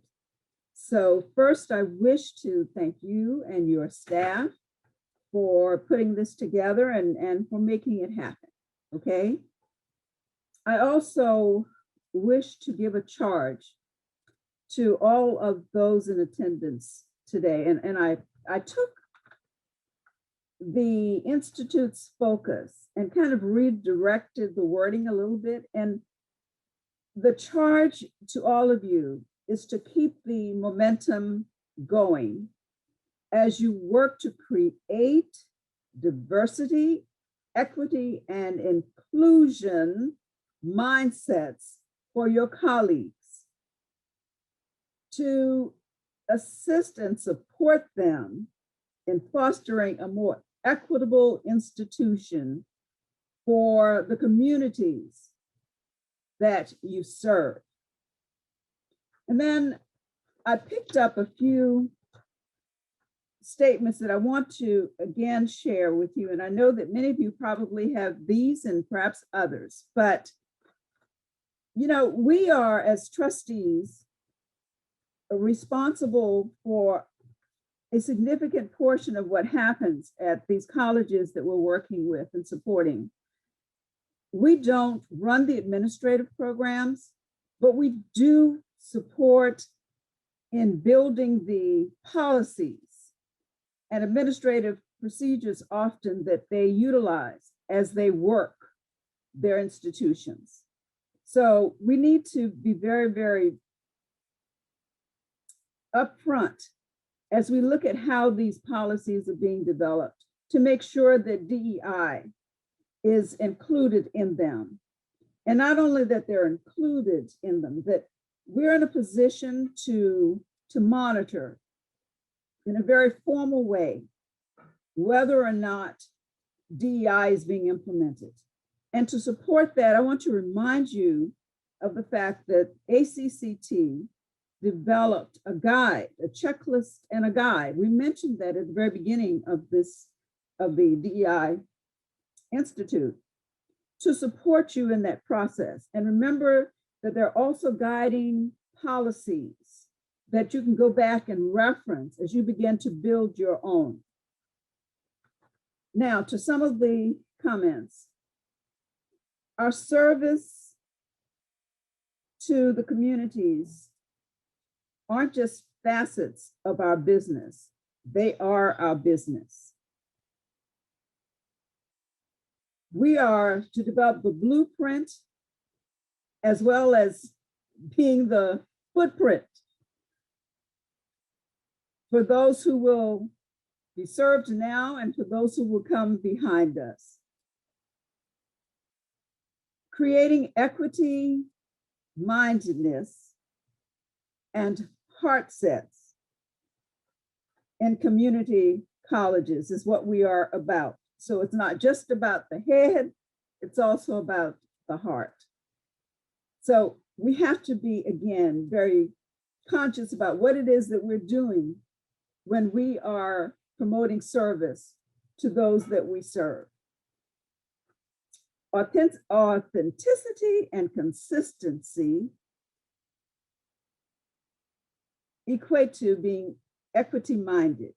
Speaker 4: So first, I wish to thank you and your staff for putting this together and for making it happen, okay? I also wish to give a charge to all of those in attendance today. And I took the Institute's focus and kind of redirected the wording a little bit. And the charge to all of you is to keep the momentum going as you work to create diversity, equity, and inclusion mindsets for your colleagues, to assist and support them in fostering a more equitable institution for the communities that you serve. And then I picked up a few statements that I want to again share with you. And I know that many of you probably have these and perhaps others, but we are, as trustees, responsible for a significant portion of what happens at these colleges that we're working with and supporting. We don't run the administrative programs, but we do support in building the policies and administrative procedures often that they utilize as they work their institutions. So we need to be very, very upfront as we look at how these policies are being developed to make sure that DEI is included in them. And not only that they're included in them, that we're in a position to monitor in a very formal way whether or not DEI is being implemented. And to support that, I want to remind you of the fact that ACCT developed a guide, a checklist and a guide. We mentioned that at the very beginning of the DEI Institute to support you in that process. And remember that they're also guiding policies that you can go back and reference as you begin to build your own. Now, to some of the comments. Our service to the communities aren't just facets of our business, they are our business. We are to develop the blueprint as well as being the footprint for those who will be served now and for those who will come behind us. Creating equity, mindedness, and heart sets in community colleges is what we are about. So it's not just about the head, it's also about the heart. So we have to be, again, very conscious about what it is that we're doing when we are promoting service to those that we serve. Authenticity and consistency equate to being equity-minded.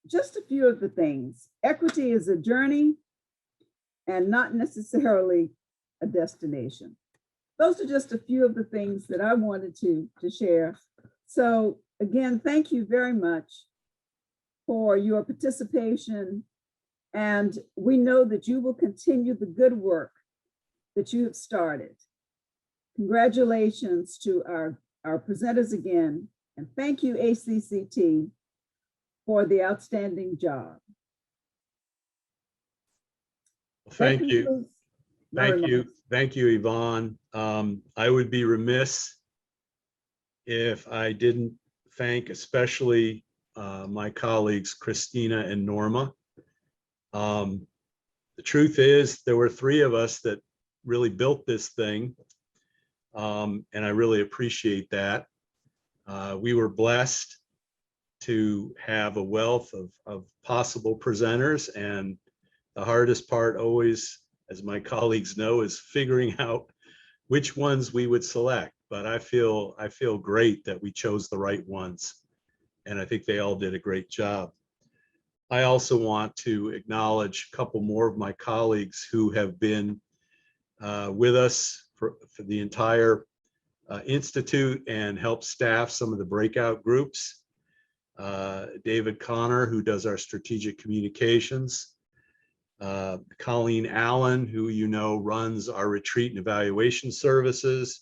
Speaker 4: Just a few of the things. Equity is a journey and not necessarily a destination. Those are just a few of the things that I wanted to share. So again, thank you very much for your participation. And we know that you will continue the good work that you have started. Congratulations to our presenters again. And thank you, ACCT, for the outstanding job.
Speaker 1: Thank you. Thank you, Yvonne. I would be remiss if I didn't thank especially my colleagues, Christina and Norma. The truth is there were three of us that really built this thing. And I really appreciate that. We were blessed to have a wealth of possible presenters, and the hardest part always, as my colleagues know, is figuring out which ones we would select. But I feel great that we chose the right ones, and I think they all did a great job. I also want to acknowledge a couple more of my colleagues who have been with us for the entire Institute and helped staff some of the breakout groups. David Connor, who does our strategic communications. Colleen Allen, who you know runs our retreat and evaluation services.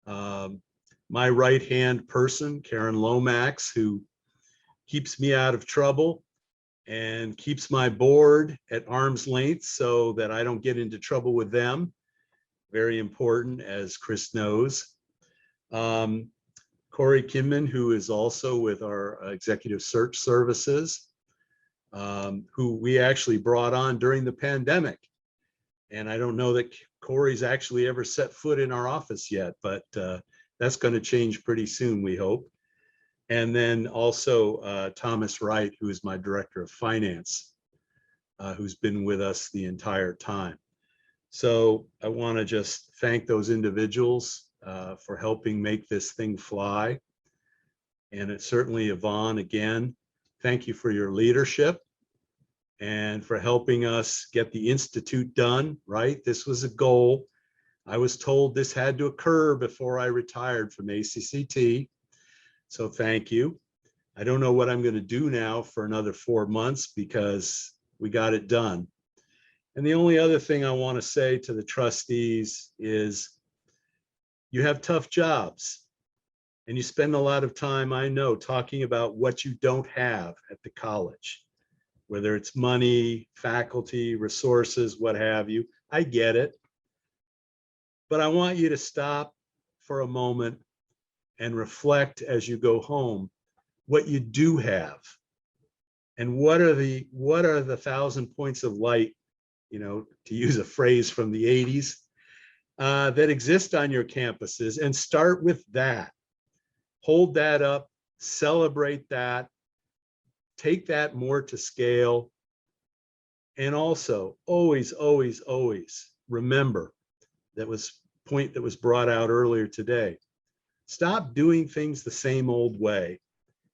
Speaker 1: My right-hand person, Karen Lomax, who keeps me out of trouble and keeps my board at arm's length so that I don't get into trouble with them. Very important, as Chris knows. Corey Kinman, who is also with our executive search services, who we actually brought on during the pandemic. And I don't know that Corey's actually ever set foot in our office yet, but that's going to change pretty soon, we hope. And then also Thomas Wright, who is my director of finance, who's been with us the entire time. So I want to just thank those individuals for helping make this thing fly. And it's certainly Yvonne, again, thank you for your leadership and for helping us get the Institute done, right? This was a goal. I was told this had to occur before I retired from ACCT. So thank you. I don't know what I'm going to do now for another 4 months because we got it done. And the only other thing I want to say to the trustees is you have tough jobs and you spend a lot of time, I know, talking about what you don't have at the college, whether it's money, faculty, resources, what have you. I get it. But I want you to stop for a moment and reflect as you go home what you do have. And what are the 1,000 points of light, you know, to use a phrase from the 80s, that exist on your campuses, and start with that. Hold that up, celebrate that, take that more to scale. And also always, always, always remember that point that was brought out earlier today. Stop doing things the same old way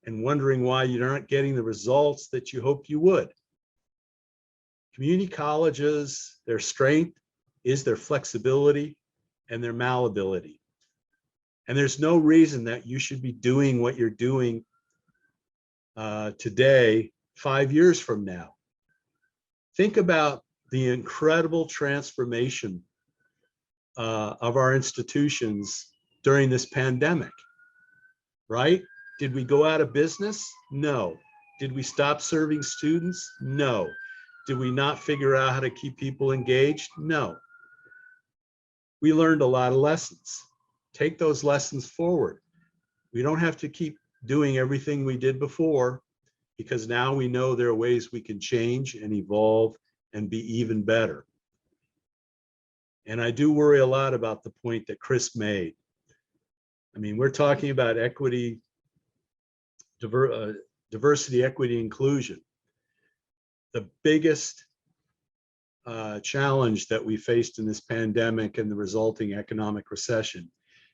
Speaker 1: and wondering why you aren't getting the results that you hoped you would. Community colleges, their strength is their flexibility and their malleability. And there's no reason that you should be doing what you're doing today, 5 years from now. Think about the incredible transformation of our institutions during this pandemic, right? Did we go out of business? No. Did we stop serving students? No. Did we not figure out how to keep people engaged? No. We learned a lot of lessons. Take those lessons forward. We don't have to keep doing everything we did before, because now we know there are ways we can change and evolve and be even better. And I do worry a lot about the point that Chris made. I mean, we're talking about equity, diversity, equity, inclusion. The biggest challenge that we faced in this pandemic and the resulting economic recession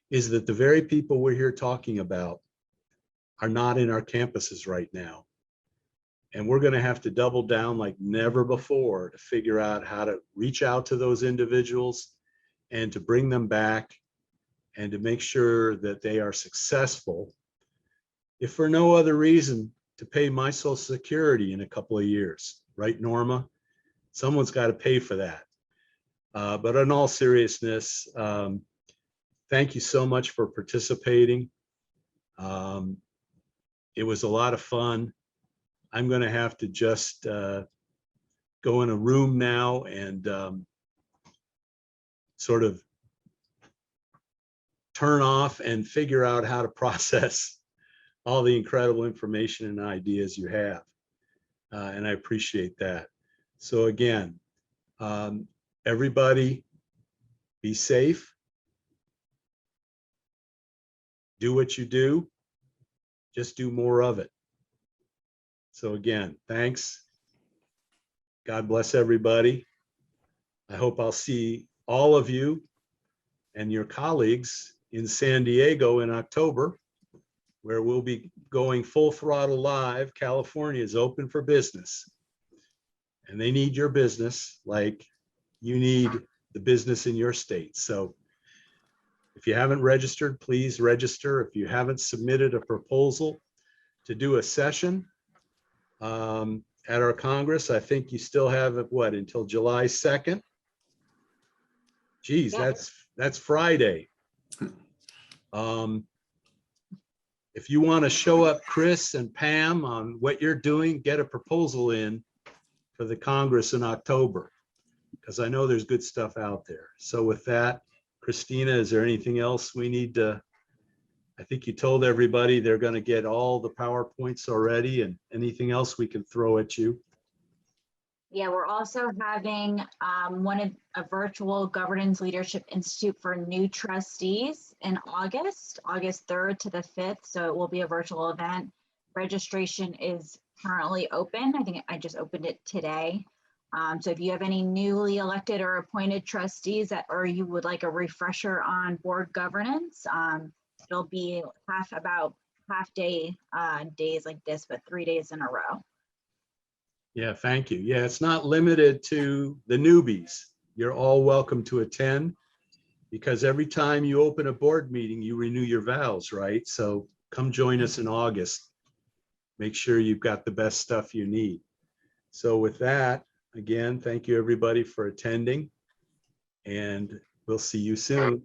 Speaker 1: is that the very people we're here talking about are not in our campuses right now. And we're going to have to double down like never before to figure out how to reach out to those individuals and to bring them back and to make sure that they are successful, if for no other reason, to pay my Social Security in a couple of years, right, Norma? Someone's got to pay for that. But in all seriousness, thank you so much for participating. It was a lot of fun. I'm going to have to just go in a room now and sort of turn off and figure out how to process all the incredible information and ideas you have. And I appreciate that. So again, everybody be safe. Do what you do. Just do more of it. So again, thanks. God bless everybody. I hope I'll see all of you and your colleagues in San Diego in October, where we'll be going full throttle live. California is open for business, and they need your business like you need the business in your state. So if you haven't registered, please register. If you haven't submitted a proposal to do a session at our Congress, I think you still have what, until July 2nd? Geez, that's Friday. If you want to show up Chris and Pam on what you're doing, get a proposal in for the Congress in October, because I know there's good stuff out there. So with that, Christina, is there anything else we need to? I think you told everybody they're going to get all the PowerPoints already, and anything else we can throw at you.
Speaker 3: Yeah, we're also having a virtual Governance Leadership Institute for new trustees in August 3rd to the 5th. So it will be a virtual event. Registration is currently open. I think I just opened it today. So if you have any newly elected or appointed trustees or you would like a refresher on board governance, it'll be about half day days like this, but 3 days in a row.
Speaker 1: Yeah, thank you. Yeah, it's not limited to the newbies. You're all welcome to attend, because every time you open a board meeting, you renew your vows, right? So come join us in August. Make sure you've got the best stuff you need. So with that, again, thank you everybody for attending, and we'll see you soon.